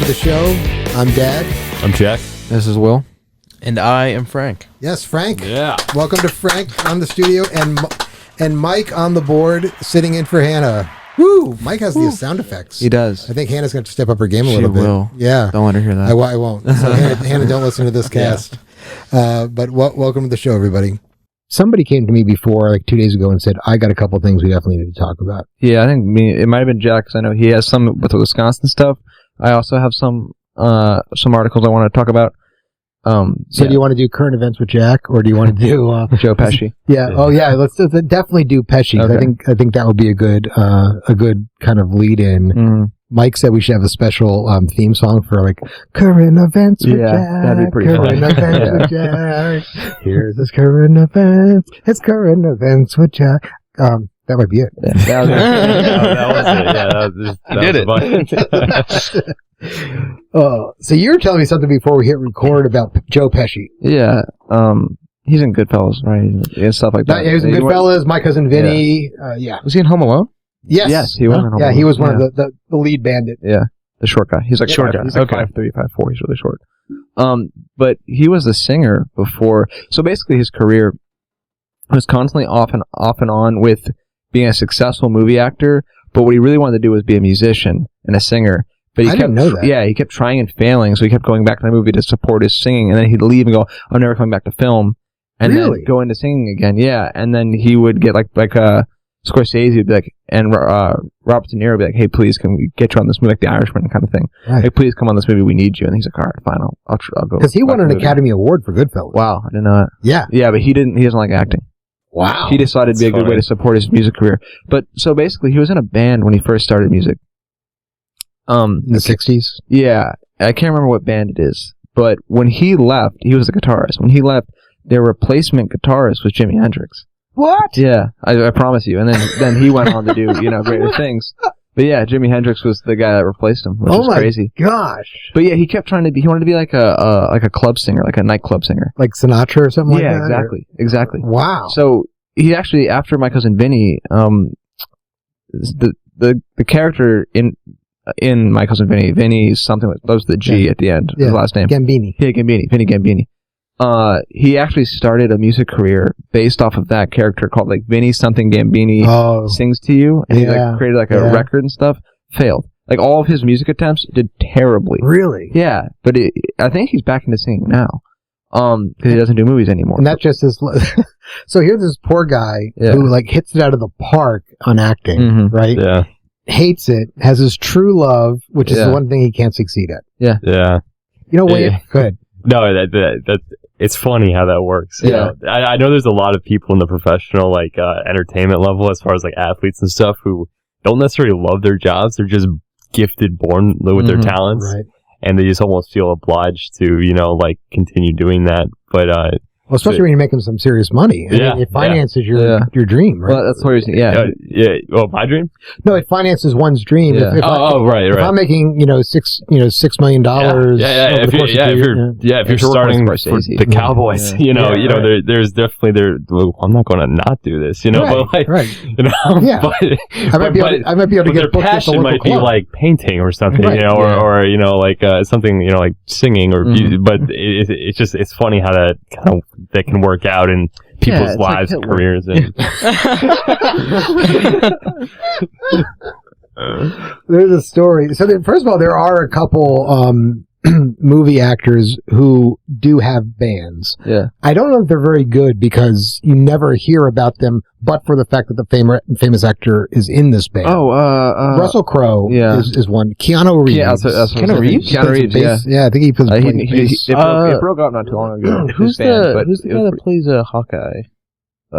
to the show. I'm Dad. I'm Jack. This is Will. And I am Frank. Yes, Frank. Yeah. Welcome to Frank on the studio and Mike on the board sitting in for Hannah. Woo! Mike has the sound effects. He does. I think Hannah's going to step up her game a little bit. She will. Yeah. Don't let her hear that. I won't. So Hannah, don't listen to this cast. But welcome to the show, everybody. Somebody came to me before, like 2 days ago, and said, I got a couple things we definitely need to talk about. Yeah, I think it might have been Jack, because I know he has some with the Wisconsin stuff. I also have some articles I want to talk about. Do you want to do current events with Jack, or do you want to do Joe Pesci? Yeah. Oh, yeah. Let's definitely do Pesci. Okay. I think that would be a good kind of lead in. Mm. Mike said we should have a special theme song for like current events with Jack. That'd be pretty current fun. Events with Jack. Here's this current events. It's current events with Jack. That might be it. Yeah, that was it. So you were telling me something before we hit record about Joe Pesci. Yeah. He's in Goodfellas, right? And stuff like that. Yeah, he was in Goodfellas. My Cousin Vinny. Yeah. Was he in Home Alone? Yes. Yes, he was in Home Alone. Yeah, he was one of the lead bandit. Yeah. The short guy. He's like Short guy. He's like 5'3", 5'4". He's really short. But he was a singer before. So basically his career was constantly off and on with being a successful movie actor. But what he really wanted to do was be a musician and a singer. But he didn't know that. Yeah, he kept trying and failing, so he kept going back to the movie to support his singing, and then he'd leave and go, I'm never coming back to film, and then go into singing again. Yeah, and then he would get like Scorsese would be like, and Robert De Niro would be like, hey, please, can we get you on this movie, like The Irishman kind of thing. Right. Hey, please come on this movie, we need you. And he's like, all right, fine, I'll go. Because he won an Academy Award for Goodfellas. Wow, I didn't know that. Yeah. Yeah, but he doesn't like acting. Wow. He decided to be a good way to support his music career. But, so basically, he was in a band when he first started music. In the 60s? Yeah. I can't remember what band it is. But when he left, he was a guitarist. When he left, their replacement guitarist was Jimi Hendrix. What? Yeah, I promise you. And then he went on to do, greater things. But yeah, Jimi Hendrix was the guy that replaced him, which is crazy. Gosh. But yeah, he kept trying to he wanted to be like a club singer, like a nightclub singer. Like Sinatra or something like that? Yeah, exactly. Wow. So he actually, after My Cousin Vinny, the character in My Cousin Vinny, Vinny's something that was the G at the end, his last name. Gambini. Yeah, Vinny Gambini. He actually started a music career based off of that character called like Vinny something Gambini sings to you, and he created like a record and stuff. Failed. Like all of his music attempts did terribly. Really? Yeah, but I think he's back into singing now. Because he doesn't do movies anymore. And that just is. So here's this poor guy who like hits it out of the park on acting, right? Yeah. Hates it, has his true love, which is the one thing he can't succeed at. Yeah. You know what? Go ahead. No, that it's funny how that works. You know? I know there's a lot of people in the professional entertainment level, as far as like athletes and stuff, who don't necessarily love their jobs. They're just gifted, born with their talents, right. And they just almost feel obliged to continue doing that. But well, especially when you're making some serious money. It finances your dream, right? Well, that's what you're yeah. Well, my dream? No, it finances one's dream. Yeah. Right. If I'm making $6 million. If you're starting for the Cowboys, there's definitely well, I'm not going to not do this, right, but I might be able to get their passion might be like painting or something, right. or something like singing or but it's funny how that kind of that can work out in people's lives and careers. And there's a story. So first of all, there are a couple movie actors who do have bands. Yeah. I don't know if they're very good because you never hear about them, but for the fact that the famous actor is in this band. Russell Crowe is one. KeanuReeves. Yeah, that's KeanuReeves. KeanuReeves. Yeah, I think he plays bass. It broke out not too long ago. Who's the guy that plays Hawkeye?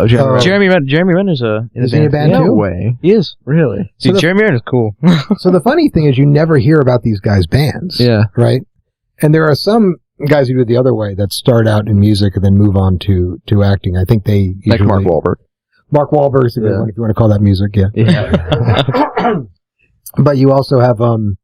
Jeremy Renner's is he in a band too? No way. He is. Really? See, Jeremy Renner's cool. So the funny thing is you never hear about these guys' bands. Yeah. Right? And there are some guys who do it the other way that start out in music and then move on to acting. I think they usually... Like Mark Wahlberg. Mark Wahlberg's a good one, if you want to call that music, yeah. But you also have Frank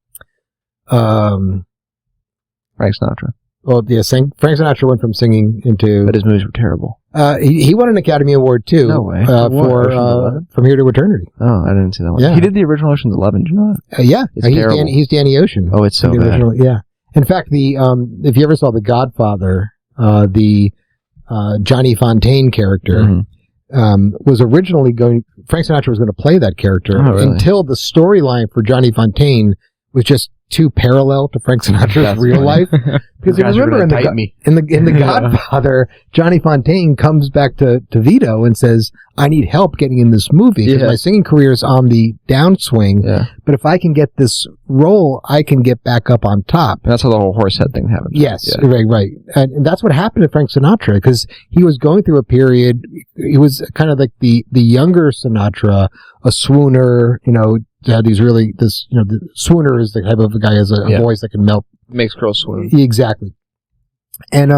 Sinatra. Frank Sinatra went from singing into... But his movies were terrible. He won an Academy Award, too. No way. For From Here to Eternity. Oh, I didn't see that one. Yeah. He did the original Ocean's 11, do you know that? Yeah. It's he's Danny Ocean. Oh, it's so bad. Original, yeah. In fact, if you ever saw TheGodfather, the Johnny Fontaine character was originally Frank Sinatra was going to play that character until the storyline for Johnny Fontaine was just too parallel to Frank Sinatra's real life. Because you remember in the Godfather, Johnny Fontaine comes back to Vito and says, I need help getting in this movie because my singing career is on the downswing. Yeah. But if I can get this role, I can get back up on top. And that's how the whole horse head thing happened. Yes, right. And that's what happened to Frank Sinatra because he was going through a period, he was kind of like the younger Sinatra, a swooner, had these the swooner is the type of a guy who has a voice that can melt. Makes girls swoon. Exactly. And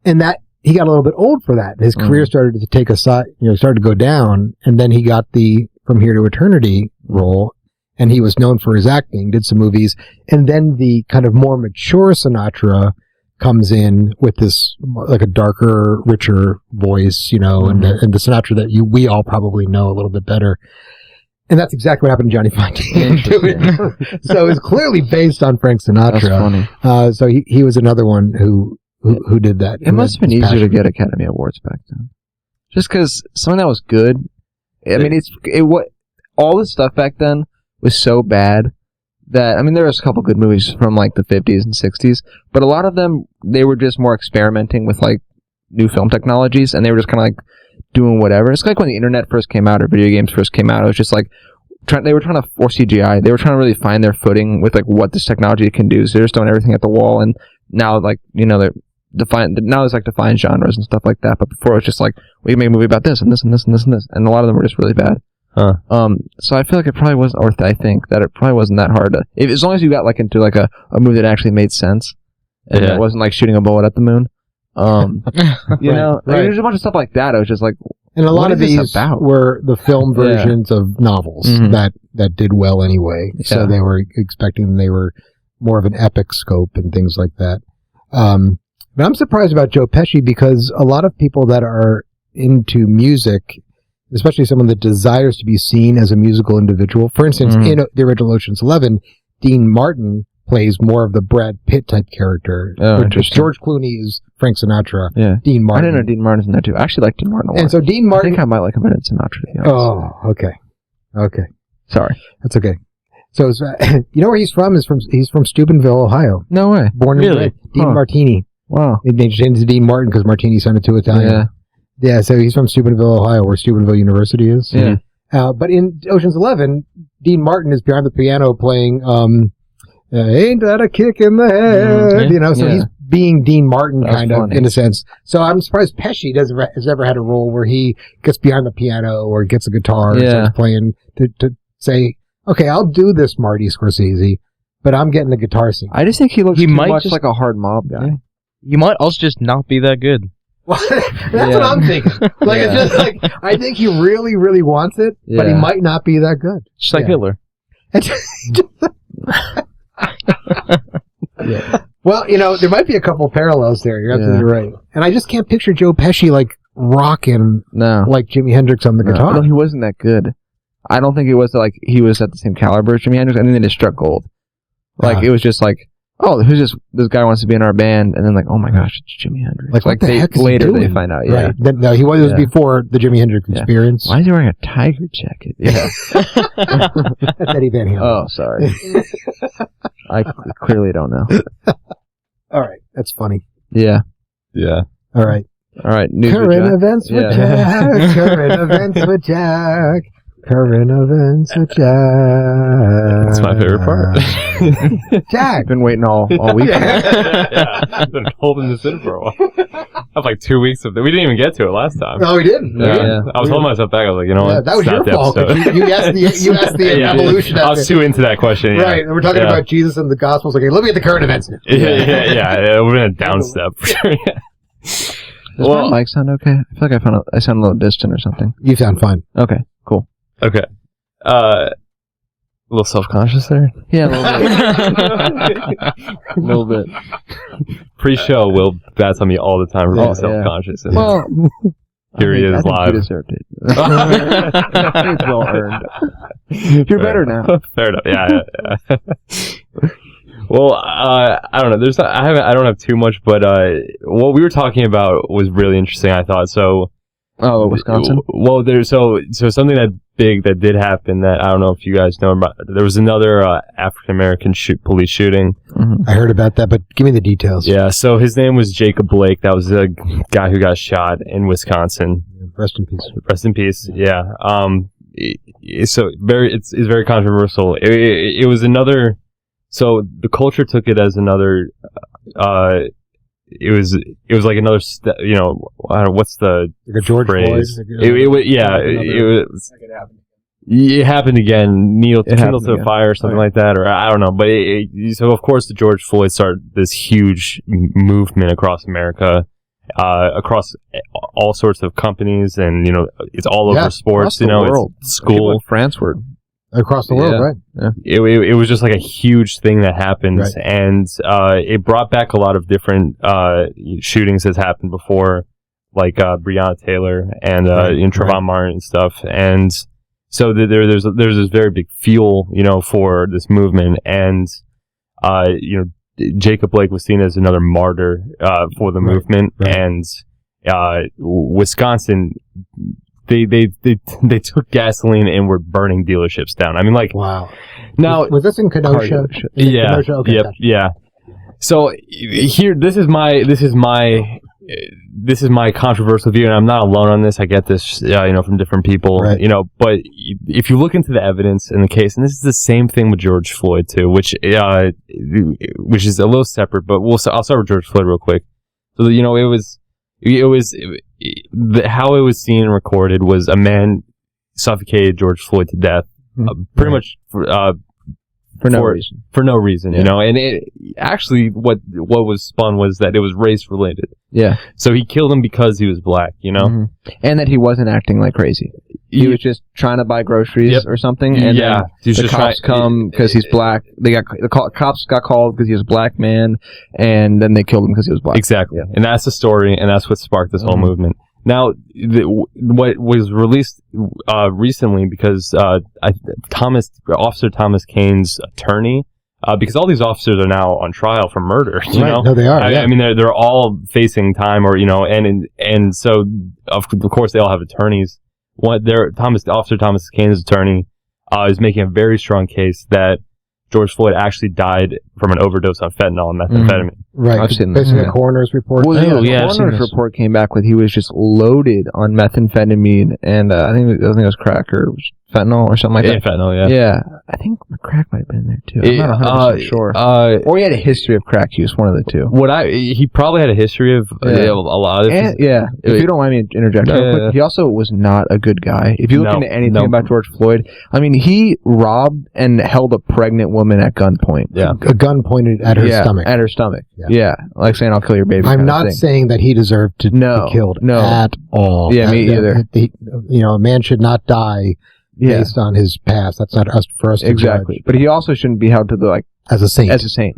that, he got a little bit old for that. His career started to take a side, started to go down, and then he got the From Here to Eternity role, and he was known for his acting, did some movies, and then the kind of more mature Sinatra comes in with this, like a darker, richer voice, and the Sinatra that we all probably know a little bit better. And that's exactly what happened to Johnny Fontaine. So it's clearly based on Frank Sinatra. That's funny. So he was another one who did that. It must have been easier to get Academy Awards back then. Just because something that was good. I mean, all this stuff back then was so bad that, there was a couple good movies from like the 50s and 60s, but a lot of them, they were just more experimenting with like new film technologies, and they were just kind of like doing whatever. It's like when the internet first came out or video games first came out, it was just like they were trying to force CGI. They were trying to really find their footing with like what this technology can do. So they're just throwing everything at the wall, and now like they're now there's like defined genres and stuff like that. But before it was just like we can make a movie about this and this and this and this and this, and a lot of them were just really bad. So I feel like it probably wasn't, or I think that it probably wasn't that hard to, as long as you got like into like a movie that actually made sense, and it wasn't like shooting a bullet at the moon. There's a bunch of stuff like that. I was just like, and a lot of these were the film versions of novels that did well anyway. Yeah. So they were expecting they were more of an epic scope and things like that. But I'm surprised about Joe Pesci because a lot of people that are into music, especially someone that desires to be seen as a musical individual. For instance, in the original Ocean's 11, DeanMartin plays more of the Brad Pitt type character. Oh, interesting. George Clooney is Frank Sinatra. Yeah. DeanMartin. I didn't know DeanMartin's in there too. I actually like DeanMartin a lot. And so DeanMartin... I think I might like him better than Sinatra. Oh, okay. Sorry. That's okay. So, you know where he's from? He's from Steubenville, Ohio. No way. Born and bred. Dean Martini. Wow. They changed to Dean Martin because Martini sounded too Italian. Yeah, so he's from Steubenville, Ohio, where Steubenville University is. Yeah. But in Ocean's 11, Dean Martin is behind the piano playing... ain't that a kick in the head? So he's being Dean Martin kind of, in a sense. So I'm surprised Pesci has ever had a role where he gets behind the piano or gets a guitar and starts playing to say, okay, I'll do this, Marty Scorsese, but I'm getting the guitar scene. I just think he looks too much like a hard mob guy. Yeah. You might also just not be that good. That's what I'm thinking. It's just like, I think he really, really wants it, but he might not be that good. Just like Hitler. Well, there might be a couple parallels there. You're absolutely right. And I just can't picture Joe Pesci rocking like Jimi Hendrix on the guitar. No, he wasn't that good. I don't think it was like he was at the same caliber as Jimi Hendrix. I think they just struck gold. It was just like, oh, who's this guy wants to be in our band, and then like, oh my gosh, it's Jimi Hendrix. What the heck is later he doing? They find out. Yeah. Right. No, he was before the Jimi Hendrix experience. Why is he wearing a tiger jacket? Yeah. That's Eddie Van Halen. Oh, sorry. I clearly don't know. All right, that's funny. Yeah. All right. Current events with Jack. Current events with Jack. Current events with Jack. That's my favorite part. Jack. I've been waiting all week. I've been holding this in for a while. I have like 2 weeks of it. We didn't even get to it last time. No, we didn't. Yeah. I was holding myself back. I was like, you know what? That was your fault. You asked the evolution. I was too into that question. Right. And we're talking about Jesus and the Gospels. Okay, let me get the current events. Yeah. It would have been a down step for sure. Does my mic sound okay? I feel like I sound a little distant or something. You sound fine. Okay, cool. Okay. little self-conscious there? Yeah, a little bit. Pre-show, Will bats on me all the time for being self-conscious. Yeah. Well, here he is live. You deserved it. It's well earned. You're better now. Fair enough. Yeah. Well, I don't know. I don't have too much, but what we were talking about was really interesting, I thought. So, Wisconsin. Well, there's so something that big that did happen that I don't know if you guys know about. There was another African American police shooting. Mm-hmm. I heard about that, but give me the details. Yeah. So his name was JacobBlake. That was the guy who got shot in Wisconsin. Rest in peace. Rest in peace. Yeah. So it's very controversial. It was another. So the culture took it as another. It was like another step. You know, I don't know, what's the like a George phrase? Floyd? It happened again. Kindle to a fire or something like that, or I don't know. But so of course the George Floyd started this huge movement across America, across all sorts of companies, and it's all over sports. It's school. France were across the world, right? Yeah. It was just like a huge thing that happened, right. And it brought back a lot of different shootings that's happened before, like Breonna Taylor and Trayvon Martin and stuff. And so there's this very big fuel, for this movement, and JacobBlake was seen as another martyr for the movement, and Wisconsin. They took gasoline and were burning dealerships down. I mean, like, wow. Now, was this in Kenosha? Yeah. Kenosha? Okay, yep. Gotcha. Yeah. So here, this is my controversial view, and I'm not alone on this. I get this, from different people, right. But if you look into the evidence in the case, and this is the same thing with George Floyd too, which is a little separate, but I'll start with George Floyd real quick. So, how it was seen and recorded was a man suffocated George Floyd to death, pretty much for no reason, and it actually what was spun was that it was race related. Yeah. So he killed him because he was black, and that he wasn't acting like crazy. He was just trying to buy groceries or something, and then the cops come because he's black. The cops got called because he was a black man, and then they killed him because he was black. Exactly, and that's the story, and that's what sparked this whole movement. Now, what was released recently, because Officer Thomas Kane's attorney, because all these officers are now on trial for murder. You know, no, they are. I mean, they're all facing time, or and so of course they all have attorneys. Officer Thomas Kane's attorney is making a very strong case that George Floyd actually died from an overdose on fentanyl and methamphetamine. Right. I've seen basically the coroner's report. Well, the coroner's report came back with he was just loaded on methamphetamine, and I think it was crack or fentanyl or something like that. Fentanyl, yeah. Yeah. I think crack might have been in there too. I'm not 100% sure. Or he had a history of crack use, one of the two. He probably had a history of a lot of if you don't mind me interjecting real quick, he also was not a good guy. If you look into anything about George Floyd, I mean, he robbed and held a pregnant woman at gunpoint. Yeah. A gun pointed at her stomach. At her stomach. Yeah. Like saying, I'll kill your baby. I'm not saying that he deserved to be killed at all. Yeah, me either. A man should not die based on his past. That's not for us to judge. But he also shouldn't be held to as a saint.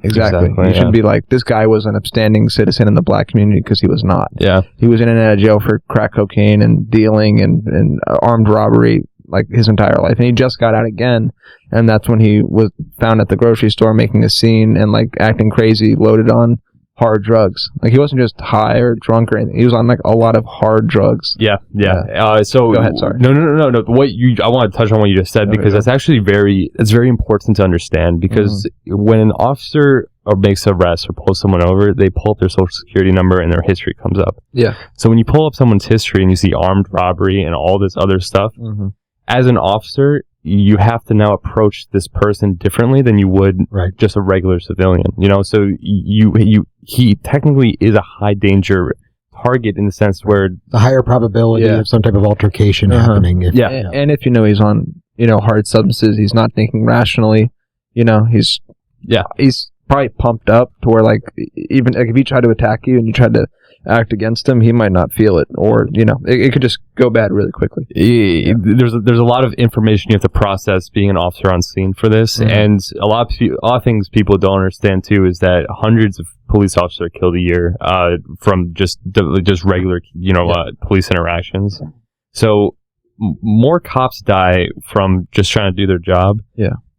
Exactly. He shouldn't be like, this guy was an upstanding citizen in the black community, because he was not. Yeah. He was in and out of jail for crack cocaine and dealing and armed robbery like his entire life. And he just got out again. And that's when he was found at the grocery store making a scene and like acting crazy, loaded on hard drugs. Like, he wasn't just high or drunk or anything. He was on like a lot of hard drugs. Yeah. So go ahead. Sorry. No. I want to touch on what you just said, because that's actually very important to understand, because when an officer makes an arrest or pulls someone over, they pull up their social security number and their history comes up. Yeah. So when you pull up someone's history and you see armed robbery and all this other stuff, as an officer, you have to now approach this person differently than you would just a regular civilian. So he technically is a high danger target, in the sense where the higher probability of some type of altercation happening. And if he's on hard substances, he's not thinking rationally. He's probably pumped up to where, like, even like if he tried to attack you and you tried to act against him, he might not feel it, or it could just go bad really quickly. There's a lot of information you have to process being an officer on scene for this, and a lot of things people don't understand too is that hundreds of police officers are killed a year from just regular police interactions. So more cops die from just trying to do their job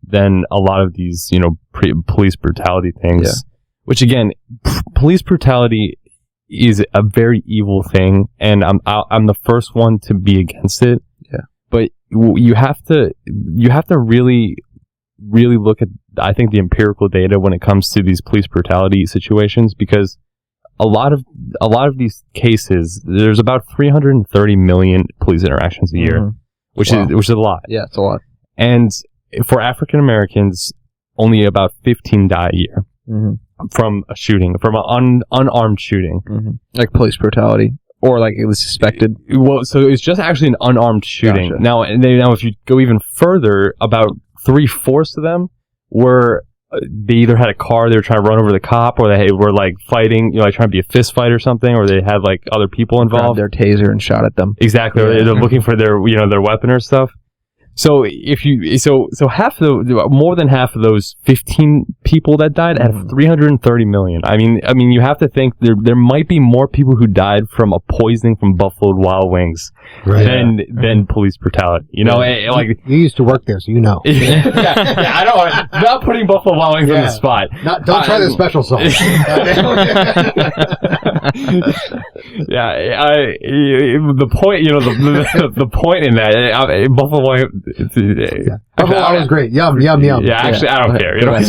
than a lot of these police brutality things. Which again, police brutality is a very evil thing, and I'm the first one to be against it. Yeah. But you have to really look at, I think, the empirical data when it comes to these police brutality situations, because a lot of these cases, there's about 330 million police interactions a year, which is a lot. Yeah, it's a lot. And for African Americans, only about 15 die a year. From a shooting, from an unarmed shooting. Like police brutality, or like it was suspected. Well, so it's just actually an unarmed shooting. Gotcha. Now, if you go even further, about 3/4 of them were, they either had a car, they were trying to run over the cop, or they were like fighting, like trying to be a fist fight or something, or they had like other people involved. Grabbed their taser and shot at them. Exactly. Or they're looking for their weapon or stuff. So more than half of those 15 people that died out of 330 million. I mean, you have to think there might be more people who died from a poisoning from Buffalo Wild Wings than police brutality. Like you used to work there, so you know. I don't. Not putting Buffalo Wild Wings on the spot. Don't try the special sauce. The point, the point in that Buffalo Wild. Buffalo Wild is great. Yum, yum, yum. Yeah, actually, I don't care. I don't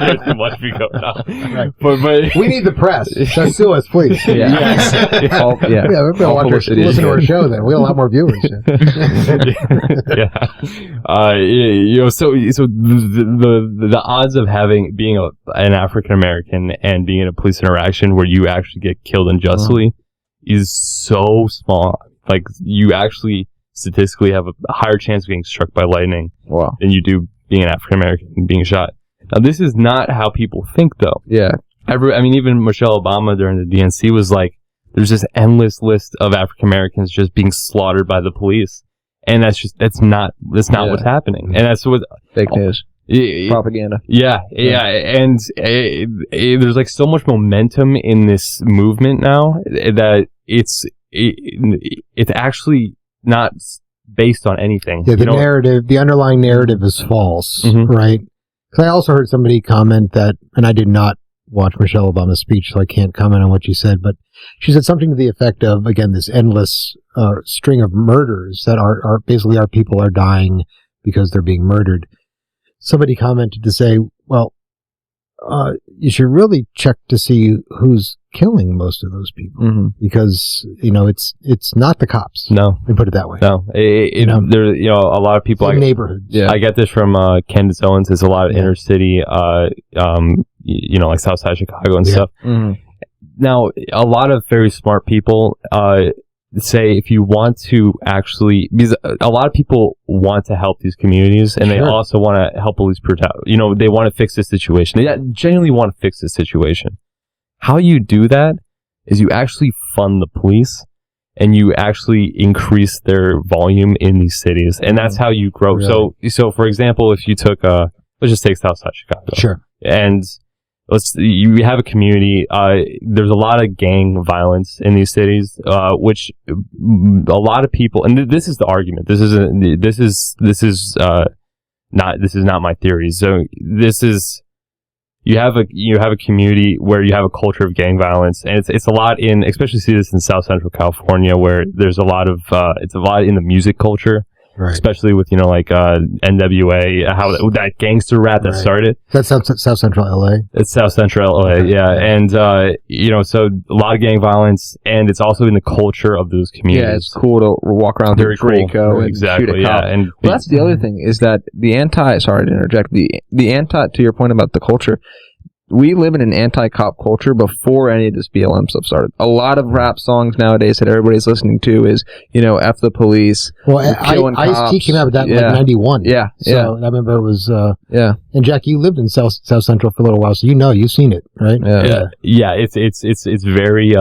care too much because but we need the press. So sue us, please. Yeah. Listen to our show. Then we have a lot more viewers. So the odds of being an African American and being in a police interaction where you actually get killed unjustly is so small. Like, you actually statistically have a higher chance of getting struck by lightning than you do being an African American and being shot. Now, this is not how people think, though. Yeah. Even MichelleObama during the DNC was like, there's this endless list of African Americans just being slaughtered by the police, and that's not what's happening, and that's what fake news, propaganda. And there's like so much momentum in this movement now that it's actually not based on anything. Yeah, the underlying narrative is false, right? Because I also heard somebody comment that, and I did not watch Michelle Obama's speech, so I can't comment on what she said, but she said something to the effect of, again, this endless string of murders that are basically our people are dying because they're being murdered. Somebody commented to say, well, you should really check to see who's killing most of those people, because it's not the cops. No, let me put it that way. No, there a lot of people. Neighborhoods. Yeah, I get this from CandaceOwens. There's a lot of inner city, like Southside Chicago and stuff. Now, a lot of very smart people say if you want to actually, because a lot of people want to help these communities, and they also want to help police brutality. They want to fix this situation. They genuinely want to fix this situation. How you do that is you actually fund the police, and you actually increase their volume in these cities, and that's how you grow. Really? So for example, if you took let's just take Southside Chicago. Sure. And you have a community, there's a lot of gang violence in these cities, which a lot of people, and this is the argument. This is not my theory. So you have a community where you have a culture of gang violence, and it's a lot in, especially see this in South Central California, where there's a lot of it's a lot in the music culture. Right. Especially with, NWA, how that gangster rap that started. That's South Central LA. It's South Central LA, yeah. And, so a lot of gang violence, and it's also in the culture of those communities. Yeah, it's cool to walk around with Draco and shoot a cop. And that's the other thing, is that sorry to interject, the anti, to your point about the culture, we live in an anti-cop culture before any of this BLM stuff started. A lot of rap songs nowadays that everybody's listening to is, F the police. Well, Ice-T came out with that in like 91. Yeah. So I remember it was, And Jack, you lived in South Central for a little while, so you've seen it, right? Yeah. It's very,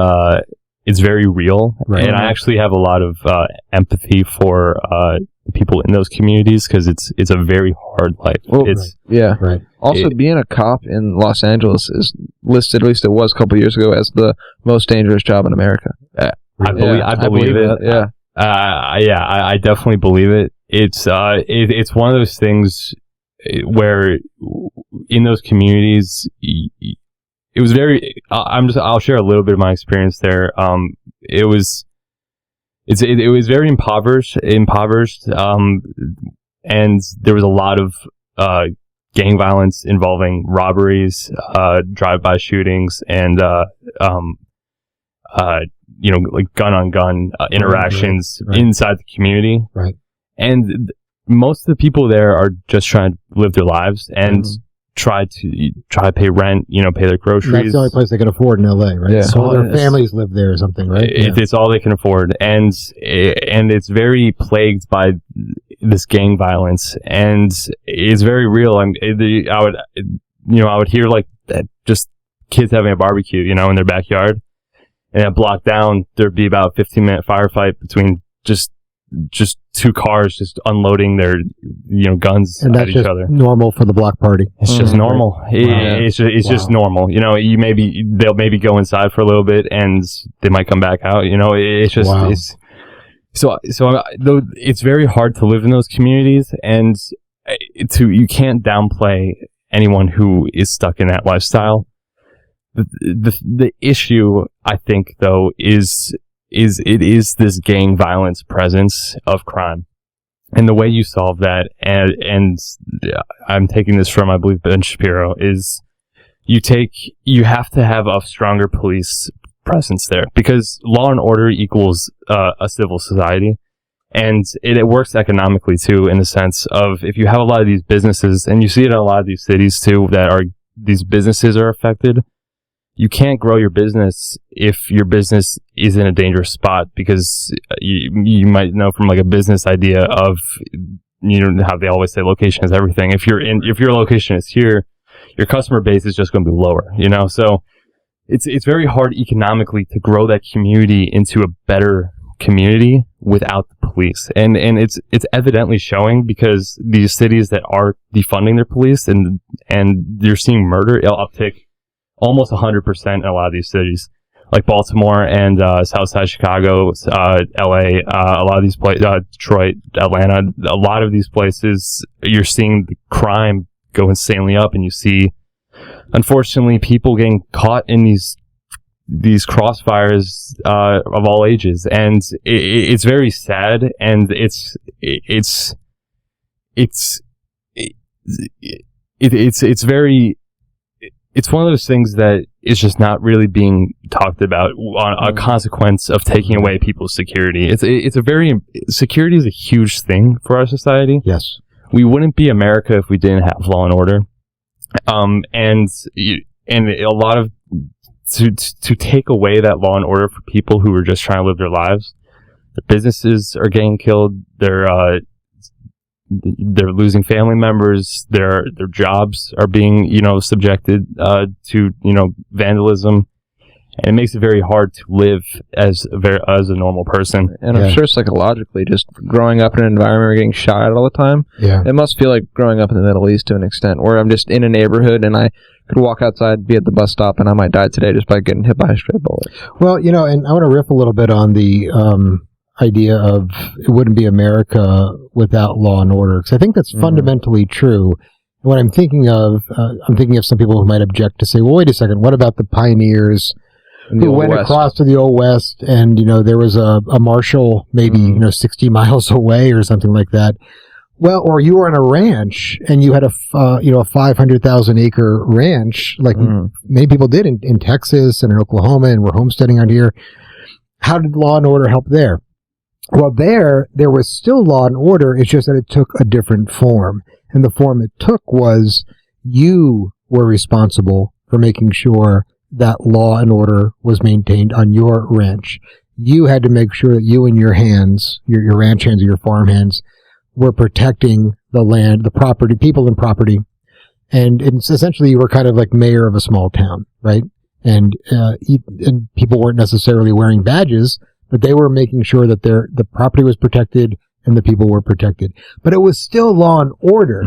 it's very real. Right. And I actually have a lot of, empathy for, people in those communities because it's a very hard life. Well, right. Also, being a cop in Los Angeles is listed, at least it was a couple of years ago, as the most dangerous job in America. I believe it. I definitely believe it. It's one of those things where in those communities, it was very. I'll share a little bit of my experience there. It was very impoverished, and there was a lot of gang violence involving robberies, drive-by shootings, and like gun-on-gun interactions inside the community. Right. And most of the people there are just trying to live their lives and try to pay rent, pay their groceries. That's the only place they can afford in LA, right? Yeah. So all their families live there or something, right? It's all they can afford, and it's very plagued by this gang violence, and it's very real. I would hear like just kids having a barbecue, in their backyard, and a block down there'd be about a 15-minute firefight between just two cars just unloading their guns at each other. Normal for the block party. It's just normal. It's just normal. They'll maybe go inside for a little bit and they might come back out. It's just it's very hard to live in those communities, and you can't downplay anyone who is stuck in that lifestyle. The issue, I think, though, is this gang violence presence of crime, and the way you solve that, and I'm taking this from, I believe, BenShapiro, is you have to have a stronger police presence there, because law and order equals a civil society, and it works economically too, in the sense of if you have a lot of these businesses, and you see it in a lot of these cities too, these businesses are affected. You can't grow your business if your business is in a dangerous spot, because you might know from like a business idea of, how they always say location is everything. If your location is here, your customer base is just going to be lower, so it's very hard economically to grow that community into a better community without the police. And it's evidently showing, because these cities that are defunding their police and you're seeing murder uptick almost 100% in a lot of these cities, like Baltimore and Southside Chicago, LA, a lot of these places, Detroit, Atlanta, a lot of these places, you're seeing the crime go insanely up, and you see, unfortunately, people getting caught in these crossfires of all ages, and it's very sad, and it's very. It's one of those things that is just not really being talked about on a consequence of taking away people's security. Security is a huge thing for our society. Yes. We wouldn't be America if we didn't have law and order. And a lot of, to take away that law and order for people who are just trying to live their lives, the businesses are getting killed. They're losing family members. Their jobs are being, subjected to, vandalism, and it makes it very hard to live as a normal person. And I'm sure psychologically, just growing up in an environment where you're getting shot at all the time, it must feel like growing up in the Middle East to an extent, where I'm just in a neighborhood and I could walk outside, be at the bus stop, and I might die today just by getting hit by a stray bullet. Well, and I want to riff a little bit on the idea of it wouldn't be America without law and order, because I think that's fundamentally true. And what I'm thinking of some people who might object to say, well, wait a second, what about the pioneers who went across to the Old West, and there was a marshal maybe 60 miles away or something like that? Well, or you were on a ranch and you had a 500,000 acre ranch, like many people did in Texas and in Oklahoma, and we're homesteading out here. How did law and order help there? Well, there was still law and order. It's just that it took a different form. And the form it took was you were responsible for making sure that law and order was maintained on your ranch. You had to make sure that you and your hands, your ranch hands or your farm hands, were protecting the land, the property, people and property. And it's essentially you were kind of like mayor of a small town, right? And people weren't necessarily wearing badges, but they were making sure that the property was protected and the people were protected. But it was still law and order.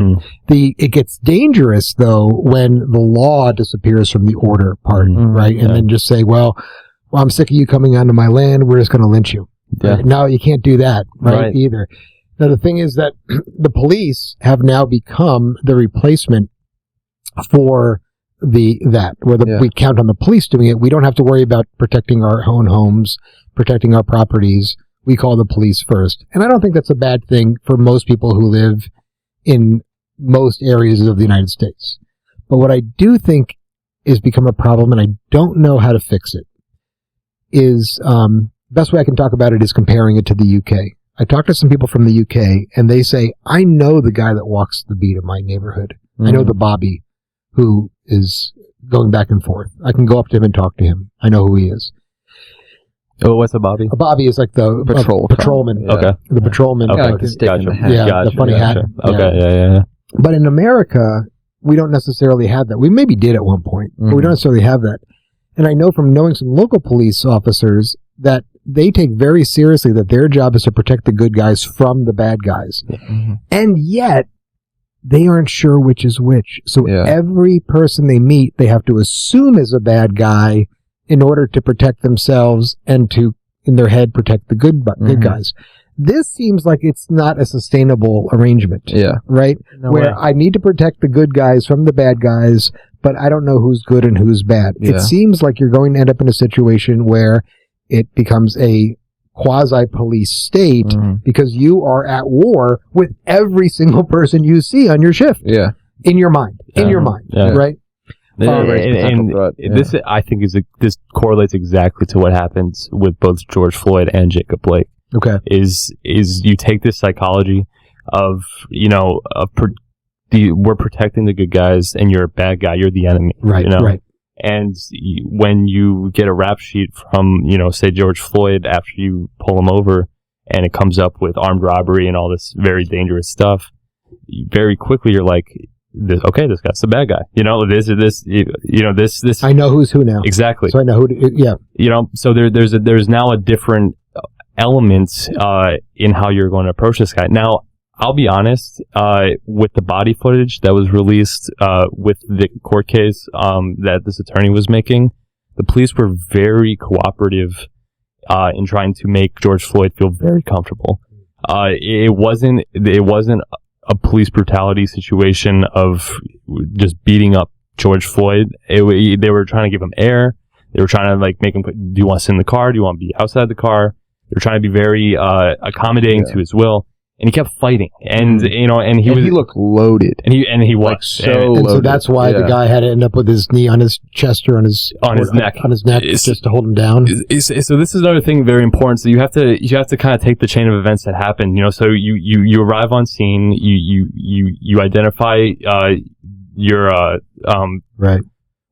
It gets dangerous though when the law disappears from the order part, right? And then just say, well, I'm sick of you coming onto my land. We're just going to lynch you. Yeah. Right? No, you can't do that, right? Either. Now the thing is that the police have now become the replacement for we count on the police doing it. We don't have to worry about protecting our own homes, protecting our properties. We call the police first. And I don't think that's a bad thing for most people who live in most areas of the United States. But what I do think is become a problem, and I don't know how to fix it, is best way I can talk about it is comparing it to the UK. I talked to some people from the UK, and they say, I know the guy that walks the beat in my neighborhood. I know the Bobby who is going back and forth. I can go up to him and talk to him. I know who he is. Oh, what's a Bobby? A Bobby is like the patrolman. Yeah. Okay. The patrolman. Okay. Like the stick in the hat. The funny hat. Okay, yeah. But in America, we don't necessarily have that. We maybe did at one point, but we don't necessarily have that. And I know from knowing some local police officers that they take very seriously that their job is to protect the good guys from the bad guys. And yet, they aren't sure which is which. So every person they meet, they have to assume is a bad guy in order to protect themselves and to, in their head, protect the good guys. This seems like it's not a sustainable arrangement. Yeah. Right? No Where way. I need to protect the good guys from the bad guys, but I don't know who's good and who's bad. Yeah. It seems like you're going to end up in a situation where it becomes a quasi-police state because you are at war with every single person you see on your shift. Yeah. In your mind. Right? This, I think, this correlates exactly to what happens with both George Floyd and JacobBlake. Okay. Is you take this psychology of, we're protecting the good guys and you're a bad guy, you're the enemy. Right, right. And when you get a rap sheet from, say George Floyd after you pull him over and it comes up with armed robbery and all this very dangerous stuff, very quickly you're like, this guy's the bad guy. This. I know who's who now. Exactly. So I know who. So there's now a different element in how you're going to approach this guy. Now, I'll be honest. With the body footage that was released with the court case that this attorney was making, the police were very cooperative in trying to make George Floyd feel very comfortable. It wasn't a police brutality situation of just beating up George Floyd. They were trying to give him air. They were trying to make him. Do you want to sit in the car? Do you want to be outside the car? They were trying to be very accommodating to his will, and he kept fighting. And he looked loaded, and he was loaded. So that's why the guy had to end up with his knee on his chest or on his neck, just to hold him down. So this is another thing very important. So you have to kind of take the chain of events that happened. So you arrive on scene, you identify your right.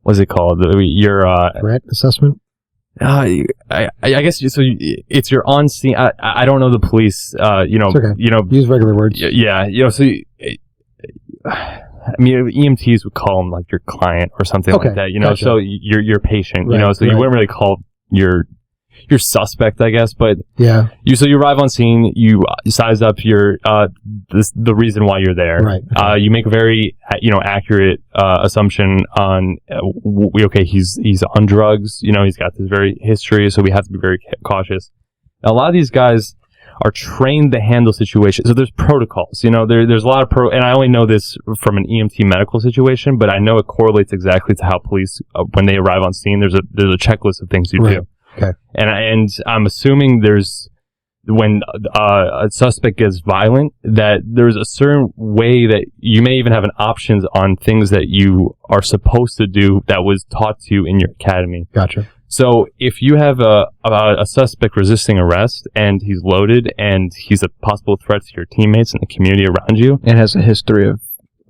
What's it called? Your threat assessment. I guess it's your on scene. I don't know the police. It's okay. Use regular words. Yeah. So EMTs would call them like your client or something like that. Gotcha. So your patient. Right, so you wouldn't really call your suspect, I guess. But so you arrive on scene. You size up the reason why you're there. Right. You make a very accurate assumption on he's on drugs. He's got this very history, so we have to be very cautious. Now, a lot of these guys are trained to handle situations. So there's protocols. There's a lot of and I only know this from an EMT medical situation, but I know it correlates exactly to how police when they arrive on scene. There's a checklist of things you do. Okay. And I'm assuming when a suspect gets violent, that there's a certain way that you may even have an options on things that you are supposed to do that was taught to you in your academy. Gotcha. So if you have a suspect resisting arrest and he's loaded and he's a possible threat to your teammates and the community around you, and has a history of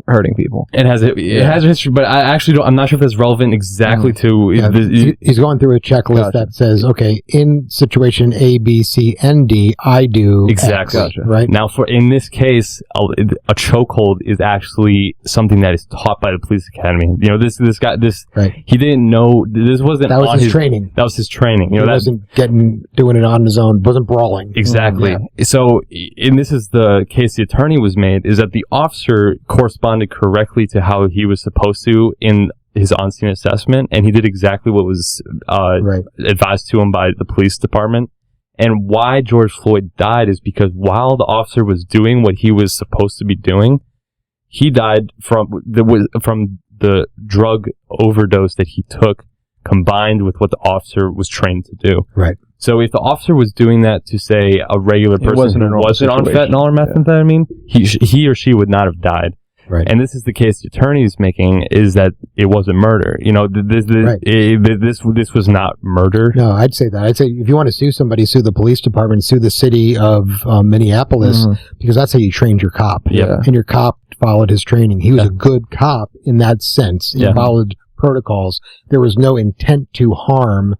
hurting people. It has a history, but I actually don't. I'm not sure if that's relevant exactly to. He's going through a checklist that says, okay, in situation A, B, C, and D, I do exactly X, right. Now, in this case, a chokehold is actually something that is taught by the police academy. You know, this guy, he didn't know. This wasn't. That was his training. That was his training. You know, he wasn't doing it on his own. Wasn't brawling. Exactly. So, and this is the case the attorney was made, is that the officer corresponded correctly to how he was supposed to in his on-scene assessment, and he did exactly what was advised to him by the police department. And why George Floyd died is because while the officer was doing what he was supposed to be doing, he died from the drug overdose that he took, combined with what the officer was trained to do. Right. So if the officer was doing that to, say, a regular person who wasn't on fentanyl or methamphetamine, he or she would not have died. Right. And this is the case the attorney is making, is that it wasn't murder. You know, this was not murder. No, I'd say that. I'd say if you want to sue somebody, sue the police department, sue the city of Minneapolis, because that's how you trained your cop. Yeah. And your cop followed his training. He was a good cop in that sense. He followed protocols. There was no intent to harm.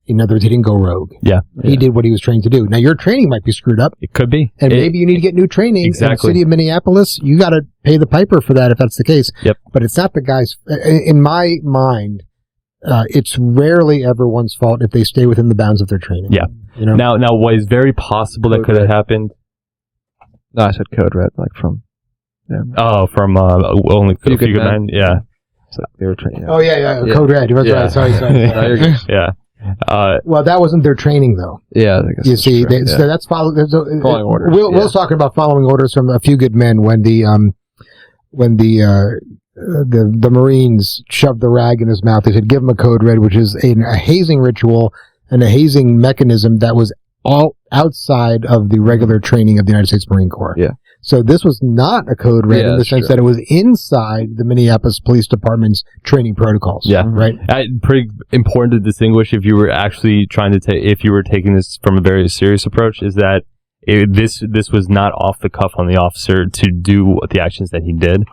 In other words, he didn't go rogue. Yeah. He did what he was trained to do. Now, your training might be screwed up. It could be. And maybe you need to get new training. Exactly. In the city of Minneapolis, you got to pay the piper for that if that's the case. Yep. But it's not the guy's... In my mind, it's rarely ever one's fault if they stay within the bounds of their training. Yeah. You know? Now, what is very possible that could have happened... No, I said Code Red, like from... Yeah. Oh, from Only a Few Good Men? Yeah. So they were training. Oh, yeah. Code Red. Right. Sorry. Yeah. Well, that wasn't their training, though. Yeah, I guess you see, so that's following orders. Will's talking about following orders from A Few Good Men when the Marines shoved the rag in his mouth. They said, "Give him a code red," which is a hazing ritual and a hazing mechanism that was all outside of the regular training of the United States Marine Corps. Yeah. So this was not a code red in the sense that it was inside the Minneapolis Police Department's training protocols. Yeah. Right. Pretty important to distinguish if you were actually trying to if you were taking this from a very serious approach, is that this was not off the cuff on the officer to do the actions that he did.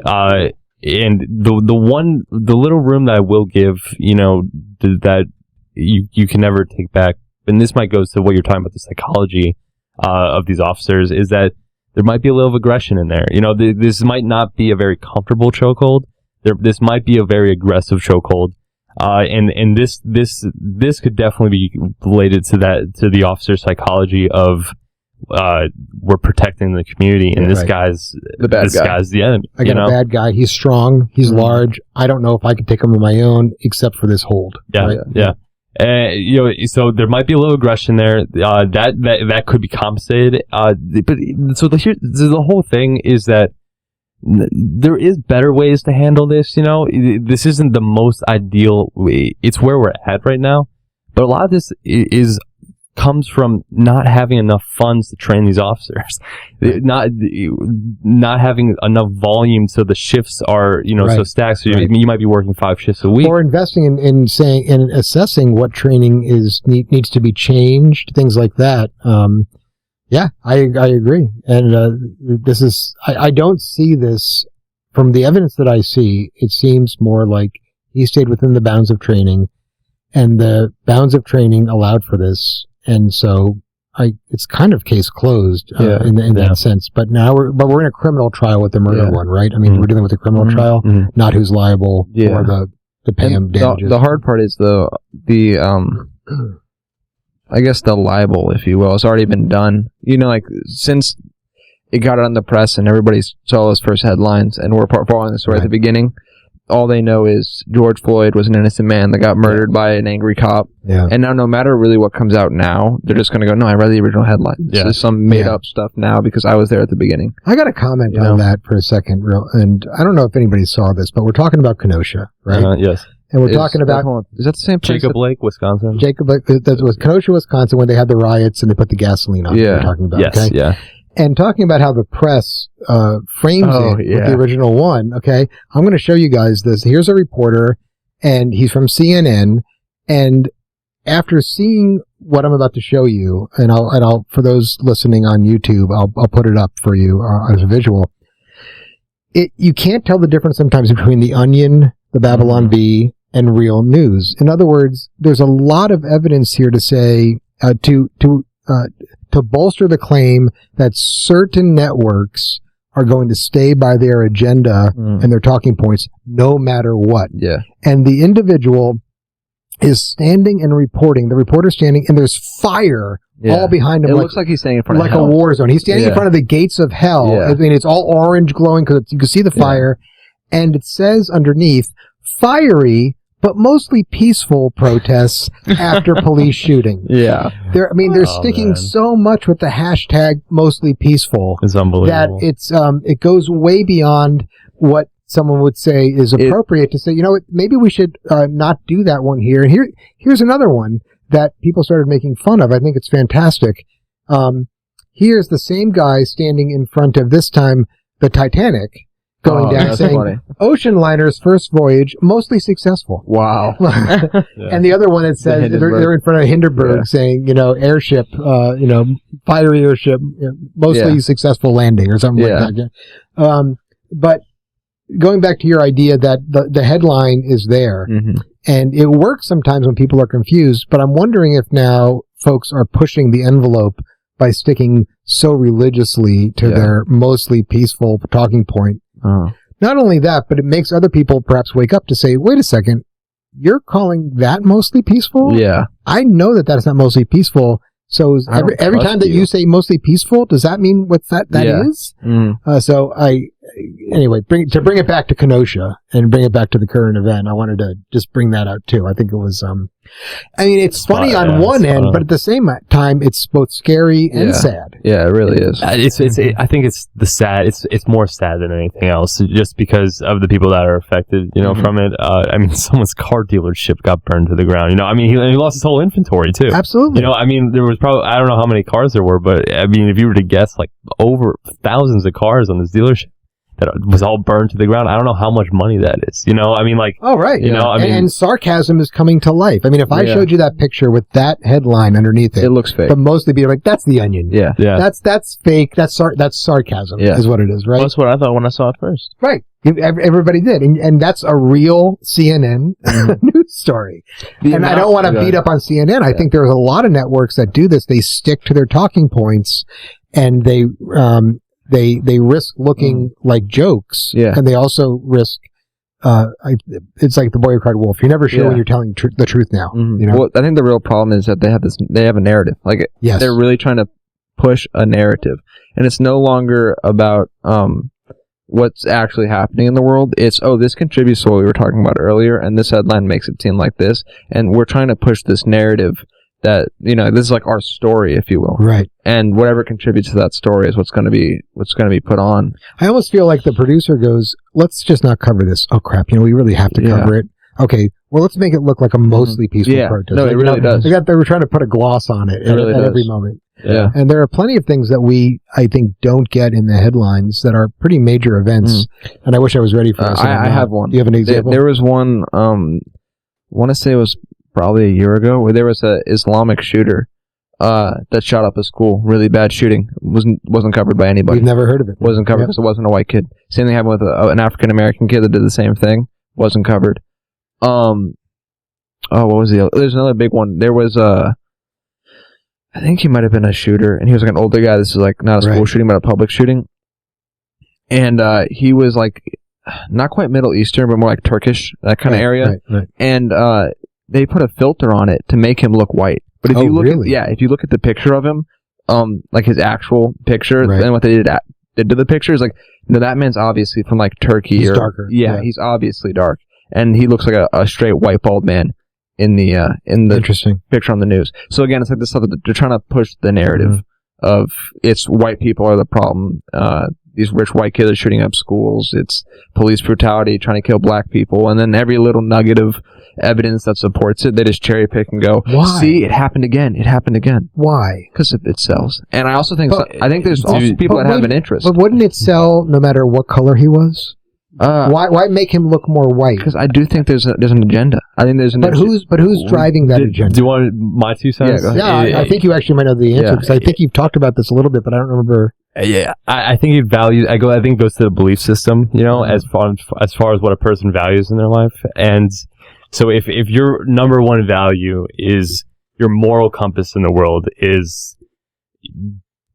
And the little room that I will give, that you can never take back, and this might go to what you're talking about, the psychology of these officers, is that there might be a little of aggression in there. This might not be a very comfortable chokehold. This might be a very aggressive chokehold. And this could definitely be related to the officer's psychology of, we're protecting the community, and this guy's the enemy. I got a bad guy. He's strong. He's large. I don't know if I could take him on my own, except for this hold. Yeah. Right? Yeah. So there might be a little aggression there. That could be compensated. But so the whole thing is that there is better ways to handle this. This isn't the most ideal way. It's where we're at right now. But a lot of this comes from not having enough funds to train these officers, not having enough volume, so the shifts are so stacked. So you might be working 5 shifts a week, or investing in assessing what training needs to be changed, things like that. I agree, and this is I don't see this from the evidence that I see. It seems more like he stayed within the bounds of training, and the bounds of training allowed for this. And so it's kind of case closed in that sense. But now we're in a criminal trial with the murder one, right? I mean, we're dealing with a criminal trial, not who's liable for the pay him damages. The hard part is the I guess the libel, if you will, has already been done. Since it got on the press and everybody saw those first headlines, and we're following the story at the beginning, all they know is George Floyd was an innocent man that got murdered by an angry cop. Yeah. And now no matter really what comes out now, they're just going to go, no, I read the original headline. This is some made-up stuff now because I was there at the beginning. I got to comment on that for a second. And I don't know if anybody saw this, but we're talking about Kenosha, right? Yes. And we're talking about... Is that the same place? JacobBlake, Wisconsin. That was Kenosha, Wisconsin, when they had the riots and they put the gasoline on. Yeah. We're talking about, yes, okay? Yeah. And talking about how the press frames it with the original one, okay? I'm going to show you guys this. Here's a reporter, and he's from CNN, and after seeing what I'm about to show you, and I'll for those listening on YouTube, I'll put it up for you as a visual. you can't tell the difference sometimes between the Onion, the Babylon Bee, and real news. In other words, there's a lot of evidence here to say, to bolster the claim that certain networks are going to stay by their agenda and their talking points no matter what. Yeah. And the individual is standing and reporting, the reporter's standing, and there's fire all behind him. It looks like he's standing in front of hell. Like a war zone. He's standing in front of the gates of hell. Yeah. I mean, it's all orange glowing because you can see the fire. And it says underneath, fiery, but mostly peaceful protests after police shooting. Yeah. They're sticking so much with the hashtag mostly peaceful. It's unbelievable. That it goes way beyond what someone would say is appropriate to say, maybe we should not do that one here. And here's another one that people started making fun of. I think it's fantastic. Here's the same guy standing in front of, this time, the Titanic, going down, saying, funny. Ocean liner's first voyage, mostly successful. Wow. And the other one that says, they're in front of Hindenburg saying, airship, fiery airship, mostly successful landing or something like that. But going back to your idea that the headline is there, and it works sometimes when people are confused, but I'm wondering if now folks are pushing the envelope by sticking so religiously to their mostly peaceful talking point. Not only that, but it makes other people perhaps wake up to say, wait a second, you're calling that mostly peaceful? Yeah. I know that is not mostly peaceful. So every time that you say mostly peaceful, does that mean what that is? So anyway, bring it back to Kenosha and bring it back to the current event. I wanted to just bring that out too. I think it was, it's funny on one end, but at the same time, it's both scary and sad. Yeah, it really is. I think it's the sad. It's more sad than anything else, just because of the people that are affected, from it. Someone's car dealership got burned to the ground. He lost his whole inventory too. Absolutely. There was probably, I don't know how many cars there were, but if you were to guess, like over thousands of cars on this dealership that was all burned to the ground. I don't know how much money that is. Oh, right. And sarcasm is coming to life. If I showed you that picture with that headline underneath it, it looks fake. But mostly be like, that's the Onion. Yeah. That's fake. That's sarcasm is what it is, right? That's what I thought when I saw it first. Right. Everybody did. And that's a real CNN news story. And I don't want to beat up on CNN. I think there's a lot of networks that do this. They stick to their talking points and they risk looking like jokes, and they also risk. It's like the boy who cried wolf. You're never sure when you're telling the truth now. Well, I think the real problem is that they have a narrative. Like they're really trying to push a narrative, and it's no longer about what's actually happening in the world. It's this contributes to what we were talking about earlier, and this headline makes it seem like this, and we're trying to push this narrative that this is like our story, if you will, right? And whatever contributes to that story is what's going to be put on. I almost feel like the producer goes, "Let's just not cover this. Oh crap! We really have to cover it. Okay, well let's make it look like a mostly peaceful protest." No, it really does. They were trying to put a gloss on it at every moment. Yeah, and there are plenty of things that I think don't get in the headlines that are pretty major events. And I wish I was ready for this. I have one. Do you have an example? There was one. I want to say it was probably a year ago, where there was a Islamic shooter that shot up a school. Really bad shooting. Wasn't covered by anybody. We've never heard of it. Wasn't covered because it wasn't a white kid. Same thing happened with an African American kid that did the same thing. Wasn't covered. What was the other? There's another big one. There was I think he might have been a shooter, and he was like an older guy. This is like not a school shooting, but a public shooting. And he was like not quite Middle Eastern, but more like Turkish, that kind of area. Right. And they put a filter on it to make him look white. But if you look if you look at the picture of him, like his actual picture and what they did to the picture is like, that man's obviously from like Turkey. He's darker. Yeah, he's obviously dark. And he looks like a straight white bald man in the interesting picture on the news. So again, it's like this stuff that they're trying to push the narrative of it's white people are the problem. These rich white kids are shooting up schools. It's police brutality, trying to kill black people. And then every little nugget of evidence that supports it, they just cherry pick and go, why? See, it happened again. It happened again. Why? Because it sells. And I also think, there's also people that have an interest. But wouldn't it sell no matter what color he was? Why make him look more white? Because I do think there's an agenda. I think there's an who's driving that agenda? Do you want my 2 cents? Yeah, I think you actually might know the answer because I think you've talked about this a little bit, but I don't remember. Yeah, I think it values. I think it goes to the belief system. As far as what a person values in their life, and so if your number one value is your moral compass in the world is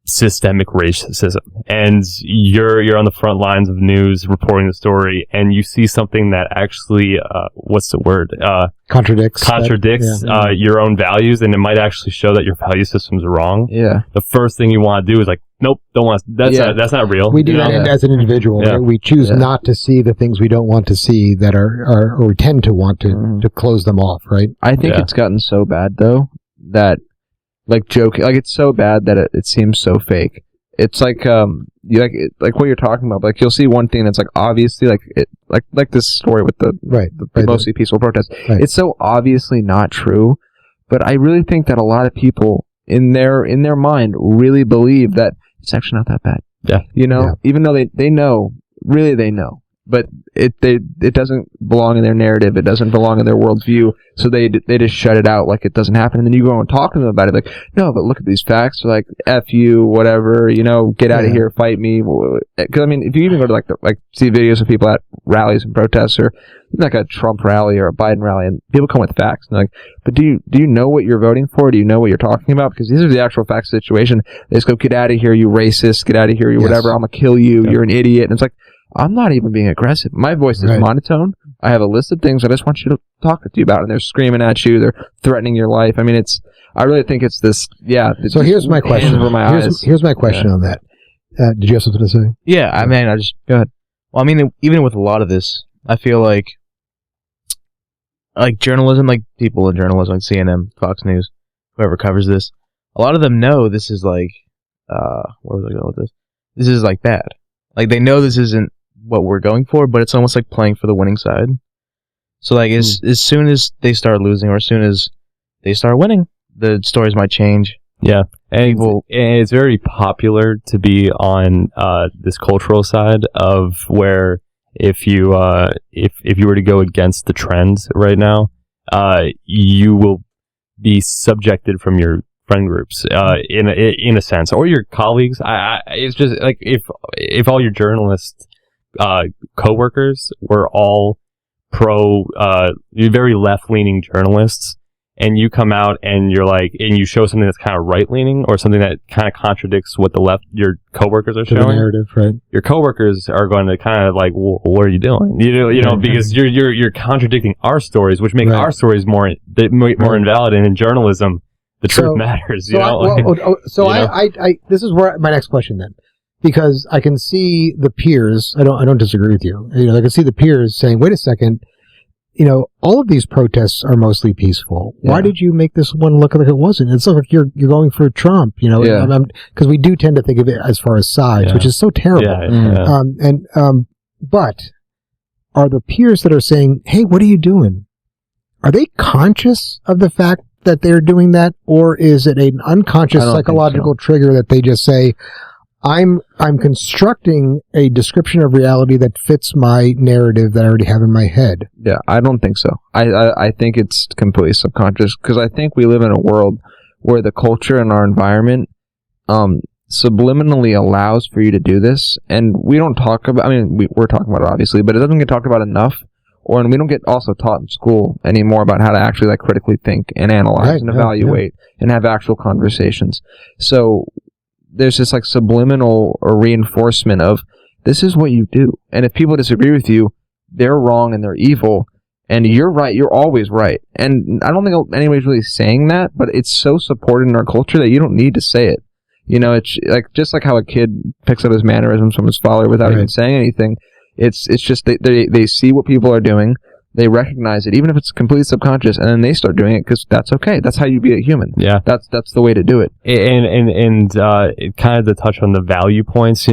systemic racism, and you're on the front lines of news reporting the story, and you see something that actually contradicts your own values, and it might actually show that your value system's wrong. Yeah, the first thing you want to do is like, nope, don't want. That's not real. We do that as an individual. Right? We choose not to see the things we don't want to see that are or we tend to want to close them off. Right. I think it's gotten so bad though that. It's so bad that it seems so fake. It's like like what you're talking about. Like you'll see one thing that's like obviously like this story with the mostly peaceful protest. Right. It's so obviously not true, but I really think that a lot of people in their mind really believe that it's actually not that bad. Yeah, even though they know, really they know. But it doesn't belong in their narrative. It doesn't belong in their worldview. So they just shut it out like it doesn't happen. And then you go and talk to them about it. Like, no, but look at these facts. They're like, F you, whatever. Get out of here, fight me. Because I mean, if you even go to see videos of people at rallies and protests, or like a Trump rally or a Biden rally, and people come with facts. And they're like, but do you know what you're voting for? Do you know what you're talking about? Because these are the actual facts of the situation. They just go, get out of here, you racist. Get out of here, you whatever. I'm gonna kill you. You're an idiot. And it's like, I'm not even being aggressive. My voice is monotone. I have a list of things I just want you to talk to you about, and they're screaming at you. They're threatening your life. I mean, I really think it's this. Yeah. So here's my question. Here's my question on that. Did you have something to say? Yeah. I mean, go ahead. Well, I mean, even with a lot of this, I feel like journalism, like people in journalism, like CNN, Fox News, whoever covers this, a lot of them know this is where was I going with this? This is bad. Like they know this isn't what we're going for, but it's almost like playing for the winning side. So as soon as they start losing, or as soon as they start winning, the stories might change. Yeah, and it's very popular to be on this cultural side of where if you were to go against the trends right now, you will be subjected from your friend groups in a sense, or your colleagues. It's just like if all your journalist co-workers were all very left-leaning journalists, and you come out and you're like, and you show something that's kind of right-leaning or something that kind of contradicts what your co-workers are showing, the narrative, right? Your co-workers are going to kind of like, well, what are you doing? Because you're contradicting our stories, which make our stories more invalid. And in journalism, the truth matters. This is where my next question then, because I can see the peers. I don't disagree with you. I can see the peers saying, "Wait a second, all of these protests are mostly peaceful. Yeah. Why did you make this one look like it wasn't? It's like you're going for Trump, because we do tend to think of it as far as sides, which is so terrible. But are the peers that are saying, "Hey, what are you doing?" Are they conscious of the fact that they're doing that, or is it an unconscious psychological trigger that they just say, I'm constructing a description of reality that fits my narrative that I already have in my head? Yeah, I don't think so. I think it's completely subconscious, because I think we live in a world where the culture and our environment subliminally allows for you to do this, and we don't talk about, we're talking about it obviously, but it doesn't get talked about enough. And we don't get also taught in school anymore about how to actually critically think and analyze and evaluate and have actual conversations. So there's this subliminal or reinforcement of, this is what you do. And if people disagree with you, they're wrong and they're evil. And you're right, you're always right. And I don't think anybody's really saying that, but it's so supported in our culture that you don't need to say it. It's just like how a kid picks up his mannerisms from his father without even saying anything. It's just they see what people are doing, they recognize it, even if it's completely subconscious, and then they start doing it because that's okay. That's how you be a human. Yeah, that's the way to do it. And kind of to touch on the value points,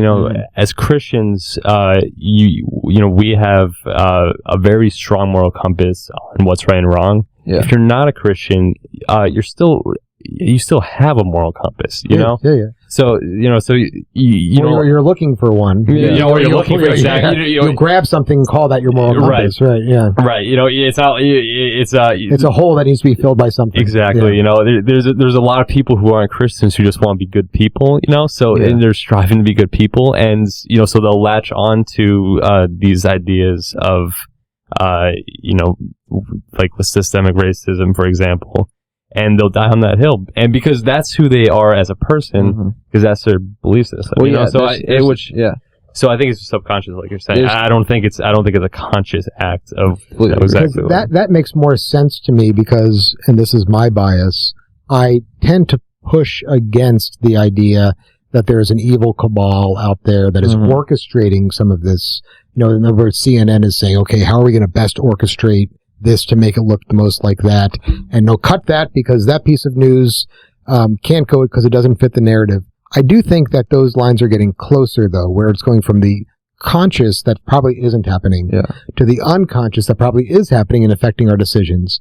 as Christians, we have a very strong moral compass on what's right and wrong. Yeah. If you're not a Christian, you still have a moral compass. You know. Yeah. So you're looking for one. You're looking for exactly. You grab something, call that your moral compass, right? Yeah, right. It's a hole that needs to be filled by something. Exactly. Yeah. There's a lot of people who aren't Christians who just want to be good people. And they're striving to be good people, and so they'll latch on to these ideas of like with systemic racism, for example. And they'll die on that hill, and because that's who they are as a person, because that's their belief system. So I think it's subconscious, like you're saying. I don't think it's a conscious act of exactly that makes more sense to me because, and this is my bias, I tend to push against the idea that there is an evil cabal out there that is orchestrating some of this. In other words, CNN is saying, okay, how are we going to best orchestrate this to make it look the most like that, and no, cut that because that piece of news can't go because it doesn't fit the narrative. I do think that those lines are getting closer, though, where it's going from the conscious that probably isn't happening to the unconscious that probably is happening and affecting our decisions.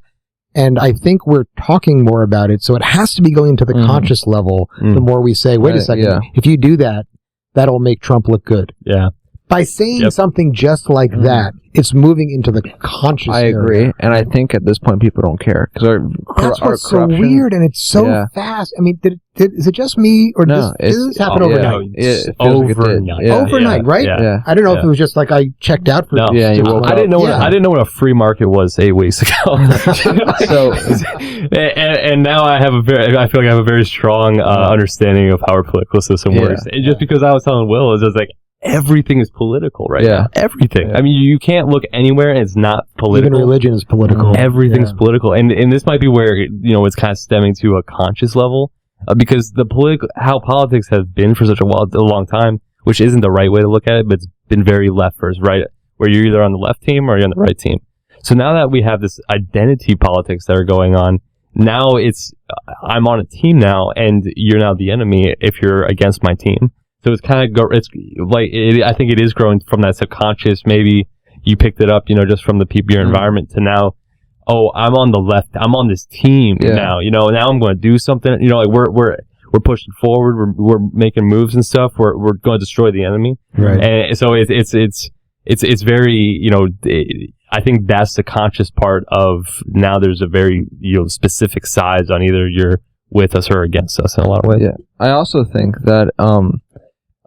And I think we're talking more about it, so it has to be going to the conscious level. The more we say, wait a second, if you do that, that'll make Trump look good. Yeah. By saying something just like that, it's moving into the conscious I agree, area. And I think at this point people don't care. That's what's so weird, and it's so fast. I mean, is it just me, or did this happen overnight? Overnight, right? Yeah. I don't know if it was just like I checked out for I didn't know what a free market was 8 weeks ago. And now I feel like I have a very strong understanding of how our political system works. And just because I was telling Will, it's just like, everything is political right now. Everything. I mean, you can't look anywhere and it's not political. Even religion is political. Everything's political. And this might be where, it's kind of stemming to a conscious level, because how politics has been for such a long time, which isn't the right way to look at it, but it's been very left versus right, where you're either on the left team or you're on the right team. So now that we have this identity politics that are going on, now I'm on a team now and you're now the enemy if you're against my team. So it's kind of I think it is growing from that subconscious. Maybe you picked it up, just from the people, your environment, to now. Oh, I'm on the left. I'm on this team now. Now I'm going to do something. Like we're pushing forward. We're making moves and stuff. We're going to destroy the enemy. Right. And so it's very I think that's the conscious part of now. There's a very specific sides on either you're with us or against us in a lot of ways. Yeah, I also think that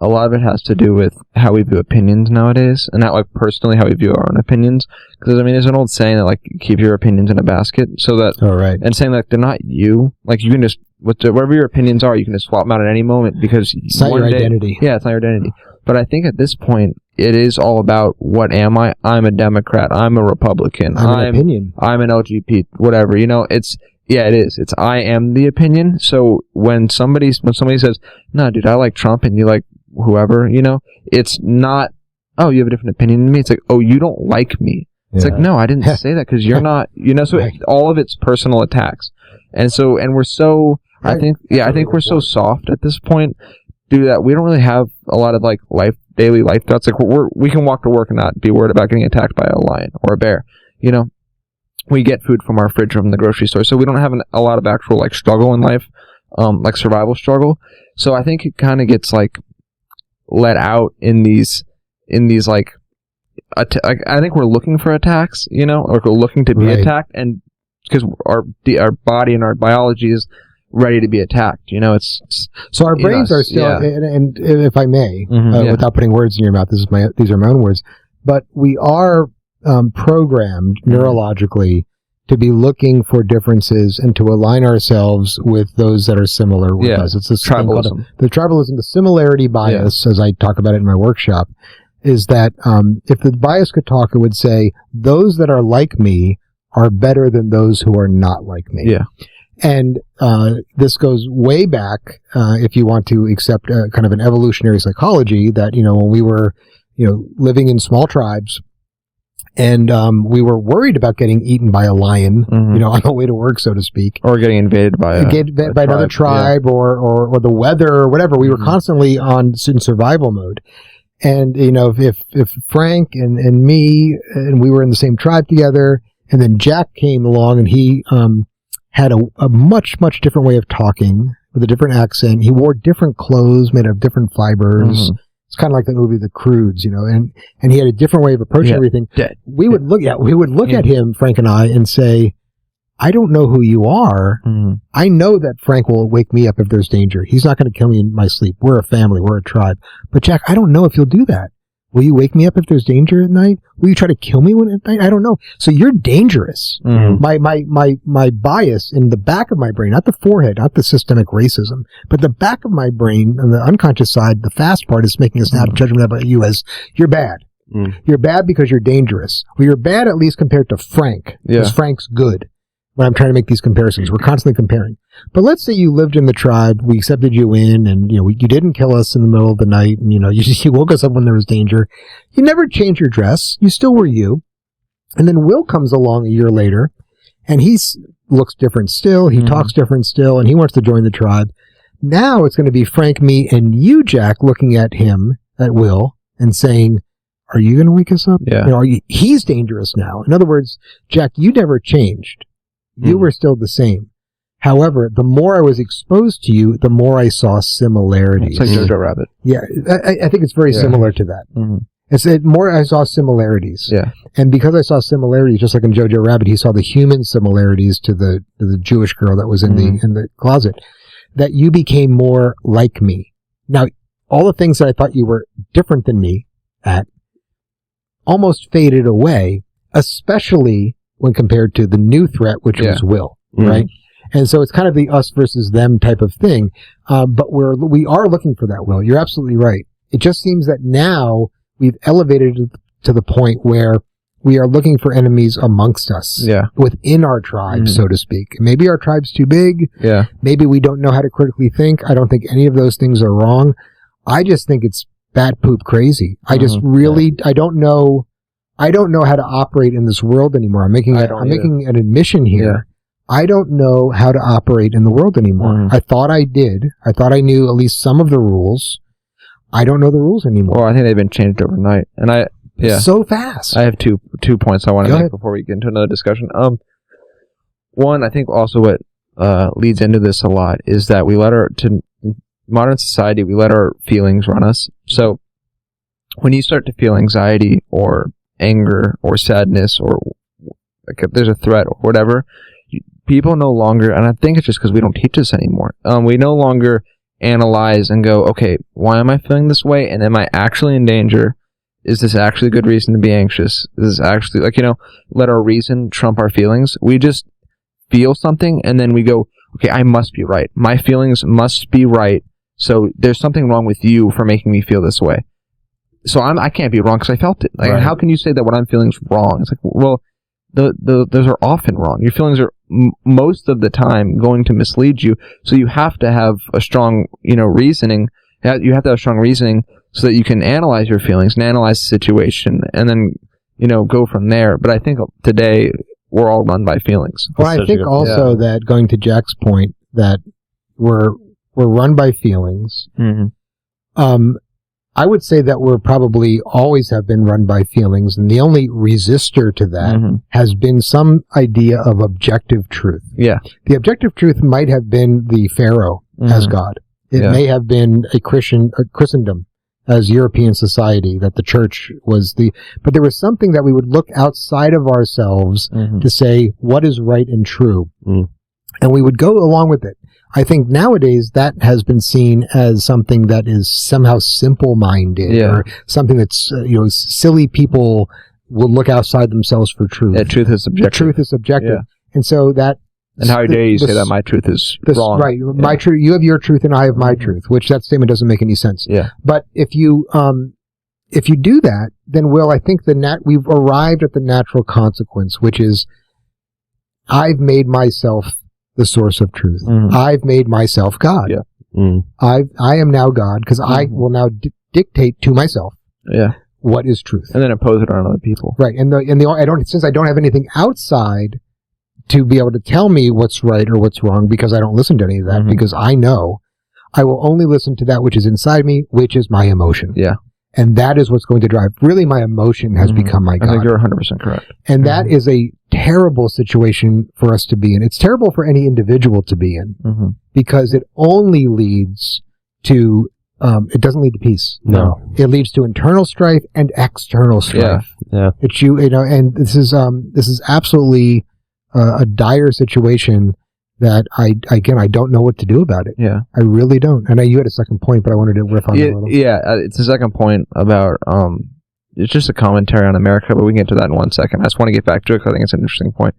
a lot of it has to do with how we view opinions nowadays, and not like personally how we view our own opinions. Because I mean, there's an old saying that like keep your opinions in a basket, so that and saying like they're not you. Like you can just whatever your opinions are, you can just swap them out at any moment because it's not your identity. Yeah, it's not your identity. But I think at this point, it is all about what am I? I'm a Democrat. I'm a Republican. I'm an opinion. I'm an LGBT. Whatever. It's. Yeah, it is. It's I am the opinion. So when somebody says, "No, dude, I like Trump," and you like whoever, it's not. Oh, you have a different opinion than me. It's like, oh, you don't like me. It's like, no, I didn't say that because you're not. So all of it's personal attacks, and we're so. I think we're so soft at this point. Do that. We don't really have a lot of like daily life threats. Like we can walk to work and not be worried about getting attacked by a lion or a bear. We get food from our fridge from the grocery store, so we don't have a lot of actual like struggle in life, like survival struggle. So I think it kind of gets like let out in these like, I think we're looking for attacks, or we're looking to be attacked, and because our body and our biology is ready to be attacked. It's so our brains are still, and if I may, without putting words in your mouth, these are my own words, but we are programmed neurologically to be looking for differences and to align ourselves with those that are similar with us. It's this tribalism. The tribalism, the similarity bias, as I talk about it in my workshop, is that if the bias could talk, it would say those that are like me are better than those who are not like me. Yeah. And this goes way back, if you want to accept kind of an evolutionary psychology, that when we were living in small tribes, and we were worried about getting eaten by a lion, on the way to work, so to speak, or getting invaded by another tribe, or the weather, or whatever. We were constantly in survival mode. And if Frank and me and we were in the same tribe together, and then Jack came along and he had a much different way of talking, with a different accent. He wore different clothes made of different fibers. It's kind of like the movie The Croods, and he had a different way of approaching everything. We would look at him, Frank and I, and say, I don't know who you are. I know that Frank will wake me up if there's danger. He's not going to kill me in my sleep. We're a family. We're a tribe. But Jack, I don't know if you'll do that. Will you wake me up if there's danger at night? Will you try to kill me at night? I don't know. So you're dangerous. My bias in the back of my brain, not the forehead, not the systemic racism, but the back of my brain on the unconscious side, the fast part is making a snap judgment about you as you're bad. You're bad because you're dangerous. Well, you're bad at least compared to Frank, because Frank's good. When I'm trying to make these comparisons, we're constantly comparing. But let's say you lived in the tribe, we accepted you in, and you didn't kill us in the middle of the night, and you woke us up when there was danger. You never changed your dress. You still were you. And then Will comes along a year later, and he looks different still. He talks different still, and he wants to join the tribe. Now it's going to be Frank, me, and you, Jack, looking at him, at Will, and saying, "Are you going to wake us up? Yeah. He's dangerous now." In other words, Jack, you never changed. You were still the same. However, the more I was exposed to you, the more I saw similarities. It's like Jojo Rabbit. Yeah, I think it's very similar to that. It's more I saw similarities. Yeah. And because I saw similarities, just like in Jojo Rabbit, he saw the human similarities to the Jewish girl that was in the closet, that you became more like me. Now, all the things that I thought you were different than me at almost faded away, especially when compared to the new threat, which was Will, right? And so it's kind of the us versus them type of thing. But we are looking for that Will. You're absolutely right. It just seems that now we've elevated to the point where we are looking for enemies amongst us, within our tribe, so to speak. Maybe our tribe's too big. Yeah. Maybe we don't know how to critically think. I don't think any of those things are wrong. I just think it's bat poop crazy. I just really, I don't know how to operate in this world anymore. I'm making an admission here. Yeah. I don't know how to operate in the world anymore. I thought I did. I thought I knew at least some of the rules. I don't know the rules anymore. Well, I think they've been changed overnight. And so fast. I have two points I want to make before we get into another discussion. One, I think also what leads into this a lot is that modern society, we let our feelings run us. So when you start to feel anxiety or anger or sadness or like if there's a threat or whatever, people no longer, and I think it's just because we don't teach this anymore, we no longer analyze and go, okay, why am I feeling this way, and am I actually in danger? Is this actually a good reason to be anxious? Is this actually, let our reason trump our feelings? We just feel something and then we go, okay, I must be right. My feelings must be right, so there's something wrong with you for making me feel this way. So I can't be wrong because I felt it. Like, how can you say that what I'm feeling is wrong? It's like, well, those are often wrong. Your feelings are most of the time going to mislead you. So you have to have a strong, reasoning. You have to have strong reasoning so that you can analyze your feelings and analyze the situation and then, go from there. But I think today we're all run by feelings. Well, I think also that going to Jack's point that we're run by feelings. I would say that we're probably always have been run by feelings, and the only resistor to that has been some idea of objective truth. Yeah. The objective truth might have been the Pharaoh as God. It may have been a Christendom as European society, that the church was but there was something that we would look outside of ourselves to say what is right and true. And we would go along with it. I think nowadays that has been seen as something that is somehow simple-minded or something that's, silly people will look outside themselves for truth. Yeah, truth is subjective. Truth is subjective. Yeah. And so that... And how dare you say that my truth is wrong. Right. Yeah. My truth, you have your truth and I have my truth, which that statement doesn't make any sense. Yeah. But if you do that, then I think we've arrived at the natural consequence, which is I've made myself the source of truth. I've made myself God. Yeah. I am now God because I will now dictate to myself. Yeah. What is truth, and then impose it on other people. Right. Since I don't have anything outside to be able to tell me what's right or what's wrong, because I don't listen to any of that, because I know I will only listen to that which is inside me, which is my emotion. Yeah. And that is what's going to drive. Really, my emotion has become my God. I think you're 100% correct. And that is a terrible situation for us to be in. It's terrible for any individual to be in. because it only leads to it doesn't lead to peace. No. It leads to internal strife and external strife. Yeah. It's and this is absolutely a dire situation that I don't know what to do about it. Yeah. I really don't. And you had a second point, but I wanted to riff on that a little. Yeah, it's the second point about it's just a commentary on America, but we can get to that in 1 second. I just want to get back to it because I think it's an interesting point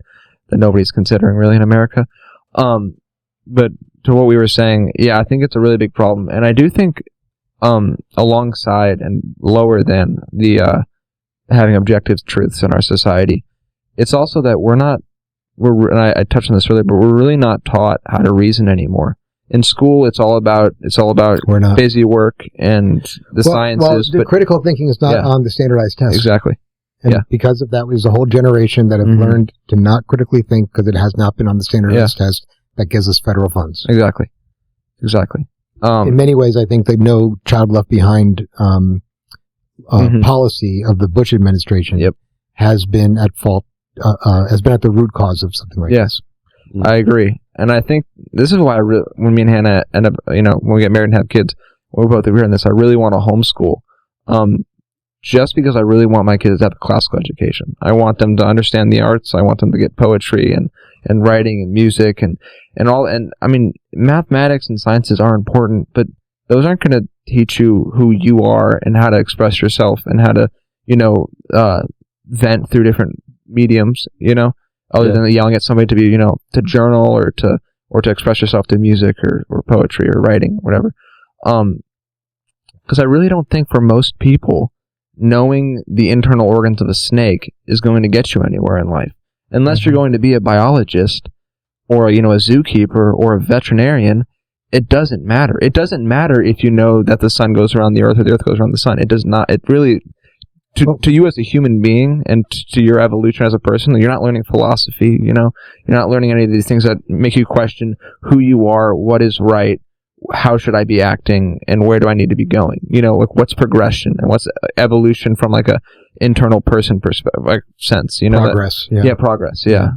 that nobody's considering really in America. But to what we were saying, yeah, I think it's a really big problem, and I do think alongside and lower than the having objective truths in our society, it's also that and I touched on this earlier, but we're really not taught how to reason anymore. In school, it's all about busy work and the sciences. Well, the critical thinking is not on the standardized test. Exactly. And because of that, there's a whole generation that have learned to not critically think because it has not been on the standardized test that gives us federal funds. Exactly. In many ways, I think the No Child Left Behind policy of the Bush administration has been at fault, has been at the root cause of something like this. I agree. And I think this is why when me and Hannah end up, when we get married and have kids, we're both agree on this. I really want to homeschool. Just because I really want my kids to have a classical education. I want them to understand the arts. I want them to get poetry and writing and music and all. And I mean, mathematics and sciences are important, but those aren't going to teach you who you are and how to express yourself and how to, vent through different mediums, other than yelling at somebody to be, to journal or to express yourself through music or poetry or writing, whatever. Because I really don't think for most people, knowing the internal organs of a snake is going to get you anywhere in life. Unless you're going to be a biologist or, a zookeeper or a veterinarian, it doesn't matter. It doesn't matter if you know that the sun goes around the earth or the earth goes around the sun. It does not. It really, to you as a human being and to your evolution as a person, you're not learning philosophy, You're not learning any of these things that make you question who you are, what is right, how should I be acting, and where do I need to be going? What's progression and what's evolution from like a internal person perspective, sense, Progress. Progress. Yeah.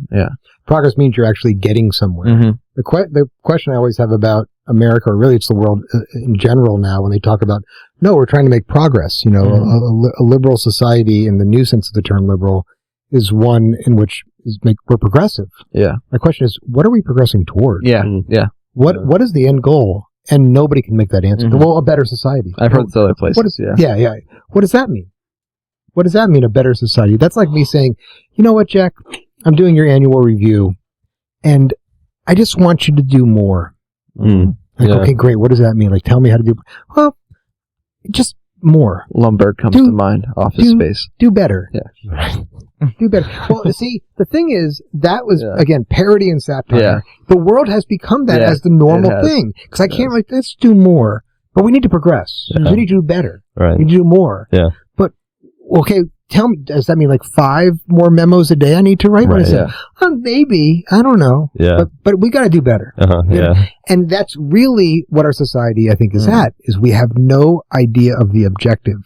Progress means you're actually getting somewhere. The question I always have about America, or really it's the world in general now, when they talk about, no, we're trying to make progress. A liberal society, in the new sense of the term liberal, is one in which we're progressive. Yeah. My question is, what are we progressing toward? Yeah. What is the end goal? And nobody can make that answer. Well, a better society. I've heard this other places. Yeah. What does that mean? What does that mean, a better society? That's like me saying, you know what, Jack? I'm doing your annual review, and I just want you to do more. Okay, great. What does that mean? Like, tell me how to do. Well, just more. Lumberg comes to mind. Office space. Do better. Yeah. Do better. Well, see, the thing is, that was, again, parody and satire. Yeah. The world has become that as the normal thing. Because I can't, let's do more. But we need to progress. Yeah. We need to do better. Right. We need to do more. Yeah. But, okay, tell me, does that mean 5 more memos a day I need to write? Right, maybe. I don't know. Yeah. But we got to do better. Yeah. And that's really what our society, I think, is at, is we have no idea of the objective.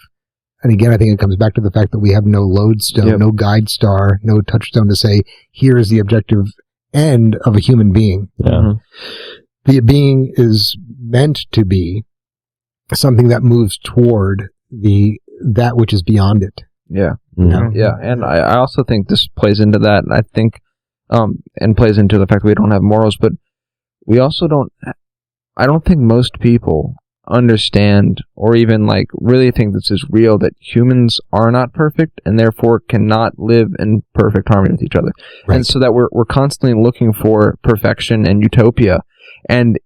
And again, I think it comes back to the fact that we have no lodestone, no guide star, no touchstone to say, here is the objective end of a human being. Yeah. The being is meant to be something that moves toward that which is beyond it. Yeah. Yeah. And I also think this plays into that. I think, and plays into the fact that we don't have morals, but we also I don't think most people understand or even really think this is real, that humans are not perfect and therefore cannot live in perfect harmony with each other. Right. And so that we're constantly looking for perfection and utopia. And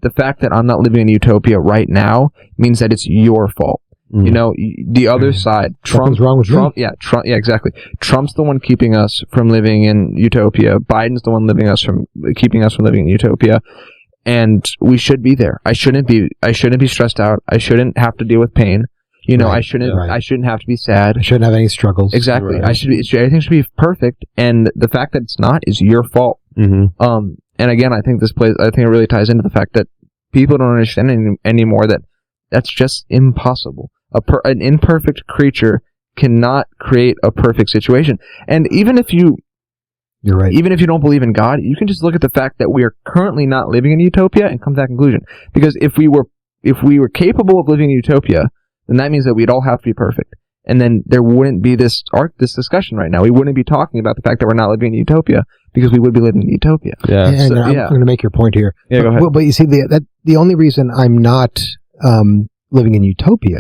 the fact that I'm not living in utopia right now means that it's your fault. The other side, Something's wrong with Trump. Yeah, exactly. Trump's the one keeping us from living in utopia. Biden's the one keeping us from living in utopia. And we should be there. I shouldn't be stressed out. I shouldn't have to deal with pain. I shouldn't have to be sad. I shouldn't have any struggles. Exactly. Right. Everything should be perfect. And the fact that it's not is your fault. And again, I think it really ties into the fact that people don't understand anymore that that's just impossible. An imperfect creature cannot create a perfect situation. And even if you You're right. Even if you don't believe in God, you can just look at the fact that we are currently not living in utopia and come to that conclusion. Because if we were capable of living in utopia, then that means that we'd all have to be perfect. And then there wouldn't be this discussion right now. We wouldn't be talking about the fact that we're not living in utopia because we would be living in utopia. Yeah. And I'm going to make your point here. Yeah, go ahead. But you see, the only reason I'm not living in utopia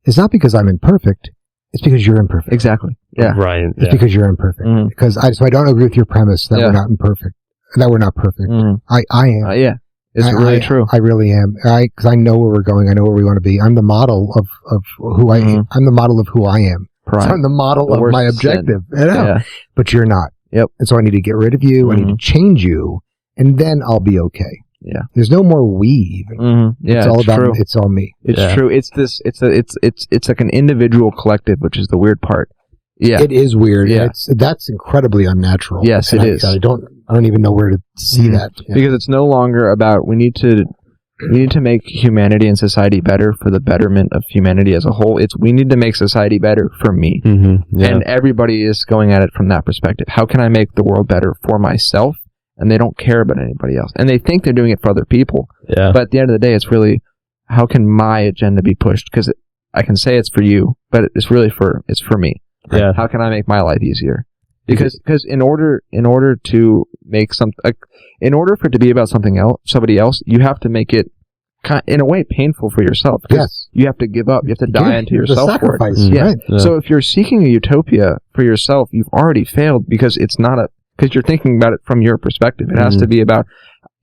is not because I'm imperfect. It's because you're imperfect. Exactly. Yeah. Right. It's because you're imperfect. Because so I don't agree with your premise that we're not imperfect. That we're not perfect. I am. Yeah. It's really true. I really am. Because I know where we're going. I know where we want to be. I'm the model of who I am. I'm the model of who I am. So I'm the model of my objective. But you're not. Yep. And so I need to get rid of you. I need to change you. And then I'll be okay. Yeah. There's no more we. Even. Yeah. It's all about true. it's all me. It's true. It's like an individual collective, which is the weird part. Yeah. It is weird. Yeah. That's incredibly unnatural. Yes, it is. I don't even know where to see that. Yeah. Because it's no longer about we need to make humanity and society better for the betterment of humanity as a whole. It's we need to make society better for me. And everybody is going at it from that perspective. How can I make the world better for myself? And they don't care about anybody else. And they think they're doing it for other people. Yeah. But at the end of the day, it's really, how can my agenda be pushed? Because I can say it's for you, but it's really for me. Right? Yeah. How can I make my life easier? Because in order to make in order for it to be about somebody else, you have to make it in a way painful for yourself. Yes. You have to give up. You have to die into yourself. Sacrifice. Right. So if you're seeking a utopia for yourself, you've already failed because it's not because you're thinking about it from your perspective. It has to be about,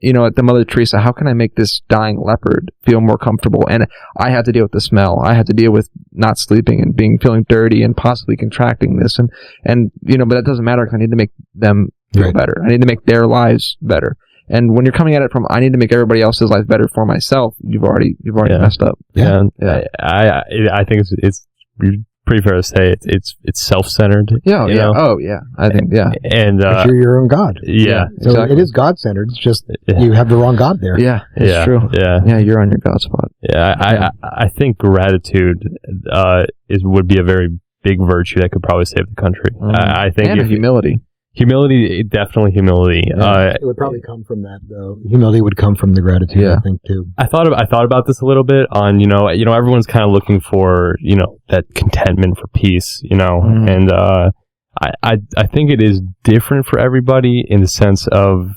at the Mother Teresa, how can I make this dying leopard feel more comfortable? And I had to deal with the smell. I had to deal with not sleeping and feeling dirty and possibly contracting this. And but that doesn't matter because I need to make them feel better. I need to make their lives better. And when you're coming at it from, I need to make everybody else's life better for myself, you've already messed up. Yeah. I think it's pretty fair to say it's self-centered. Yeah. Oh, yeah. I think, And you're your own God. Yeah. So exactly. It is God-centered. It's just you have the wrong God there. Yeah. It's true. Yeah. You're on your God spot. Yeah. I think gratitude would be a very big virtue that could probably save the country. I think humility. Humility, definitely humility. Yeah. It would probably come from that, though. Humility would come from the gratitude, I think, too. I thought about this a little bit on, everyone's kind of looking for, that contentment for peace, and I think it is different for everybody in the sense of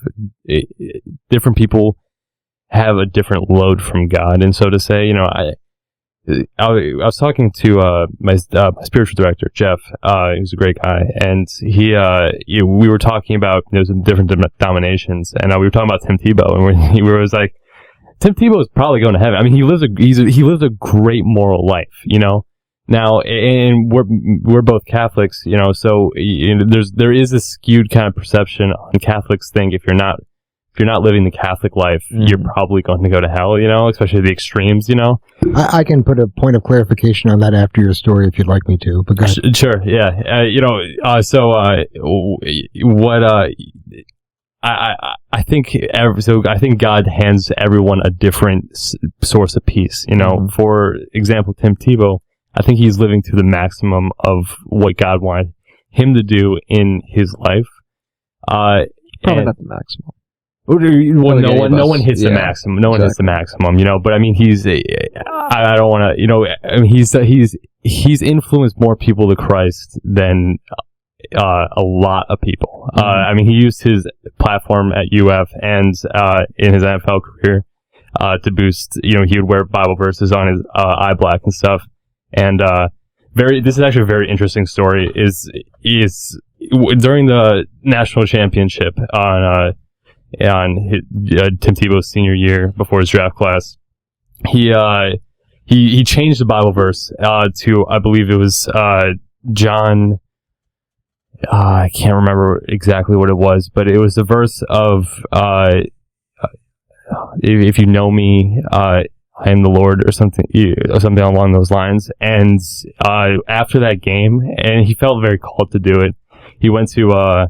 different people have a different load from God. And so to say, I was talking to my spiritual director, Jeff. He's a great guy, and we were talking about there's different denominations, and we were talking about TimTebow, and we were like, TimTebow is probably going to heaven. I mean, he lives a great moral life, Now, and we're both Catholics, so there is a skewed kind of perception on Catholics think if you're not living the Catholic life, you're probably going to go to hell, especially the extremes, I can put a point of clarification on that after your story if you'd like me to. But sure, yeah. I think God hands everyone a different source of peace, For example, TimTebow, I think he's living to the maximum of what God wanted him to do in his life. Probably not the maximum. Well, no one hits the maximum. No one hits the maximum, But I mean, I don't want to, he's influenced more people to Christ than a lot of people. I mean, he used his platform at UF and in his NFL career to boost. He would wear Bible verses on his eye black and stuff. And this is actually a very interesting story. Is during the national championship on Tim Tebow's senior year before his draft class, he changed the Bible verse to, I believe it was John. I can't remember exactly what it was, but it was the verse of if you know me, I am the Lord, or something along those lines. And after that game, and he felt very called to do it, he went to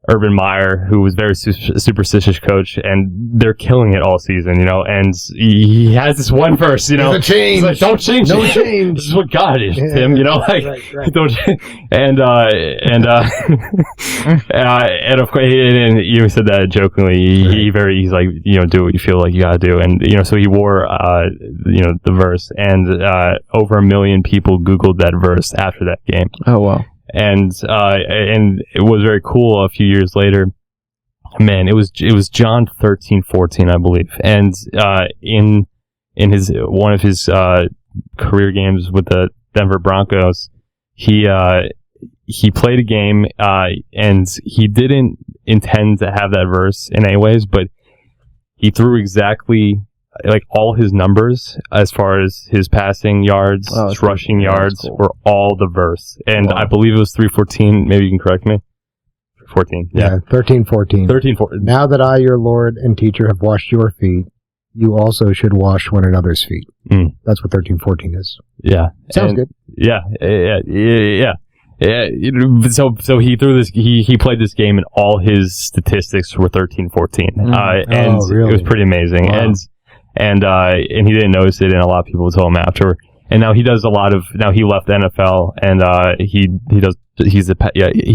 Urban Meyer, who was very superstitious coach, and they're killing it all season, and he has this one verse, There's a change. He's like, don't change no it. change. This is what God is, Tim, Right. don't, and of course, and you said that jokingly, he's like, do what you feel like you gotta do, and, so he wore, the verse, and, over 1 million people Googled that verse after that game. Oh, wow. And it was very cool a few years later. Man, it was John 13:14, I believe. And in his one of his career games with the Denver Broncos, he played a game and he didn't intend to have that verse in any ways, but he threw exactly like all his numbers as far as his passing yards, his rushing yards were all the verse. And I believe it was 3:14. Maybe you can correct me. 14. Yeah. 13:14. 13:14. Now that I, your Lord and teacher, have washed your feet, you also should wash one another's feet. That's what 13:14 is. Yeah. Sounds good. Yeah. So he threw this. He played this game, and all his statistics were 13:14. And really? It was pretty amazing. Wow. And he didn't notice it, and a lot of people told him after. And now he does a lot of. Now he left the NFL, and he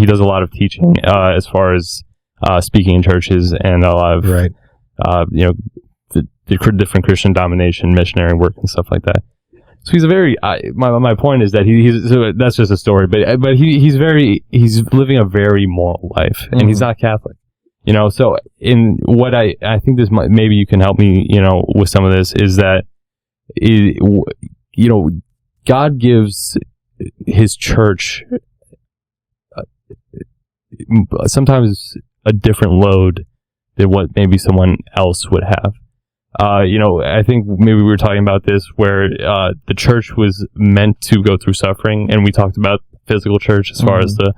does a lot of teaching as far as speaking in churches and a lot of the different Christian domination, missionary work, and stuff like that. So he's a very. My point is that so that's just a story, but he's living a very moral life, and he's not Catholic. So in what I think this maybe you can help me, with some of this is that, God gives his church sometimes a different load than what maybe someone else would have. I think maybe we were talking about this where the church was meant to go through suffering, and we talked about physical church as far as the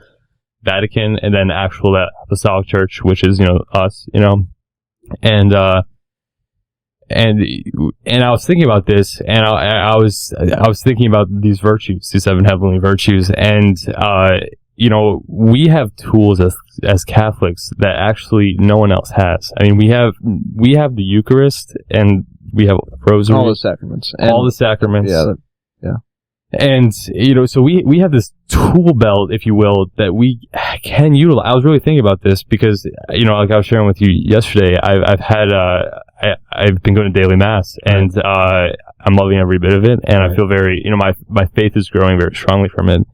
Vatican, and then actual that apostolic church, which is us, and I was thinking about this, and I was thinking about these virtues, these 7 heavenly virtues, and we have tools as Catholics that actually no one else has. I mean, we have the Eucharist, and we have Rosary, all the sacraments, Yeah. And, so we have this tool belt, if you will, that we can utilize. I was really thinking about this because, like I was sharing with you yesterday, I've been going to daily mass, and, I'm loving every bit of it, and I feel very, my faith is growing very strongly from it.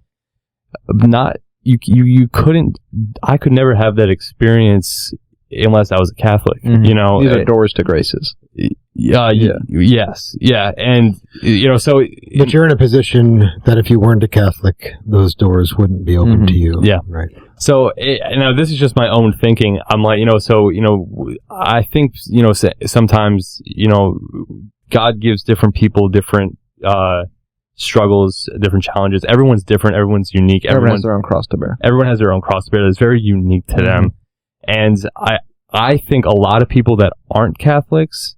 I could never have that experience unless I was a Catholic, These are doors to graces. Yes. Yeah. And, so. But you're in a position that if you weren't a Catholic, those doors wouldn't be open to you. Yeah. Right. So, now this is just my own thinking. I'm like, I think, sometimes, God gives different people different, struggles, different challenges. Everyone's different. Everyone's unique. Everyone has their own cross to bear. Everyone has their own cross to bear that's very unique to them. And I think a lot of people that aren't Catholics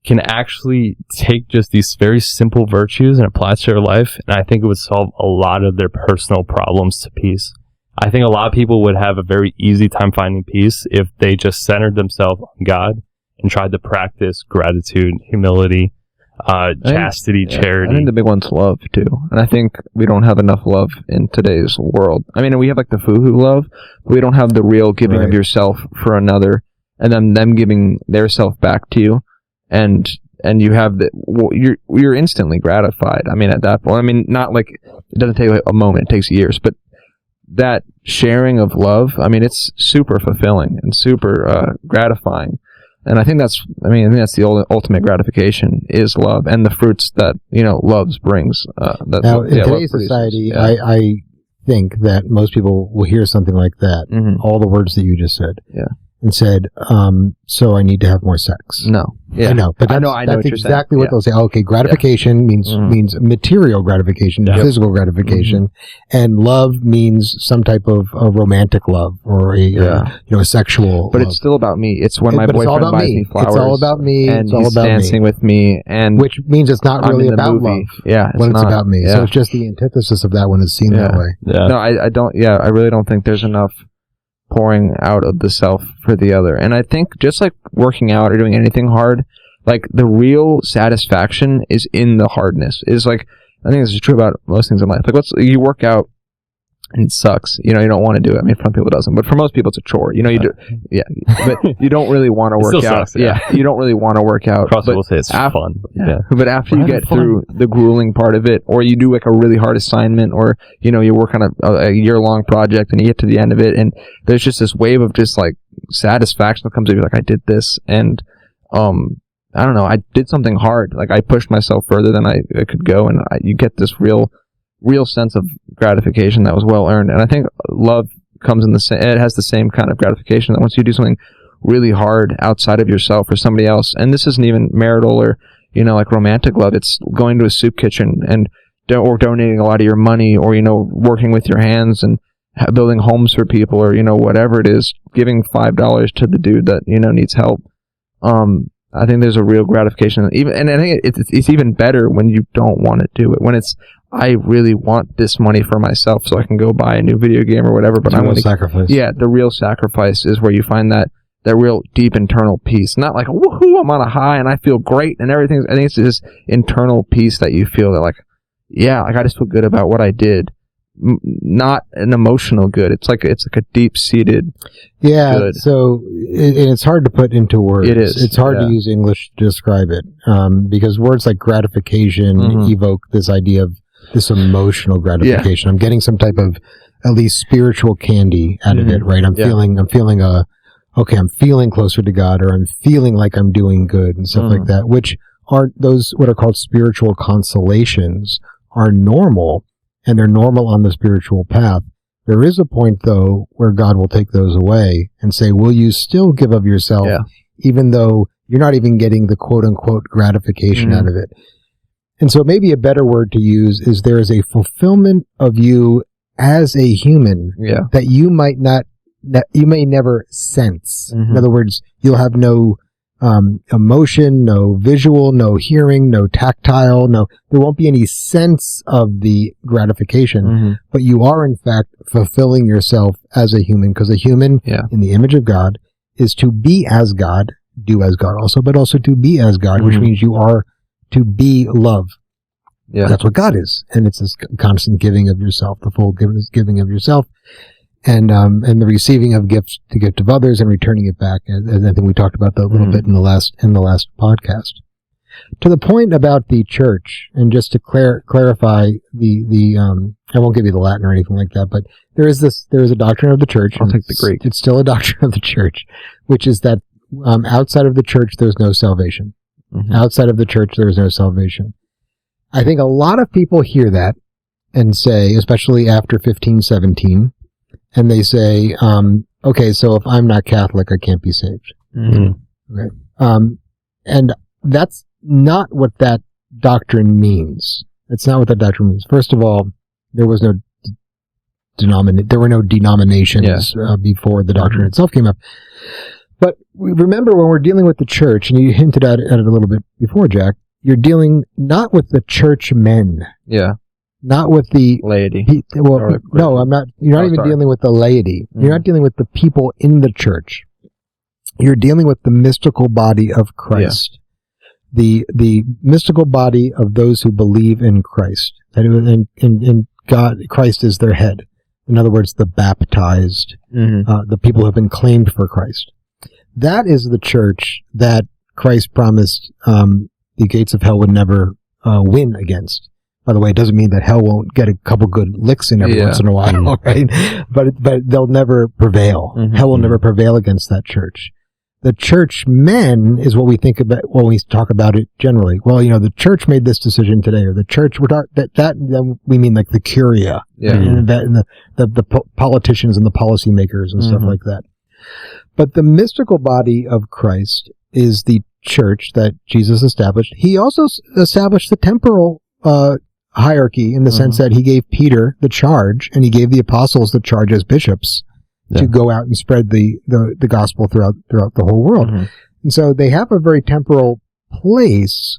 can actually take just these very simple virtues and apply it to their life, and I think it would solve a lot of their personal problems to peace. I think a lot of people would have a very easy time finding peace if they just centered themselves on God and tried to practice gratitude, humility, chastity, charity. I think the big one's love, too. And I think we don't have enough love in today's world. I mean, we have like the foo-hoo love, but we don't have the real giving of yourself for another, and then them giving their self back to you. And you have you're instantly gratified. I mean, at that point, I mean, not like it doesn't take a moment; it takes years. But that sharing of love, I mean, it's super fulfilling and super gratifying. And I think that's the ultimate gratification is love and the fruits that love brings. Now, in today's society, I think that most people will hear something like that, all the words that you just said. Yeah. And said, so I need to have more sex. No. Yeah. I know, but that's exactly what they'll say. Okay, gratification means material gratification, physical gratification, and love means some type of romantic love or a sexual. But love. it's still about me. It's when my boyfriend buys me flowers. It's all about me. And it's all he's about dancing with me, and which means it's not really about love. Yeah, when it's about me. So it's just the antithesis of that when it's seen that way. Yeah. No, I don't. Yeah, I really don't think there's enough pouring out of the self for the other. And I think just like working out or doing anything hard, like the real satisfaction is in the hardness. Is like, I think this is true about most things in life. Like you work out and it sucks. You don't want to do it. I mean, for some people it doesn't, but for most people it's a chore. You do, yeah. But you don't really want to work out. Sucks, yeah. You don't really want to work out. CrossFit will say it's fun. Yeah. But after you get through the grueling part of it, or you do like a really hard assignment, or you work on a year-long project and you get to the end of it, and there's just this wave of just like satisfaction that comes over. Like, I did this, and I don't know, I did something hard. Like, I pushed myself further than I could go, and you get this real sense of gratification that was well earned. And I think love comes in it has the same kind of gratification, that once you do something really hard outside of yourself or somebody else, and this isn't even marital or like romantic love, it's going to a soup kitchen and donating a lot of your money, or working with your hands and building homes for people, or whatever it is, giving $5 to the dude that needs help. I think there's a real gratification, and I think it's even better when you don't want to do it. When it's, I really want this money for myself so I can go buy a new video game or whatever, but I want to sacrifice. Yeah, the real sacrifice is where you find that real deep internal peace. Not like, woohoo, I'm on a high and I feel great and everything. I think it's this internal peace that you feel that, like, yeah, like I just feel good about what I did. Not an emotional good. It's like a deep-seated good. So it's hard to put into words. It is. It's hard to use English to describe it, because words like gratification evoke this idea of this emotional gratification. I'm getting some type of at least spiritual candy out of it, right? I'm feeling closer to God, or I'm feeling like I'm doing good and stuff like that, which are those what are called spiritual consolations are normal. And they're normal on the spiritual path. There is a point, though, where God will take those away and say, will you still give of yourself, even though you're not even getting the quote-unquote gratification out of it? And so maybe a better word to use is there is a fulfillment of you as a human that you may never sense. In other words, you'll have no emotion, no visual, no hearing, no tactile, there won't be any sense of the gratification, but you are in fact fulfilling yourself as a human, because a human in the image of God is to be as God, do as God also, but also to be as God, which means you are to be love. Yeah. That's what God is. And it's this constant giving of yourself, the full giving of yourself. And the receiving of gifts to gift of others and returning it back. As I think we talked about that a little bit in the last podcast. To the point about the church, and just to clarify I won't give you the Latin or anything like that, but there is a doctrine of the church. I'll take the Greek. It's still a doctrine of the church, which is that outside of the church there's no salvation. Outside of the church there is no salvation. I think a lot of people hear that and say, especially after 1517. And they say, okay, so if I'm not Catholic, I can't be saved. Okay. And that's not what that doctrine means. That's not what that doctrine means. First of all, there were no denominations before the doctrine itself came up. But remember, when we're dealing with the church, and you hinted at it a little bit before, Jack, you're dealing not with the churchmen. Yeah. Not with the laity. No, I'm not. You're not even dealing with the laity. You're not dealing with the people in the church. You're dealing with the mystical body of Christ. The mystical body of those who believe in Christ. And God, Christ is their head. In other words, the baptized, the people who have been claimed for Christ. That is the church that Christ promised the gates of hell would never win against. By the way, it doesn't mean that hell won't get a couple good licks in every once in a while, right? But they'll never prevail. Hell will never prevail against that church. The churchmen is what we think about when we talk about it generally. Well, the church made this decision today, or the church, then we mean like the curia, and the politicians and the policymakers and stuff like that. But the mystical body of Christ is the church that Jesus established. He also established the temporal hierarchy in the sense that he gave Peter the charge, and he gave the apostles the charge as bishops to go out and spread the gospel throughout the whole world. And so they have a very temporal place,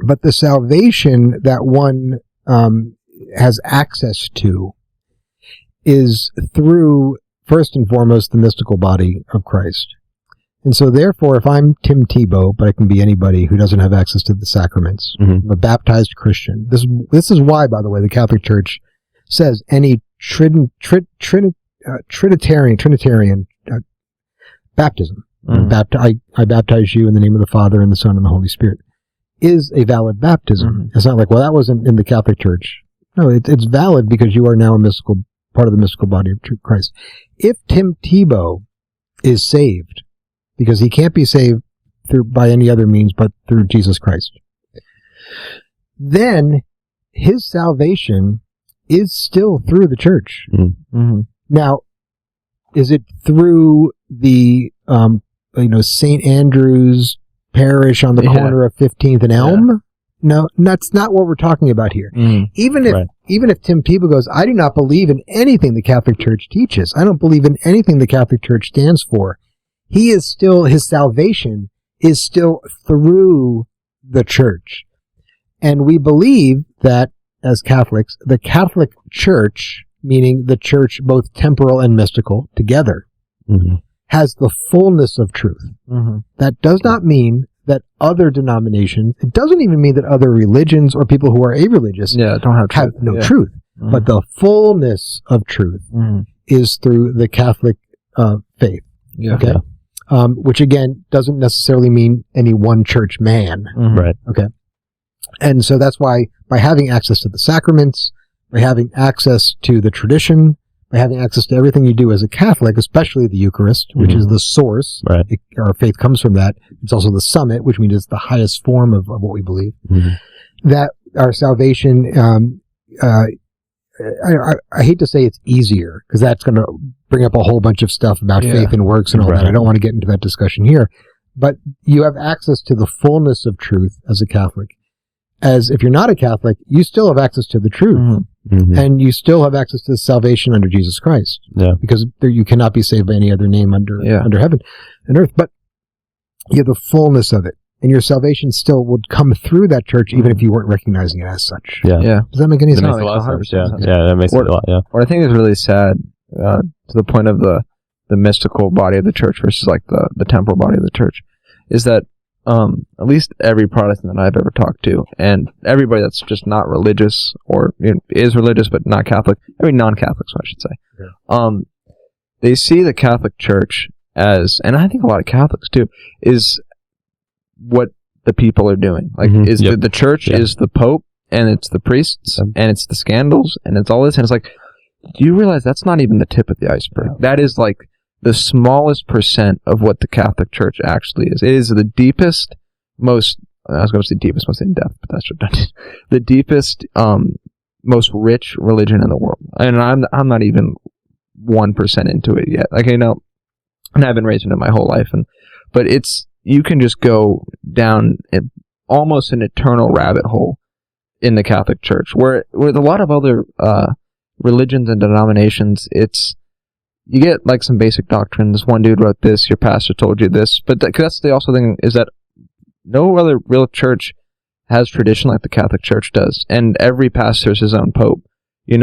but the salvation that one has access to is through first and foremost the mystical body of Christ. And so therefore, if I'm TimTebow, but I can be anybody who doesn't have access to the sacraments, I'm a baptized Christian. This is why, by the way, the Catholic Church says any Trinitarian baptism, I baptize you in the name of the Father and the Son and the Holy Spirit, is a valid baptism. It's not like, well, that wasn't in the Catholic Church. No, it's valid because you are now a part of the mystical body of Christ. If TimTebow is saved, because he can't be saved by any other means but through Jesus Christ, then his salvation is still through the church. Now, is it through the St. Andrew's Parish on the corner of 15th and Elm? No, that's not what we're talking about here. Even if TimTebow goes, I do not believe in anything the Catholic Church teaches. I don't believe in anything the Catholic Church stands for. His salvation is still through the church. And we believe that as Catholics, the Catholic Church, meaning the church both temporal and mystical together, has the fullness of truth. That does not mean that other denominations, it doesn't even mean that other religions or people who are irreligious don't have no truth. But the fullness of truth is through the Catholic faith. Okay? Which again doesn't necessarily mean any one church man. Right. Okay. And so that's why by having access to the sacraments, by having access to the tradition, by having access to everything you do as a Catholic, especially the Eucharist, which is the source, our faith comes from that. It's also the summit, which means it's the highest form of what we believe. That our salvation, I hate to say it's easier, because that's going to bring up a whole bunch of stuff about faith and works and all that. I don't want to get into that discussion here. But you have access to the fullness of truth as a Catholic. As if you're not a Catholic, you still have access to the truth. And you still have access to salvation under Jesus Christ. Because you cannot be saved by any other name under heaven and earth. But you have the fullness of it. And your salvation still would come through that church, even if you weren't recognizing it as such. Does that make any sense? That makes a lot of sense. That makes a lot. What I think is really sad, to the point of the mystical body of the church versus like the temporal body of the church, is that at least every Protestant that I've ever talked to, and everybody that's just not religious or is religious but not Catholic, non-Catholics, I should say, they see the Catholic Church as, and I think a lot of Catholics too, is what the people are doing. Like, the church is the Pope, and it's the priests, and it's the scandals, and it's all this, and it's like, do you realize that's not even the tip of the iceberg? That is like the smallest percent of what the Catholic Church actually is. It is the deepest, most in-depth, but that's redundant. The deepest, most rich religion in the world. And I'm not even 1% into it yet. Like, and I've been raised in it my whole life, but you can just go down almost an eternal rabbit hole in the Catholic Church, where with a lot of other religions and denominations, you get like some basic doctrines. One dude wrote this, your pastor told you this, but that's the also thing is that no other real church has tradition like the Catholic Church does, and every pastor is his own pope. If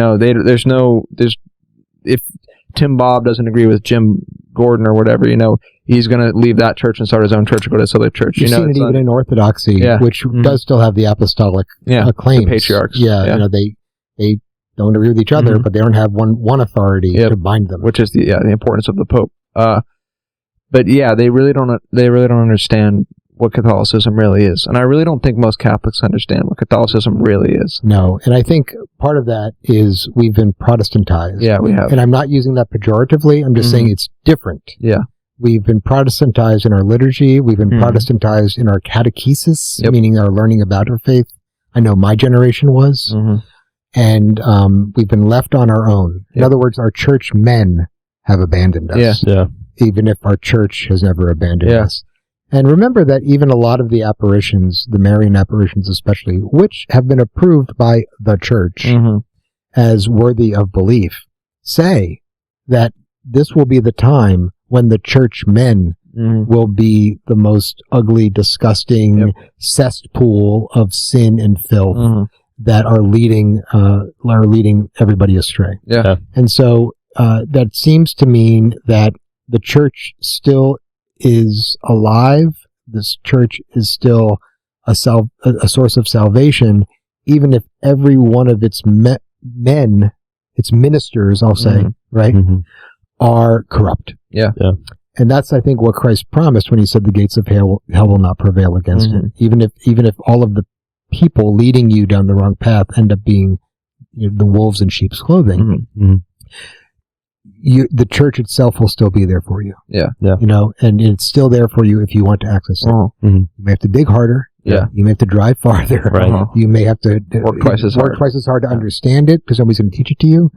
Tim Bob doesn't agree with Jim Gordon or whatever, he's going to leave that church and start his own church or go to this other church. You've seen it even in Orthodoxy, which does still have the apostolic claims. The patriarchs. They don't agree with each other, but they don't have one authority to bind them. Which is the importance of the Pope. But they really don't understand what Catholicism really is. And I really don't think most Catholics understand what Catholicism really is. No, and I think part of that is we've been Protestantized. Yeah, we have. And I'm not using that pejoratively. I'm just saying it's different. Yeah. We've been Protestantized in our liturgy. We've been Protestantized in our catechesis, meaning our learning about our faith. I know my generation was. And we've been left on our own. In other words, our church men have abandoned us. Even if our church has never abandoned us. And remember that even a lot of the apparitions, the Marian apparitions especially, which have been approved by the church as worthy of belief, say that this will be the time when the church men will be the most ugly, disgusting cesspool of sin and filth that are leading everybody astray. And so that seems to mean that the church still is alive. This church is still a source of salvation, even if every one of its men, its ministers, I'll say, right, are corrupt. Yeah. And that's, I think, what Christ promised when he said the gates of hell will not prevail against it. Even if all of the people leading you down the wrong path end up being the wolves in sheep's clothing, the church itself will still be there for you. Yeah. And it's still there for you if you want to access it. You may have to dig harder. Yeah. You may have to drive farther. Right. You may have to work twice as hard to understand it because nobody's going to teach it to you.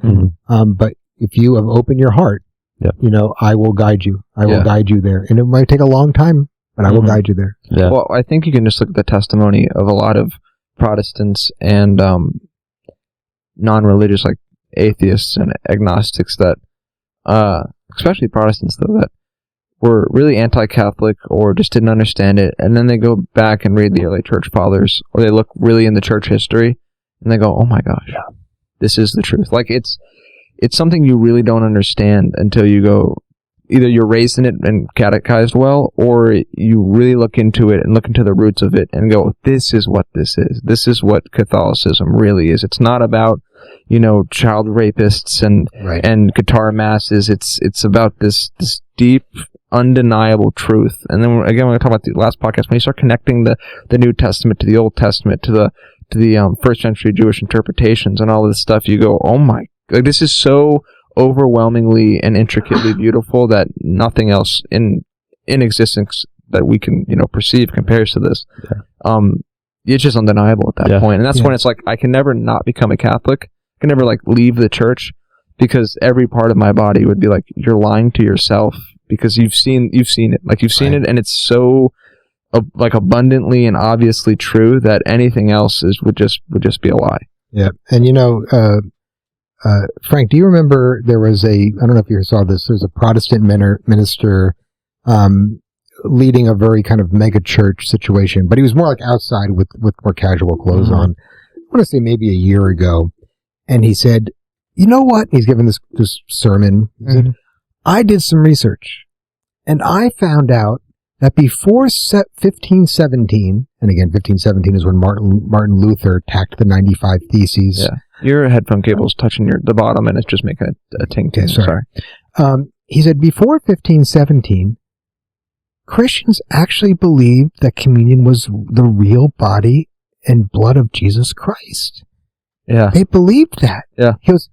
But if you have opened your heart, I will guide you. I will guide you there. And it might take a long time, but I will guide you there. Yeah. Well, I think you can just look at the testimony of a lot of Protestants and non-religious, like atheists and agnostics that, especially Protestants though, that were really anti-Catholic or just didn't understand it, and then they go back and read the early church fathers, or they look really into church history, and they go, "Oh my gosh, this is the truth." Like it's something you really don't understand until you go, either you're raised in it and catechized well, or you really look into it and look into the roots of it and go, "This is what this is. This is what Catholicism really is. It's not about child rapists and guitar masses. It's about this deep, undeniable truth." And then again, when we talk about the last podcast, when you start connecting the New Testament to the Old Testament to the first century Jewish interpretations and all this stuff, you go, "Oh my, like this is so overwhelmingly and intricately beautiful that nothing else in existence that we can perceive compares to this." It's just undeniable at that point. And that's when it's like I can never not become a Catholic. I can never leave the church, because every part of my body would be like, you're lying to yourself, because you've seen it. Like you've seen it, and it's so abundantly and obviously true that anything else would just be a lie. Yeah. And Frank, do you remember there was I don't know if you saw this, there's a Protestant minister leading a very kind of mega church situation, but he was more like outside with more casual clothes on. I want to say maybe a year ago. And he said, "You know what?" He's given this sermon. He said, "I did some research, and I found out that before 1517, and again, 1517 is when Martin Luther tacked the 95 Theses." Yeah. Your headphone cable's touching the bottom, and it's just making a ting. Okay, sorry. He said, before 1517, Christians actually believed that communion was the real body and blood of Jesus Christ. Yeah. They believed that. Yeah. He goes,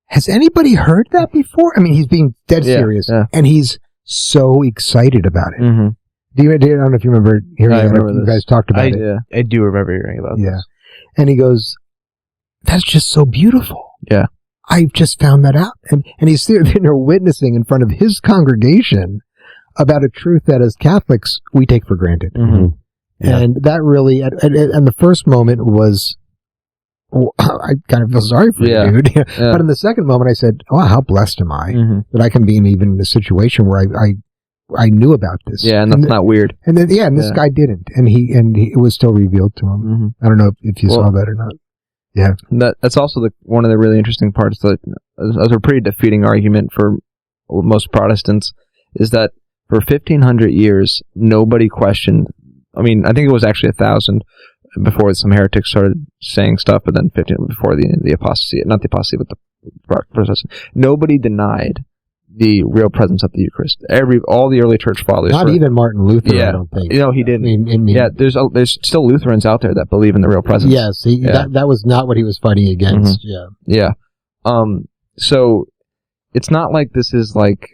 "Has anybody heard that before?" I mean, he's being dead serious, and he's so excited about it. I don't know if you remember hearing that. You guys talked about it. Yeah, I do remember hearing about this. And he goes, "That's just so beautiful. Yeah. I've just found that out." And he's there witnessing in front of his congregation about a truth that as Catholics we take for granted. And that really, and the first moment was, I kind of feel sorry for you, dude. But in the second moment, I said, "Oh, how blessed am I that I can be in a situation where I knew about this." Yeah, and that's not weird. And then, and this guy didn't, and it was still revealed to him. I don't know if you saw that or not. Yeah, that's also one of the really interesting parts. That as a pretty defeating argument for most Protestants is that for 1,500 years nobody questioned. I mean, I think it was actually 1,000 before some heretics started saying stuff, but then 15 before the apostasy, not the apostasy, but the Protestant. Nobody denied the real presence of the Eucharist. All the early church fathers. Not even Martin Luther, I don't think. He didn't. There's still Lutherans out there that believe in the real presence. Yes, that was not what he was fighting against. Yeah. So it's not like this is like,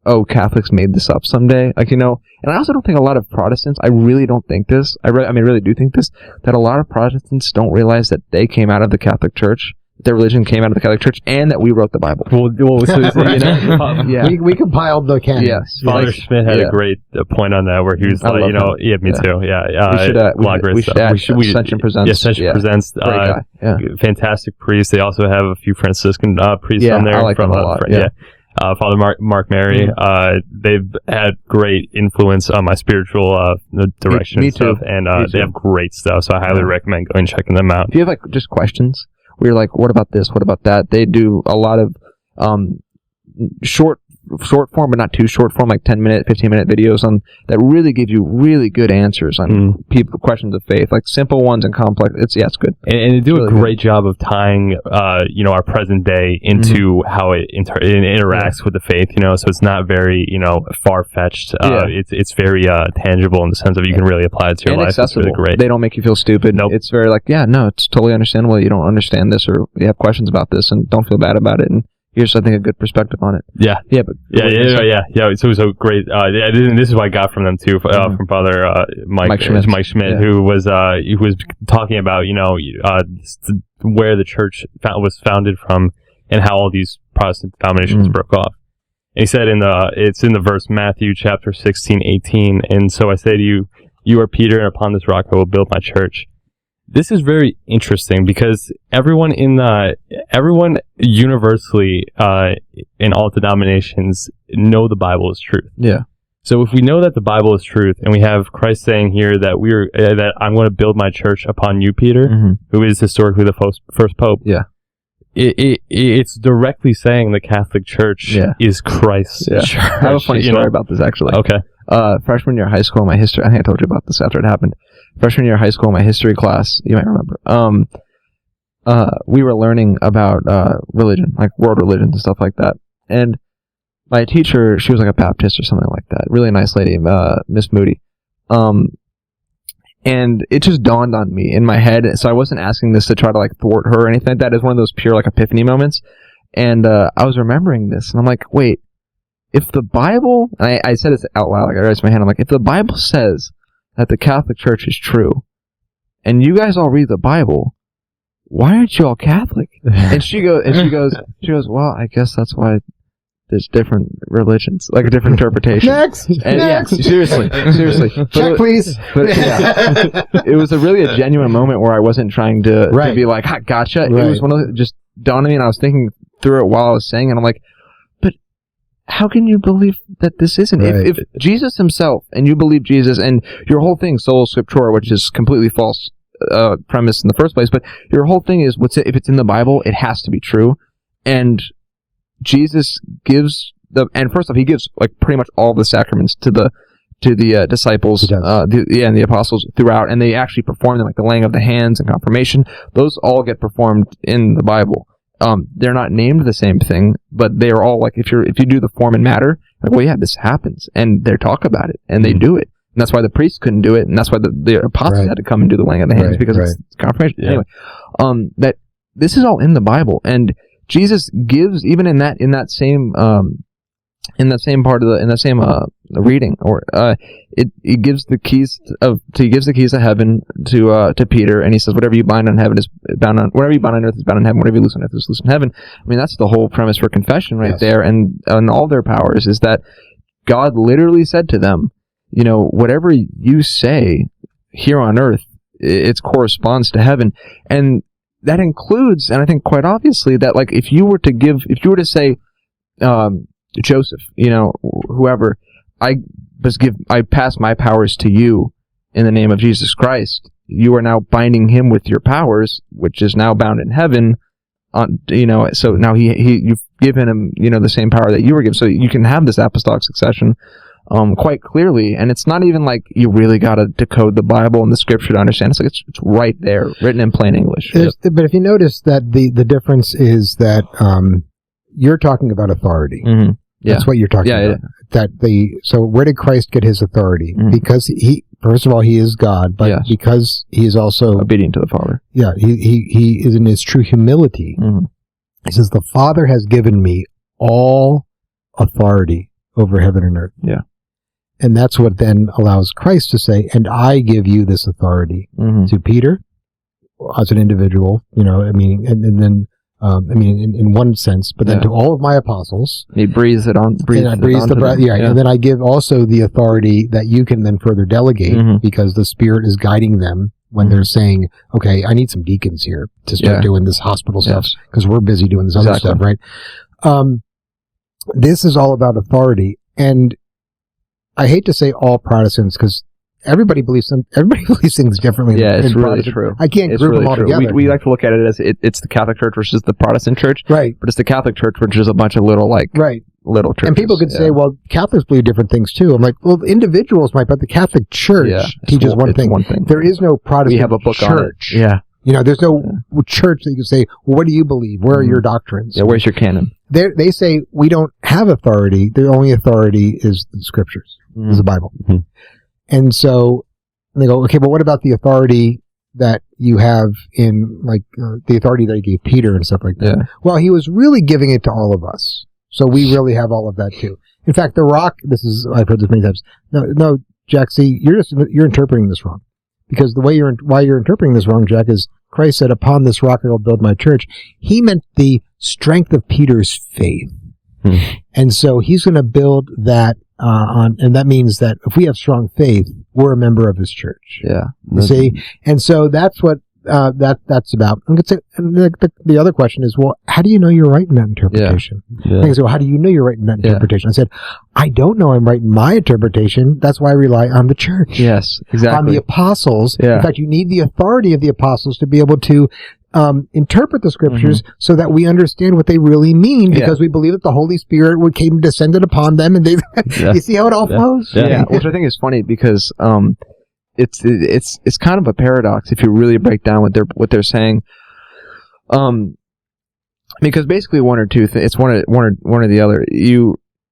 oh, Catholics made this up someday. And I also don't think a lot of Protestants, I really don't think this, I really do think this, that a lot of Protestants don't realize that they came out of the Catholic Church, their religion came out of the Catholic Church, and that we wrote the Bible. We compiled the canon. Yes. Father Schmidt had a great point on that, where he was like, me too. Yeah. We should add Ascension Presents. Yeah, Ascension Presents. Fantastic priest. They also have a few Franciscan priests on there. I like them a lot. Father Mark Mary, they've had great influence on my spiritual direction and stuff, and they have great stuff, so I highly recommend going and checking them out. If you have just questions where you're like, what about this, what about that, they do a lot of short form, but not too short form, like 10-minute, 15-minute videos that really give you really good answers on questions of faith, like simple ones and complex. It's good. And they do a really great job of tying, our present day into how it interacts with the faith, so it's not very, far-fetched. It's very tangible in the sense of you can really apply it to your life. Accessible. It's really great. They don't make you feel stupid. Nope. It's very like, it's totally understandable. You don't understand this or you have questions about this and don't feel bad about it. And here's, I think, a good perspective on it. Yeah. So it was so great. This is what I got from them too, from Father Mike Schmidt, who was talking about where the church was founded from and how all these Protestant denominations broke off. And he said it's in the verse Matthew chapter 16:18. And so I say to you, you are Peter, and upon this rock I will build my church. This is very interesting because everyone universally in all denominations know the Bible is truth. Yeah. So if we know that the Bible is truth, and we have Christ saying here that that I'm going to build my church upon you, Peter, who is historically the first pope. Yeah. It's directly saying the Catholic Church is Christ's church. I have a funny story about this, actually. Okay. Freshman year of high school, my history, I think I told you about this after it happened. Freshman year of high school, my history class, you might remember, we were learning about religion, like world religions and stuff like that. And my teacher, she was like a Baptist or something like that. Really nice lady, Miss Moody. And it just dawned on me in my head. So I wasn't asking this to try to like thwart her or anything like that. It was one of those pure like epiphany moments. And I was remembering this, and I'm like, wait, if the Bible, and I said this out loud, like I raised my hand, I'm like, if the Bible says that the Catholic Church is true, and you guys all read the Bible, why aren't you all Catholic? And she goes, well, I guess that's why there's different religions, like a different interpretation. Next. Seriously. Check, please. But it was a genuine moment where I wasn't trying to be like, ha, gotcha. Right. It was one of the, just dawned on me, and I was thinking through it while I was saying, and I'm like, but how can you believe that this isn't? Right. If Jesus himself, and you believe Jesus, and your whole thing, sola scriptura, which is completely false premise in the first place, but your whole thing is, if it's in the Bible, it has to be true. And Jesus gives and first off, he gives like pretty much all the sacraments to the disciples, and the apostles throughout, and they actually perform them, like the laying of the hands and confirmation. Those all get performed in the Bible. They're not named the same thing, but they are all like, if you do the form and matter, like, well, yeah, this happens, and they talk about it, and they do it, and that's why the priests couldn't do it, and that's why the apostles had to come and do the laying of the hands, because it's confirmation. Yeah. Anyway, that this is all in the Bible, and Jesus gives, even in that same part of the reading, or it gives the keys of heaven to Peter, and he says, whatever you bind on heaven is bound on, whatever you bind on earth is bound on heaven, whatever you loose on earth is loose in heaven. I mean, that's the whole premise for confession right there, and all their powers is that God literally said to them, whatever you say here on earth, it corresponds to heaven. And that includes, and I think quite obviously, that like if you were to say, Joseph, whoever, I pass my powers to you in the name of Jesus Christ, you are now binding him with your powers, which is now bound in heaven. So now you've given him, the same power that you were given, so you can have this apostolic succession. Quite clearly, and it's not even like you really got to decode the Bible and the Scripture to understand. It's like it's right there, written in plain English. But if you notice that the difference is that you're talking about authority. Mm-hmm. Yeah. That's what you're talking about. So where did Christ get his authority? Mm-hmm. Because first of all, he is God, but because he is also obedient to the Father. Yeah, he is in his true humility. Mm-hmm. He says, "The Father has given me all authority over heaven and earth." Yeah. And that's what then allows Christ to say, and I give you this authority to Peter as an individual, in one sense, but then to all of my apostles. He breathes it on. And then I give also the authority that you can then further delegate because the Spirit is guiding them when they're saying, okay, I need some deacons here to start doing this hospital stuff because we're busy doing this other stuff, right? This is all about authority. And I hate to say all Protestants because everybody believes things differently. Yeah, it's really true. I can't group them all together. We like to look at it as it's the Catholic Church versus the Protestant Church. Right. But it's the Catholic Church, which is a bunch of little little churches. And people could say, well, Catholics believe different things too. I'm like, well, individuals might, but the Catholic Church teaches one thing. There is no Protestant we have a book church. On it. Yeah. You know, there's no church that you can say, well, what do you believe? Where are your doctrines? Yeah, where's your canon? They say we don't have authority. The only authority is the scriptures, is the Bible. And so they go, okay, but what about the authority that you have in, like, the authority that he gave Peter and stuff like that? Yeah. Well, he was really giving it to all of us. So we really have all of that too. In fact, the rock, I've heard this many times. No, Jack, see, you're interpreting this wrong. Because the way why you're interpreting this wrong, Jack, is Christ said, upon this rock I will build my church. He meant the strength of Peter's faith. And so he's going to build that and that means that if we have strong faith, we're a member of his church. Yeah. You see? And so that's what that's about. I'm going to say, the other question is, well, how do you know you're right in that interpretation? Yeah. I say, well, how do you know you're right in that interpretation? I said, I don't know I'm right in my interpretation. That's why I rely on the church. Yes, exactly. On the apostles. Yeah. In fact, you need the authority of the apostles to be able to interpret the scriptures so that we understand what they really mean, because we believe that the Holy Spirit came descended upon them, and they you see how it all flows? Yeah. Which I think is funny because it's kind of a paradox if you really break down what they're saying. Because basically one or two things, it's one or the other.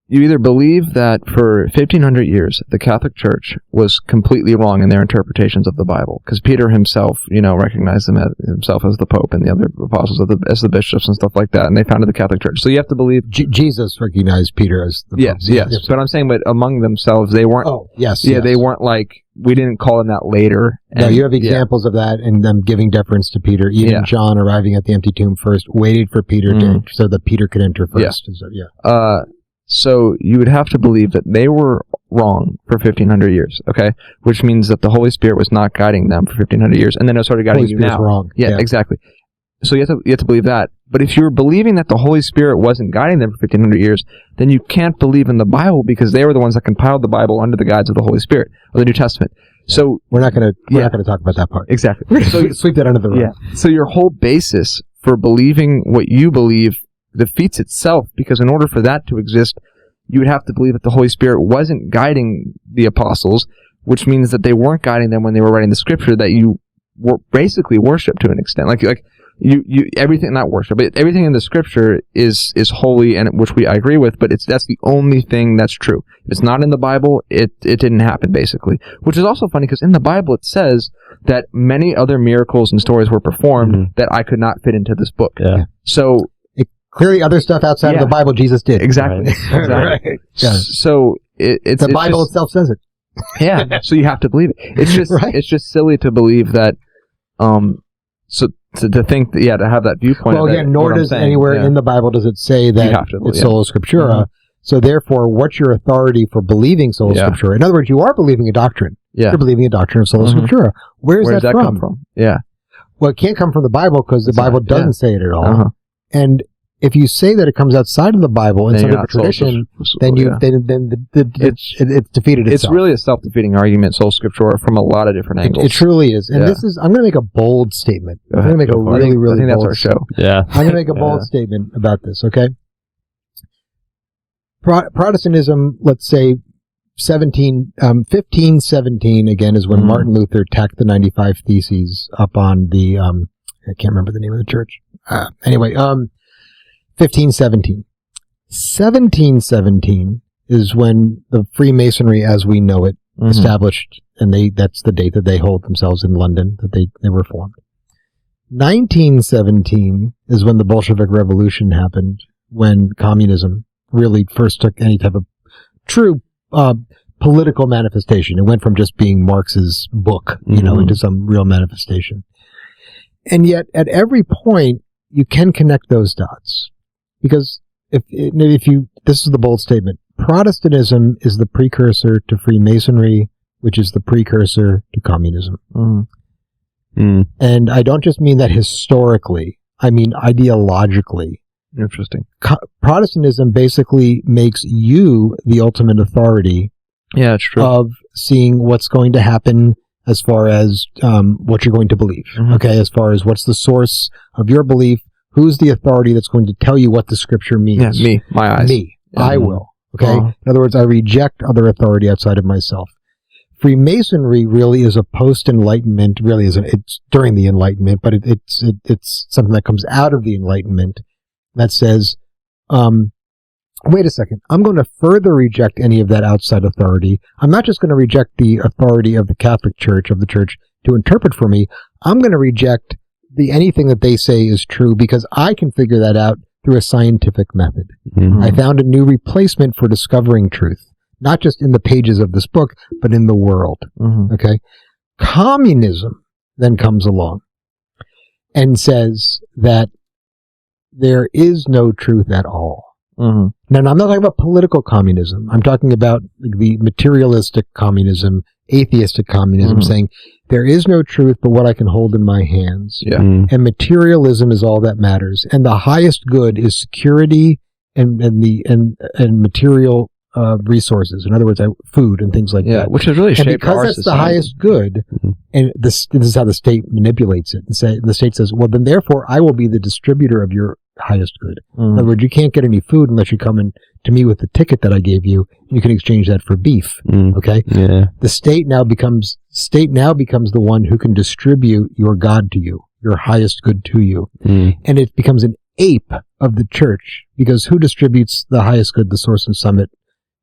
You either believe that for 1,500 years the Catholic Church was completely wrong in their interpretations of the Bible, because Peter himself, recognized himself as the Pope and the other apostles as the bishops and stuff like that, and they founded the Catholic Church. So you have to believe Jesus recognized Peter as the Pope. Yes. But I'm saying, but among themselves, they weren't. Oh, yes. Yeah, they weren't like, we didn't call him that later. No, you have examples of that, and them giving deference to Peter. Even John arriving at the empty tomb first, waited for Peter so that Peter could enter first. So you would have to believe that they were wrong for 1,500 years, okay? Which means that the Holy Spirit was not guiding them for 1,500 years, and then it started guiding you now. Wrong. Yeah, exactly. So you have to believe that. But if you're believing that the Holy Spirit wasn't guiding them for 1,500 years, then you can't believe in the Bible, because they were the ones that compiled the Bible under the guides of the Holy Spirit, or the New Testament. So we're not going to talk about that part. Exactly. We're going to sweep that under the rug. Yeah. So your whole basis for believing what you believe defeats itself, because in order for that to exist, you would have to believe that the Holy Spirit wasn't guiding the apostles, which means that they weren't guiding them when they were writing the scripture that you were basically worship to an extent. Like you everything, not worship, but everything in the scripture is holy, and which I agree with, but that's the only thing that's true. If it's not in the Bible, it didn't happen, basically. Which is also funny, because in the Bible it says that many other miracles and stories were performed that I could not fit into this book. Yeah. So clearly, other stuff outside of the Bible Jesus did. Exactly. Right. Right. Yeah. So it's the Bible itself says it. Yeah. So you have to believe it. It's just it's just silly to believe that. So to think that, to have that viewpoint. Well, again, nor does anywhere in the Bible does it say that it's sola scriptura. So therefore, what's your authority for believing sola scriptura? In other words, you are believing a doctrine. Yeah. You're believing a doctrine of sola scriptura. Where does that come from? Yeah. Well, it can't come from the Bible, because the Bible doesn't say it at all. And if you say that it comes outside of the Bible and some of the tradition, then it's defeated itself. It's really a self-defeating argument, sola scriptura, from a lot of different angles. It truly is. And this is, I'm going to make a bold statement. I'm going to make a really bold statement. I think that's our show. Yeah. I'm going to make a bold statement about this, okay? Protestantism, let's say 1517, again, is when Martin Luther tacked the 95 Theses up on the, I can't remember the name of the church. Anyway, 1517. 1717 is when the Freemasonry as we know it established, and that's the date that they hold themselves in London, that they were formed. 1917 is when the Bolshevik Revolution happened, when communism really first took any type of true political manifestation. It went from just being Marx's book, into some real manifestation. And yet, at every point, you can connect those dots. Because if this is the bold statement, Protestantism is the precursor to Freemasonry, which is the precursor to communism. And I don't just mean that historically, I mean ideologically. Interesting. Protestantism basically makes you the ultimate authority it's true. Of seeing what's going to happen as far as what you're going to believe. Okay, as far as what's the source of your belief, who's the authority that's going to tell you what the scripture means? Yeah, me. My eyes. Me. I will. Okay? In other words, I reject other authority outside of myself. Freemasonry really is a post-Enlightenment, really isn't. It's during the Enlightenment, but it's something that comes out of the Enlightenment that says, wait a second, I'm going to further reject any of that outside authority. I'm not just going to reject the authority of the Catholic Church, of the Church, to interpret for me. I'm going to reject anything that they say is true because I can figure that out through a scientific method. Mm-hmm. I found a new replacement for discovering truth, not just in the pages of this book, but in the world. Mm-hmm. Okay? Communism then comes along and says that there is no truth at all. Mm-hmm. Now, I'm not talking about political communism. I'm talking about the materialistic communism, atheistic communism, saying there is no truth but what I can hold in my hands. Yeah. Mm-hmm. And materialism is all that matters. And the highest good is security and material resources. In other words, food and things like that. Which is really shaped and because our that's society. The highest good, and this is how the state manipulates it. The state says, well, then therefore I will be the distributor of your highest good. In other words, you can't get any food unless you come in to me with the ticket that I gave you, and you can exchange that for beef. Okay? Yeah. The state now becomes the one who can distribute your God to you, your highest good to you. And it becomes an ape of the church, because who distributes the highest good, the source and summit,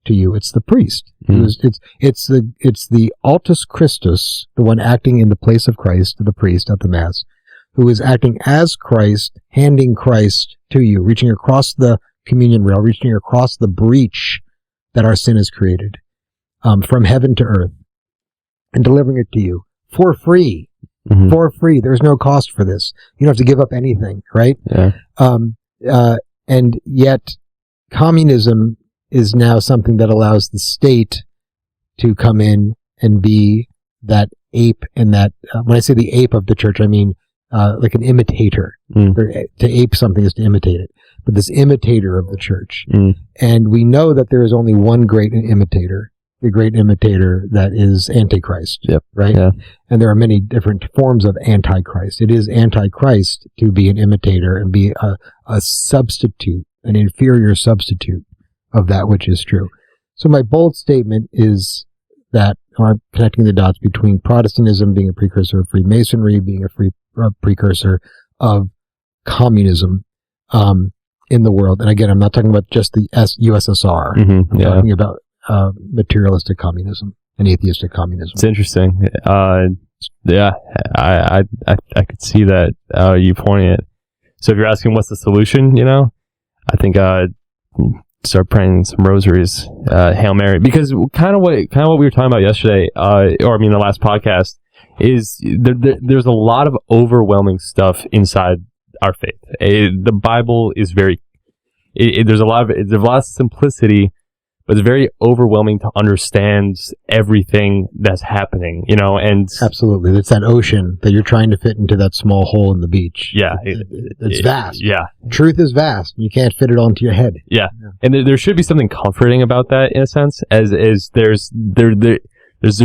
to you? It's the priest. It's the altus Christus, the one acting in the place of Christ, the priest at the Mass, who is acting as Christ, handing Christ to you, reaching across the communion rail, reaching across the breach that our sin has created, from heaven to earth, and delivering it to you for free. Mm-hmm. For free. There's no cost for this. You don't have to give up anything, right? Yeah. And yet, communism is now something that allows the state to come in and be that ape, and that, when I say the ape of the church, I mean like an imitator. To ape something is to imitate it. But this imitator of the church. And we know that there is only one great imitator, the great imitator that is Antichrist. Yep. Right? Yeah. And there are many different forms of Antichrist. It is Antichrist to be an imitator and be a substitute, an inferior substitute of that which is true. So my bold statement is that, or I'm connecting the dots between Protestantism being a precursor of Freemasonry, being a precursor of communism in the world. And again, I'm not talking about just the USSR. I'm talking about materialistic communism and atheistic communism. It's interesting. Yeah, I could see that you pointing it. So if you're asking what's the solution, I think start praying some rosaries, Hail Mary, because kind of what we were talking about yesterday, the last podcast, is there's a lot of overwhelming stuff inside our faith. The Bible is very, there's a lot of simplicity, but it's very overwhelming to understand everything that's happening, and absolutely, it's that ocean that you're trying to fit into that small hole in the beach. Yeah, it's vast. Yeah, truth is vast. You can't fit it all into your head. Yeah, and there should be something comforting about that, in a sense, as there's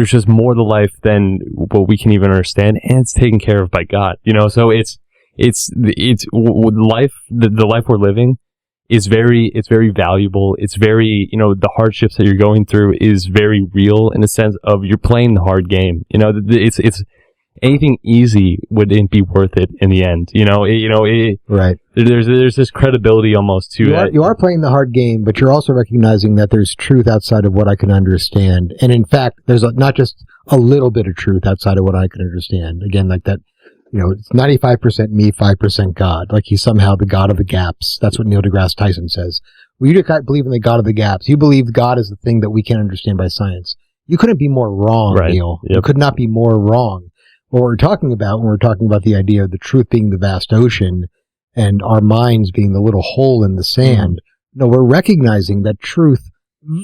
just more to life than what we can even understand, and it's taken care of by God. So it's life. The life we're living is very valuable. It's very, the hardships that you're going through is very real, in a sense of you're playing the hard game. It's anything easy wouldn't be worth it in the end. Right. There's this credibility almost to that. You are playing the hard game, but you're also recognizing that there's truth outside of what I can understand. And in fact, there's not just a little bit of truth outside of what I can understand. Again, like that. It's 95% me, 5% God. Like he's somehow the God of the gaps. That's what Neil deGrasse Tyson says. Well, you don't believe in the God of the gaps. You believe God is the thing that we can't understand by science. You couldn't be more wrong, right. Neil. Yep. You could not be more wrong. What we're talking about when we're talking about the idea of the truth being the vast ocean and our minds being the little hole in the sand, we're recognizing that truth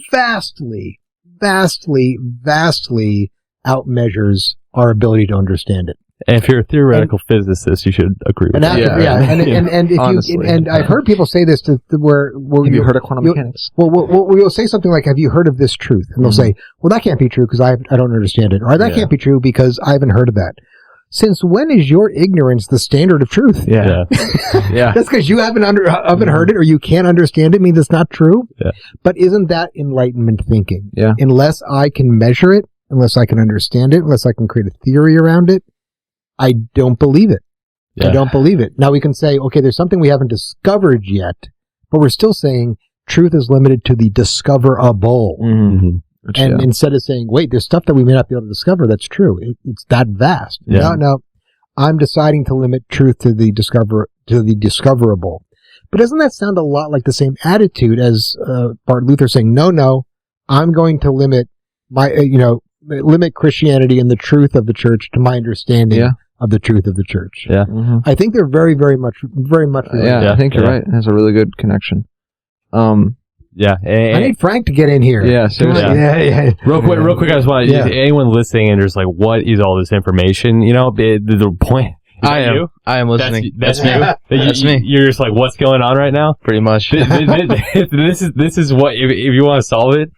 vastly, vastly, vastly outmeasures our ability to understand it. And if you're a theoretical physicist, you should agree with that. And if I've heard people say this to where have you heard of quantum mechanics? Well, we'll say something like, "Have you heard of this truth?" And they'll say, "Well, that can't be true because I don't understand it," or "That can't be true because I haven't heard of that." since when is your ignorance the standard of truth? Yeah. Yeah. That's because you haven't heard it or you can't understand it means it's not true. Yeah. But isn't that enlightenment thinking? Yeah. Unless I can measure it, unless I can understand it, unless I can create a theory around it, I don't believe it. Yeah. I don't believe it. Now we can say, okay, there's something we haven't discovered yet, but we're still saying truth is limited to the discoverable. Mm-hmm. And instead of saying, wait, there's stuff that we may not be able to discover that's true. It's that vast. Yeah. No. I'm deciding to limit truth to the discoverable. But doesn't that sound a lot like the same attitude as Martin Luther saying, no, I'm going to limit limit Christianity and the truth of the church to my understanding of the truth of the church. Yeah. Mm-hmm. I think they're very, very much related. Yeah, I think you're right. It has a really good connection. Yeah, I need Frank to get in here. Yeah, seriously. Yeah. Real quick, I just want anyone listening and just like, what is all this information? The point. I am listening. That's me. That's me. You're just like, what's going on right now? Pretty much. This is what if you want to solve it.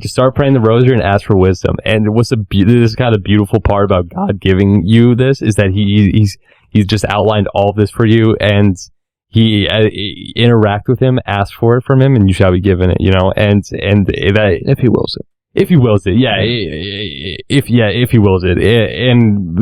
Just start praying the rosary and ask for wisdom. And this is kind of the beautiful part about God giving you this is that he's just outlined all of this for you, and he interact with him, ask for it from him, and you shall be given it. And that if he wills it. If he wills it, if he wills it, and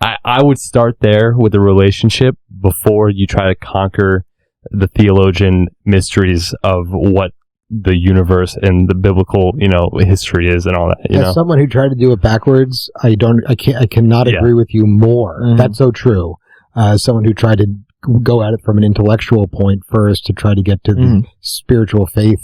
I would start there with a relationship before you try to conquer the theologian mysteries of what the universe and the biblical, history is and all that. As someone who tried to do it backwards, I cannot agree with you more. Mm-hmm. That's so true. Someone who tried to go at it from an intellectual point first to try to get to the spiritual faith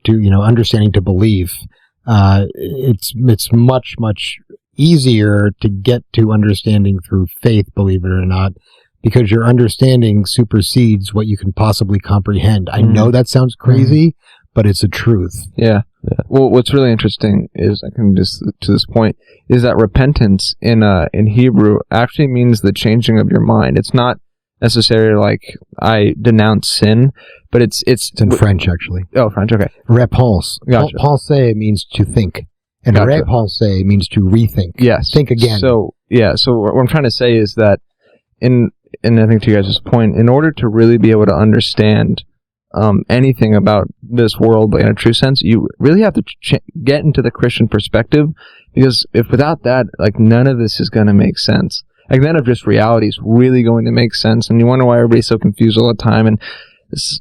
to understanding to belief. It's much, much easier to get to understanding through faith, believe it or not, because your understanding supersedes what you can possibly comprehend. I know that sounds crazy, but it's a truth. Yeah. Well, what's really interesting is, I can just to this point, is that repentance in Hebrew actually means the changing of your mind. It's not necessarily like I denounce sin, but it's in French actually. Oh, French. Okay. Repense. Gotcha. Penser means to think, and Gotcha. repenser means to rethink. Yes. Think again. So what I'm trying to say is that and I think to you guys' point, in order to really be able to understand anything about this world in a true sense, you really have to get into the Christian perspective, because if without that, like, none of this is going to make sense. Like, none of just reality is really going to make sense, and you wonder why everybody's so confused all the time, and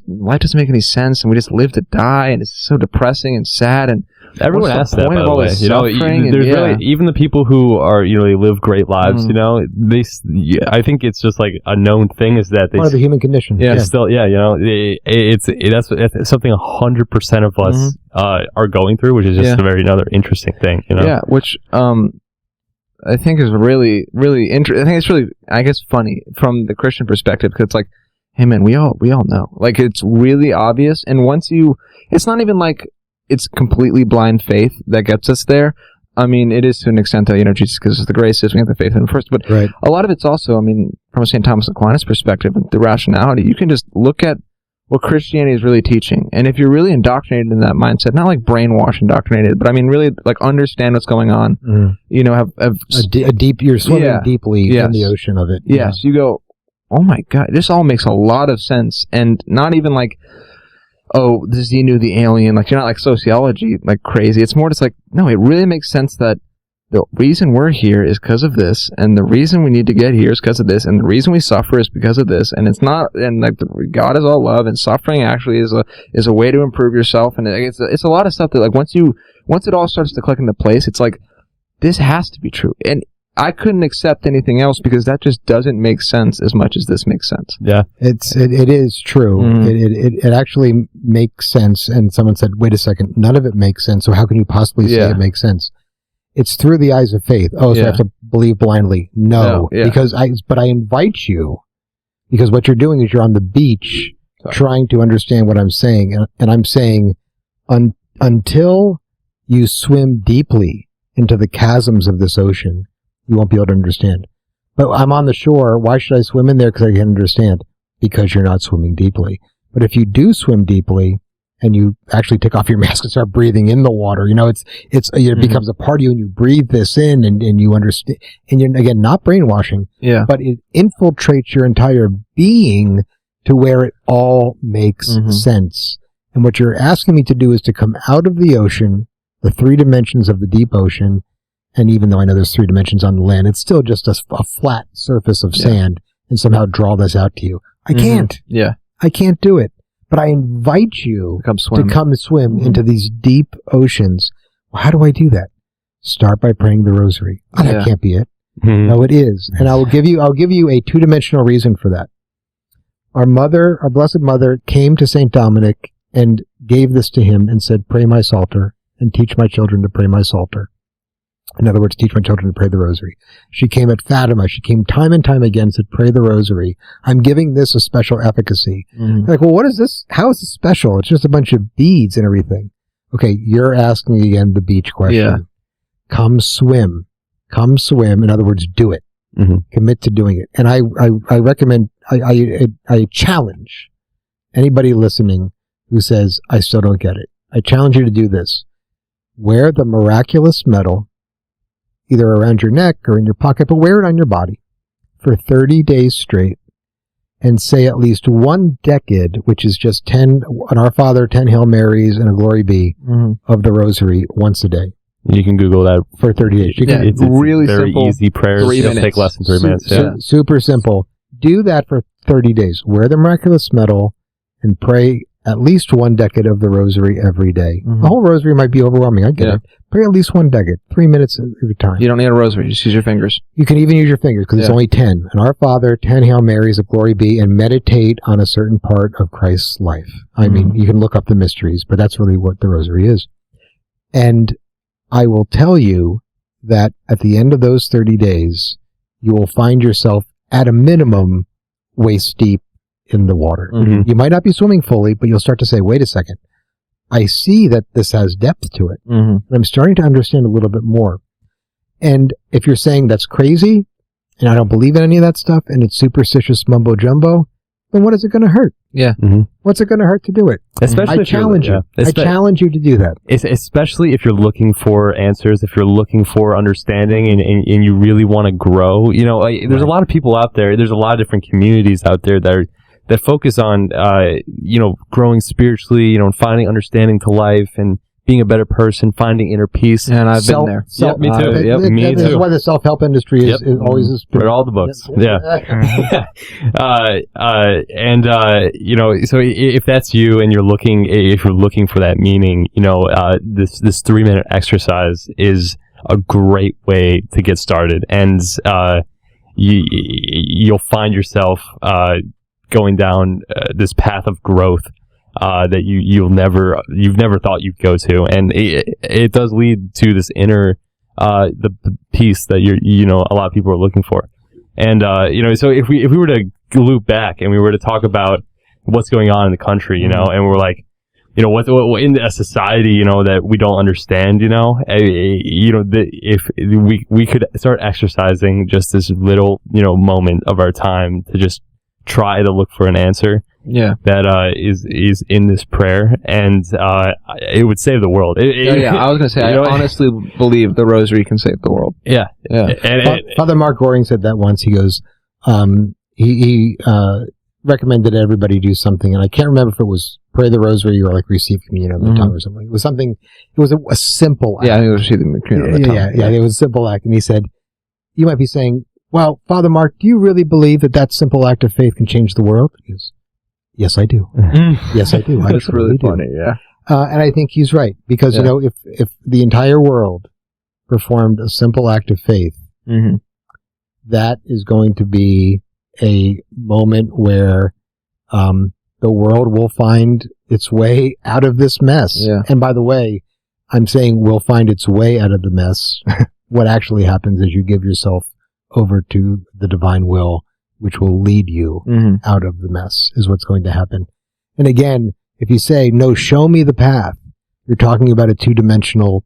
life doesn't make any sense, and we just live to die, and it's so depressing and sad, and everyone asks that, by the way. There's really, even the people who are, they live great lives, I think it's just like a known thing is that they... Part of the human condition. Yeah. Still, that's something 100% of us are going through, which is just another interesting thing, Yeah, which I think is really, really interesting. I think it's really, I guess, funny from the Christian perspective, because it's like, hey man, we all know. Like, it's really obvious, and once it's not even like it's completely blind faith that gets us there. I mean, it is to an extent that, Jesus, because it's the grace, we have the faith in him first. But a lot of it's also, from a St. Thomas Aquinas perspective, the rationality, you can just look at what Christianity is really teaching. And if you're really indoctrinated in that mindset, not like brainwash indoctrinated, but really like understand what's going on, have a deep, you're swimming deeply in the ocean of it. Yes, you go, oh my God, this all makes a lot of sense. And not even like, oh, this is the alien. Like, you're not like sociology, like crazy. It's more just like, no, it really makes sense that the reason we're here is because of this, and the reason we need to get here is because of this, and the reason we suffer is because of this, and it's not, and like God is all love, and suffering actually is a way to improve yourself, and it's a lot of stuff that, like, once it all starts to click into place, it's like, this has to be true, and I couldn't accept anything else because that just doesn't make sense as much as this makes sense. Yeah. It is true. It actually makes sense. And someone said, wait a second, none of it makes sense. So how can you possibly say it makes sense? It's through the eyes of faith. Oh, so I have to believe blindly. No. But I invite you, because what you're doing is you're on the beach trying to understand what I'm saying. And I'm saying, until you swim deeply into the chasms of this ocean, you won't be able to understand. But I'm on the shore. Why should I swim in there? Because I can understand. Because you're not swimming deeply. But if you do swim deeply, and you actually take off your mask and start breathing in the water. It becomes a part of you, and you breathe this in, and you understand. And you're, again, not brainwashing, but it infiltrates your entire being to where it all makes sense. And what you're asking me to do is to come out of the ocean, the 3 dimensions of the deep ocean, and even though I know there's 3 dimensions on the land, it's still just a flat surface of sand, and somehow draw this out to you. I can't. Yeah. I can't do it. But I invite you to come swim into these deep oceans. Well, how do I do that? Start by praying the rosary. Oh, that can't be it. No, it is. And I'll give you a 2-dimensional reason for that. Our Blessed Mother, came to St. Dominic and gave this to him and said, pray my Psalter and teach my children to pray my Psalter. In other words, teach my children to pray the rosary. She came at Fatima. She came time and time again and said, pray the rosary. I'm giving this a special efficacy. Like, well, what is this? How is this special? It's just a bunch of beads and everything. Okay, you're asking again the beach question. Yeah. Come swim. Come swim. In other words, do it. Commit to doing it. And I recommend, I challenge anybody listening who says, I still don't get it. I challenge you to do this. Wear the miraculous medal, either around your neck or in your pocket, but wear it on your body for 30 days straight and say at least 1 decade, which is just 10, an Our Father, 10 Hail Marys, and a Glory Be of the Rosary once a day. You can Google that for 30 days. It's really very simple, easy prayers. It'll take less than 3 minutes. Super simple. Do that for 30 days. Wear the miraculous medal and pray at least 1 decade of the Rosary every day. The whole Rosary might be overwhelming. I get it. Pray at least 1 decade, 3 minutes every time. You don't need a Rosary. Just use your fingers. You can even use your fingers because it's only 10. And Our Father, 10 Hail Marys, a Glory Be, and meditate on a certain part of Christ's life. I mean, you can look up the mysteries, but that's really what the Rosary is. And I will tell you that at the end of those 30 days, you will find yourself at a minimum waist deep in the water. You might not be swimming fully, but you'll start to say, wait a second. I see that this has depth to it. And I'm starting to understand a little bit more. And if you're saying that's crazy, and I don't believe in any of that stuff, and it's superstitious mumbo jumbo, then what is it going to hurt? Yeah. What's it going to hurt to do it? Especially I challenge you. I challenge you to do that. Especially if you're looking for answers, if you're looking for understanding, and you really want to grow. You know, there's a lot of people out there. There's a lot of different communities out there that focus on, growing spiritually, and finding understanding to life and being a better person, finding inner peace. And I've been there. Me too. Me too. That's why the self-help industry is always is. Read all the books. So if that's you and if you're looking for that meaning, this 3-minute exercise is a great way to get started, and you'll find yourself going down this path of growth that you've never thought you'd go to, and it does lead to this inner the peace that a lot of people are looking for. And so if we were to loop back and we were to talk about what's going on in the country, and we're like, what in a society that we don't understand, if we could start exercising just this little moment of our time to just try to look for an answer that is in this prayer, and it would save the world. I was going to say, I honestly believe the Rosary can save the world. Yeah. Father Mark Goring said that once. He goes, he recommended everybody do something, and I can't remember if it was pray the Rosary or like receive communion on the tongue or something. It was something. It was a simple act. Yeah, I think it was receiving communion on the tongue. Yeah, it was a simple act, and he said, you might be saying, well, Father Mark, do you really believe that simple act of faith can change the world? He goes, yes, I do. Yes, I do. That's really funny, yeah. And I think he's right, because, if the entire world performed a simple act of faith, that is going to be a moment where the world will find its way out of this mess. Yeah. And by the way, I'm saying we'll find its way out of the mess. What actually happens is you give yourself over to the divine will, which will lead you out of the mess, is what's going to happen. And again, if you say, no, show me the path, you're talking about a 2-dimensional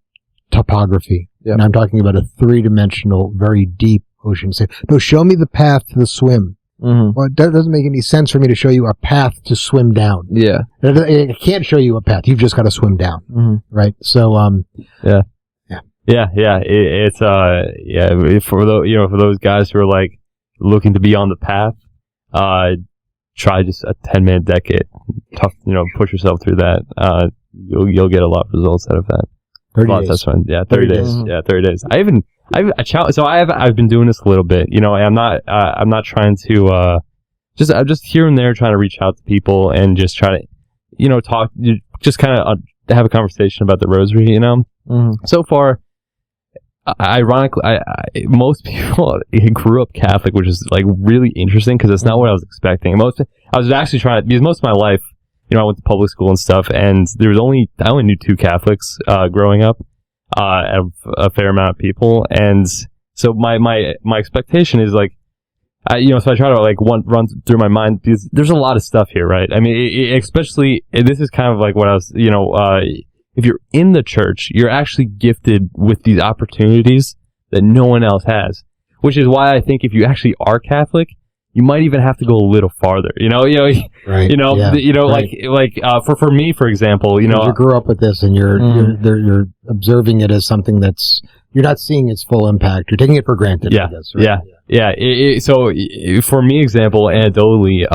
topography. Yep. And I'm talking about a 3-dimensional, very deep ocean. Say, no, show me the path to the swim. Well, it doesn't make any sense for me to show you a path to swim down. Yeah. I can't show you a path. You've just got to swim down. Right? So, Yeah. It's for those guys who are like looking to be on the path, try just a 10-minute decade. Tough, push yourself through that. You'll get a lot of results out of that. 30 days. 30 days. Yeah, 30 days. I've been doing this a little bit. I'm not trying to I'm just here and there trying to reach out to people and just try to talk, just kind of have a conversation about the rosary. So far, ironically, most people grew up Catholic, which is like really interesting because it's not what I was expecting. I was actually trying to, because most of my life, I went to public school and stuff, and I only knew 2 Catholics growing up, a fair amount of people, and so my expectation is like, so I try to like run through my mind because there's a lot of stuff here, right? I mean, especially this is kind of like what I was, if you're in the church, you're actually gifted with these opportunities that no one else has, which is why I think if you actually are Catholic, you might even have to go a little farther, right. Right. For me, for example, you grew up with this and you're observing it as something that's, you're not seeing its full impact. You're taking it for granted. Yeah. I guess, right? Yeah. So for me, example, anecdotally,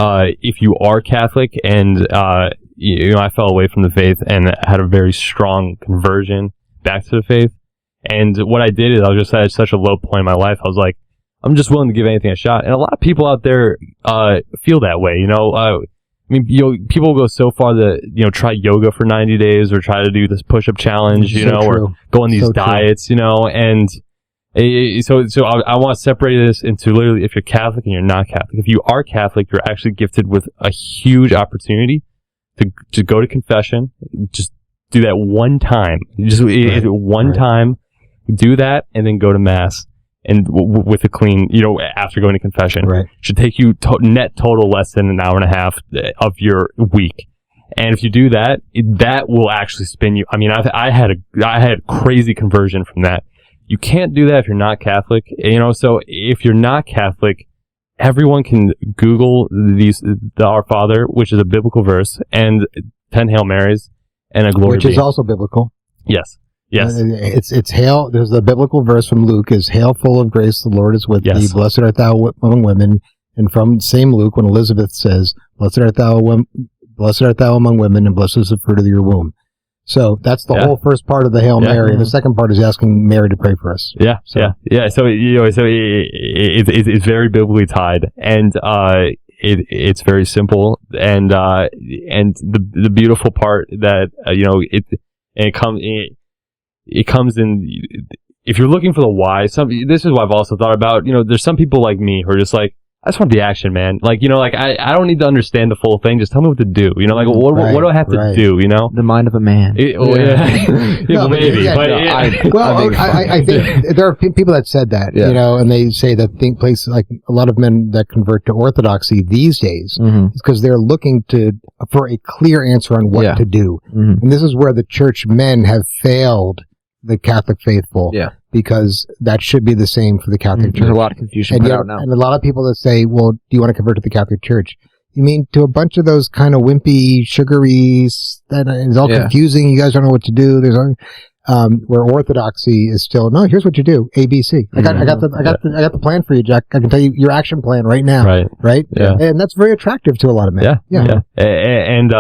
if you are Catholic and, I fell away from the faith and had a very strong conversion back to the faith. And what I did is I was just at such a low point in my life. I was like, I'm just willing to give anything a shot. And a lot of people out there, feel that way, people go so far to, try yoga for 90 days or try to do this push-up challenge, or go on these diets, and so I want to separate this into literally if you're Catholic and you're not Catholic. If you are Catholic, you're actually gifted with a huge opportunity to go to confession. Just do that one time. Time, do that, and then go to Mass. And with a clean, after going to confession, should take you net total less than an hour and a half of your week. And if you do that, that will actually spin you. I mean, I had a crazy conversion from that. You can't do that if you're not Catholic, so if you're not Catholic, everyone can Google the Our Father, which is a biblical verse, and 10 Hail Marys, and a Glory Which is also biblical. Yes. Yes. It's hail. There's the biblical verse from Luke is hail full of grace, the Lord is with thee. Blessed art thou among women. And from same Luke, when Elizabeth says, blessed art thou among women, and blessed is the fruit of your womb. So that's the whole first part of the Hail Mary. And the second part is asking Mary to pray for us. Yeah. So it's very biblically tied, and it's very simple, and the beautiful part that it comes in, if you're looking for the why, this is what I've also thought about, there's some people like me who are just like, I just want the action, man. Like, I don't need to understand the full thing. Just tell me what to do. What do I have to do, The mind of a man. Maybe. I think there are people that said that, and they say that places like a lot of men that convert to Orthodoxy these days is because they're looking for a clear answer on what to do. And this is where the church men have failed the Catholic faithful, because that should be the same for the Catholic Church. There's a lot of confusion out now. And a lot of people that say, well, do you want to convert to the Catholic Church? You mean to a bunch of those kind of wimpy, sugary, that is all confusing, you guys don't know what to do. There's where Orthodoxy is still, no, here's what you do, ABC. I got the plan for you, Jack. I can tell you your action plan right now. Right? Yeah. And that's very attractive to a lot of men. Yeah. And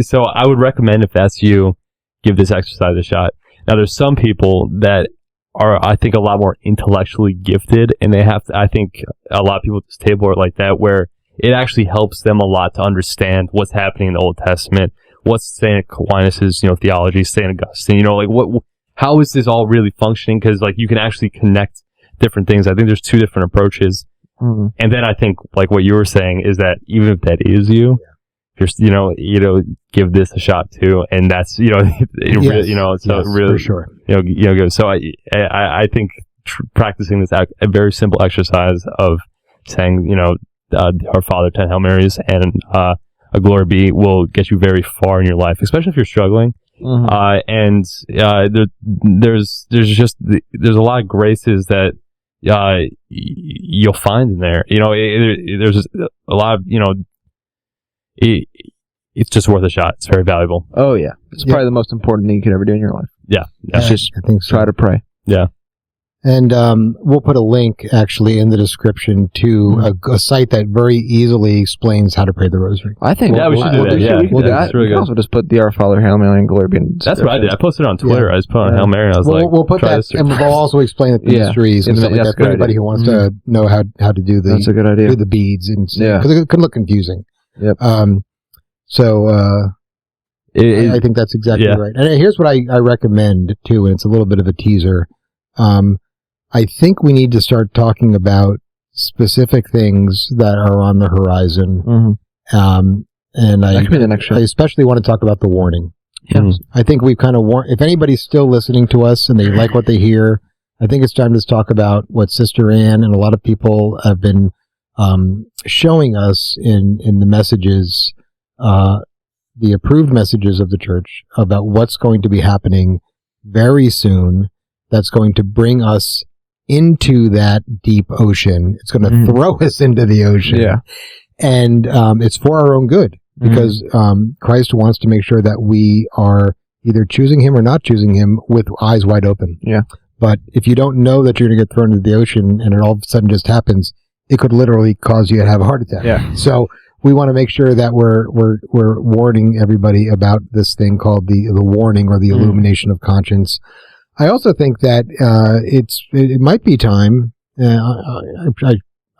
so I would recommend, if that's you, give this exercise a shot. Now, there's some people that are, I think, a lot more intellectually gifted, and they have to, I think a lot of people at this table are like that, where it actually helps them a lot to understand what's happening in the Old Testament, what's St. Aquinas' theology, St. Augustine, how is this all really functioning? Because, you can actually connect different things. I think there's 2 different approaches. And then I think, like what you were saying, is that even if that is you, give this a shot too, and that's for sure. So I think practicing this a very simple exercise of saying Our Father, 10 Hail Marys, and a Glory Be will get you very far in your life, especially if you're struggling. And there's a lot of graces that you'll find in there. There's a lot of, it's just worth a shot. It's very valuable. Oh, yeah. It's probably the most important thing you could ever do in your life. Yeah. It's just I think so. try to pray. Yeah. And we'll put a link, actually, in the description to a site that very easily explains how to pray the rosary. I think we should do that. We can do that. We can also just put the Our Father, Hail Mary, and Glory be in the That's what I did. I posted it on Twitter. I just put on Hail Mary, and I was we'll put that, and we'll also explain the mysteries and stuff like that for anybody who wants to know how to do that's a good idea. Do the beads, and because it can look confusing. Yep. I think that's exactly right. And here's what I recommend, too, and it's a little bit of a teaser. I think we need to start talking about specific things that are on the horizon. And that could be the next show. I especially want to talk about the warning. Yes. I think we've kind of if anybody's still listening to us and they like what they hear, I think it's time to talk about what Sister Ann and a lot of people have been showing us in the messages, the approved messages of the church about what's going to be happening very soon that's going to bring us into that deep ocean. It's going to throw us into the ocean. Yeah. And it's for our own good because Christ wants to make sure that we are either choosing him or not choosing him with eyes wide open. Yeah. But if you don't know that you're going to get thrown into the ocean and it all of a sudden just happens, it could literally cause you to have a heart attack. Yeah. So we want to make sure that we're warning everybody about this thing called the warning or the illumination of conscience. I also think that it might be time. I'm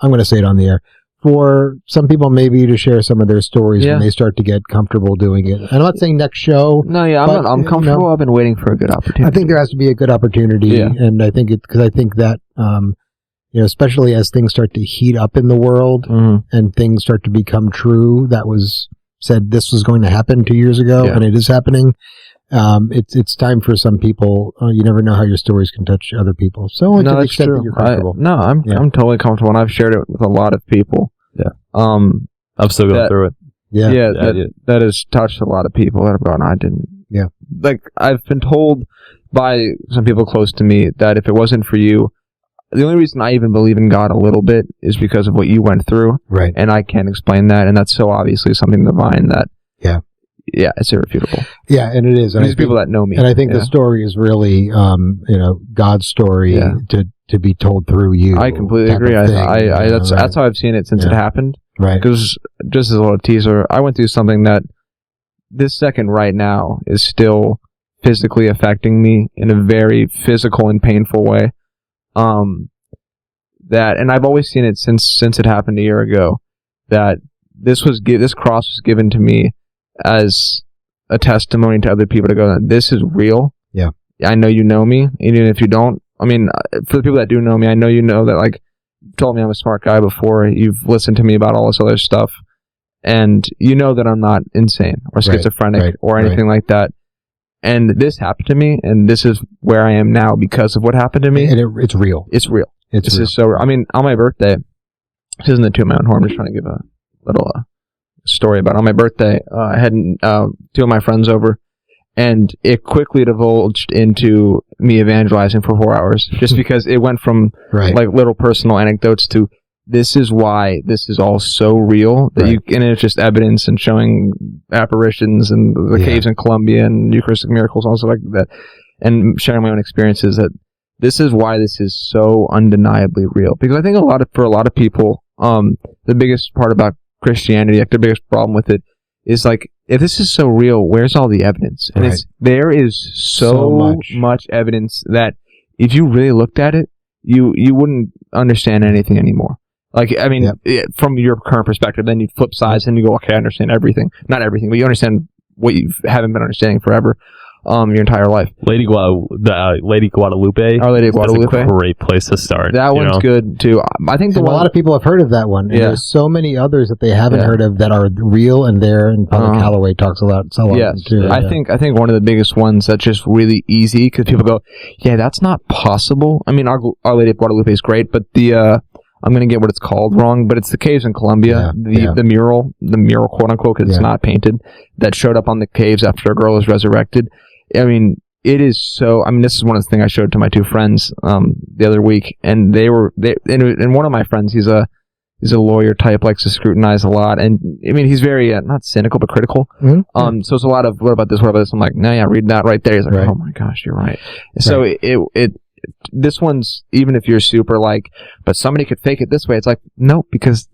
going to say it on the air for some people maybe to share some of their stories when they start to get comfortable doing it. I'm not saying next show. No, I'm comfortable. I've been waiting for a good opportunity. I think there has to be a good opportunity, and I think because I think that especially as things start to heat up in the world and things start to become true, that was said this was going to happen 2 years ago, and it is happening. It's time for some people. You never know how your stories can touch other people. So to the extent that you're comfortable. I'm totally comfortable, and I've shared it with a lot of people. Yeah. I'm still going through it. That has touched a lot of people that have gone, I didn't. Yeah. Like, I've been told by some people close to me that if it wasn't for you, the only reason I even believe in God a little bit is because of what you went through. Right. And I can't explain that, and that's so obviously something divine that. Yeah, it's irrefutable. Yeah, and it is. And these people that know me. And I think the story is really, God's story to be told through you. I completely agree. That's how I've seen it since it happened. Right. Because, just as a little teaser, I went through something that this second right now is still physically affecting me in a very physical and painful way. And I've always seen it since it happened a year ago, that this cross was given to me as a testimony to other people to go, this is real. Yeah. I know you know me, even if you don't. I mean, for the people that do know me, I know you know that, like, you've told me I'm a smart guy before. You've listened to me about all this other stuff. And you know that I'm not insane or schizophrenic or anything like that. And this happened to me, and this is where I am now because of what happened to me. And it's real. It's real. This is so real. I mean, on my birthday, this isn't the toot my own horn, I'm just trying to give a little story about it. On my birthday, I had two of my friends over, and it quickly divulged into me evangelizing for 4 hours, just because it went from like little personal anecdotes to this is why this is all so real that and it's just evidence and showing apparitions and the caves in Colombia and Eucharistic miracles and all stuff like that, and sharing my own experiences, that this is why this is so undeniably real. Because I think for a lot of people, the biggest part about Christianity, like the biggest problem with it, is like, if this is so real, where's all the evidence? And there is so much evidence that if you really looked at it, you wouldn't understand anything anymore. Like, I mean, from your current perspective, then you'd flip sides and you go, okay, I understand everything. Not everything, but you understand what you haven't been understanding forever. Your entire life. Lady Guadalupe. Our Lady of Guadalupe. That's a great place to start. That one's good too. I think a lot of people have heard of that one. And there's so many others that they haven't heard of that are real and there. And Father Calloway talks a lot too. I think one of the biggest ones that's just really easy because people go, yeah, that's not possible. I mean, Our Lady of Guadalupe is great, but I'm going to get what it's called wrong, but it's the caves in Colombia, the mural, quote unquote, because it's not painted, that showed up on the caves after a girl was resurrected. I mean, it is so. I mean, this is one of the things I showed to my two friends the other week, and and one of my friends, he's a lawyer type, likes to scrutinize a lot, and I mean, he's very not cynical but critical. Mm-hmm. So it's a lot of what about this? What about this? I'm like, no, yeah, read that right there. He's like, right. Oh my gosh, you're right. So this one's, even if you're super like, but somebody could fake it this way. It's like, no, because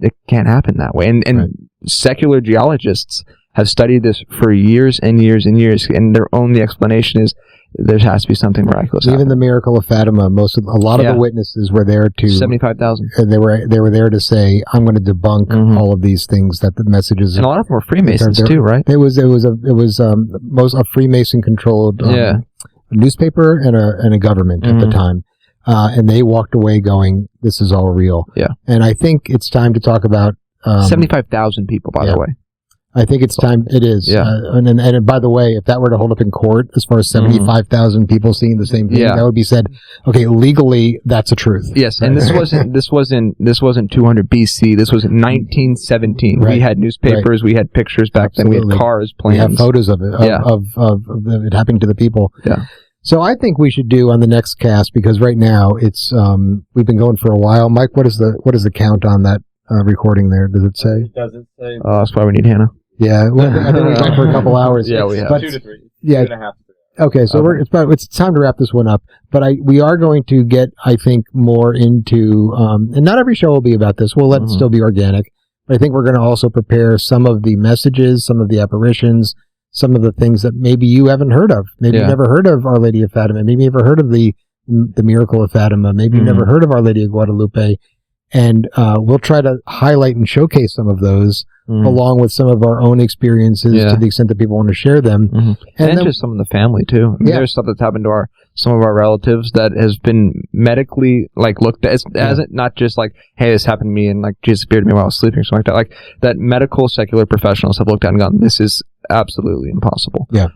it can't happen that way. And right. Secular geologists have studied this for years and years and years, and their only explanation is there has to be something miraculous. Even happening. The miracle of Fatima, a lot of the witnesses were there to 75,000. They were there to say, I'm going to debunk all of these things that the messages. And a lot of them were Freemasons too, right? It was a Freemason controlled newspaper and a government at the time. And they walked away going, this is all real. Yeah. And I think it's time to talk about 75,000 people, by the way. I think it's time. It is. Yeah. And by the way, if that were to hold up in court, as far as 75,000 people seeing the same thing, that would be said, okay, legally, that's a truth. Yes. And this wasn't 200 BC. This was 1917. Right. We had newspapers. Right. We had pictures back then. We had cars, plans. We have photos of it, of it happening to the people. Yeah. So I think we should do on the next cast, because right now it's, we've been going for a while. Mike, what is the count on that recording there? Does it say? It doesn't say. That's why we need Hannah. Yeah, I think we've gone for a couple hours. Yeah, we have. 2 to 3. Yeah. 2.5. Okay, so it's time to wrap this one up. But we are going to get, I think, more into, and not every show will be about this. We'll let it still be organic. But I think we're going to also prepare some of the messages, some of the apparitions, some of the things that maybe you haven't heard of. Maybe you've never heard of Our Lady of Fatima. Maybe you've never heard of the Miracle of Fatima. Maybe you've never heard of Our Lady of Guadalupe. And we'll try to highlight and showcase some of those, along with some of our own experiences to the extent that people want to share them. And then, just some of the family, too. I mean, there's stuff that's happened to some of our relatives that has been medically looked at as it, not just like, hey, this happened to me and Jesus appeared to me while I was sleeping or something like that. That medical secular professionals have looked at and gone, this is absolutely impossible. Yeah.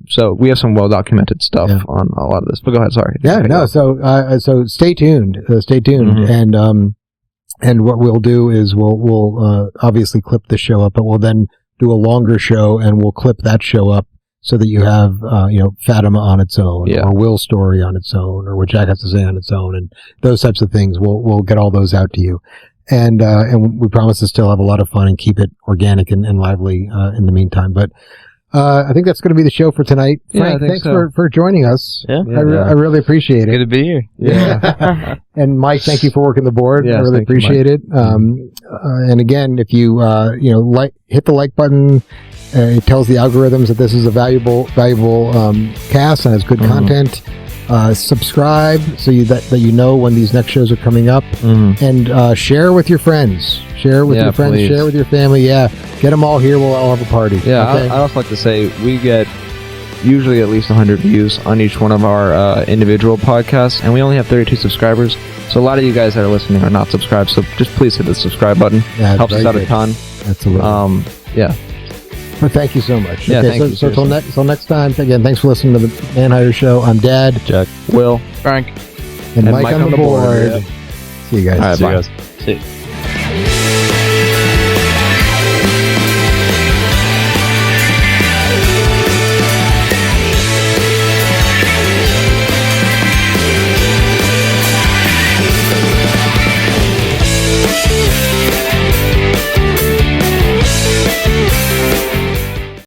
So we have some well-documented stuff on a lot of this. But go ahead, sorry. Yeah, no, so stay tuned. And what we'll do is we'll obviously clip the show up, but we'll then do a longer show and we'll clip that show up so that you have, Fatima on its own, or Will's story on its own, or what Jack has to say on its own, and those types of things. We'll get all those out to you. And we promise to still have a lot of fun and keep it organic and lively, in the meantime. But, I think that's going to be the show for tonight. Frank, thanks for joining us. Yeah. I really appreciate it. Good to be here. Yeah. And Mike, thank you for working the board. Yes, I really appreciate it. And again, if you, hit the like button, it tells the algorithms that this is a valuable cast and has good content. Subscribe so that you know when these next shows are coming up, and share with your friends. Share with your friends. Please. Share with your family. Yeah, get them all here. We'll all have a party. Yeah, okay? I'd also like to say we get usually at least 100 views on each one of our individual podcasts, and we only have 32 subscribers. So a lot of you guys that are listening are not subscribed. So just please hit the subscribe button. Yeah, helps us out a ton. Absolutely. Yeah. Well, thank you so much. Yeah, okay, so till next time, again, thanks for listening to the Manhire Show. I'm Dad, Jack, Will, Frank, and Mike on the board. Yeah. See you guys. All right, See bye. you guys. See you.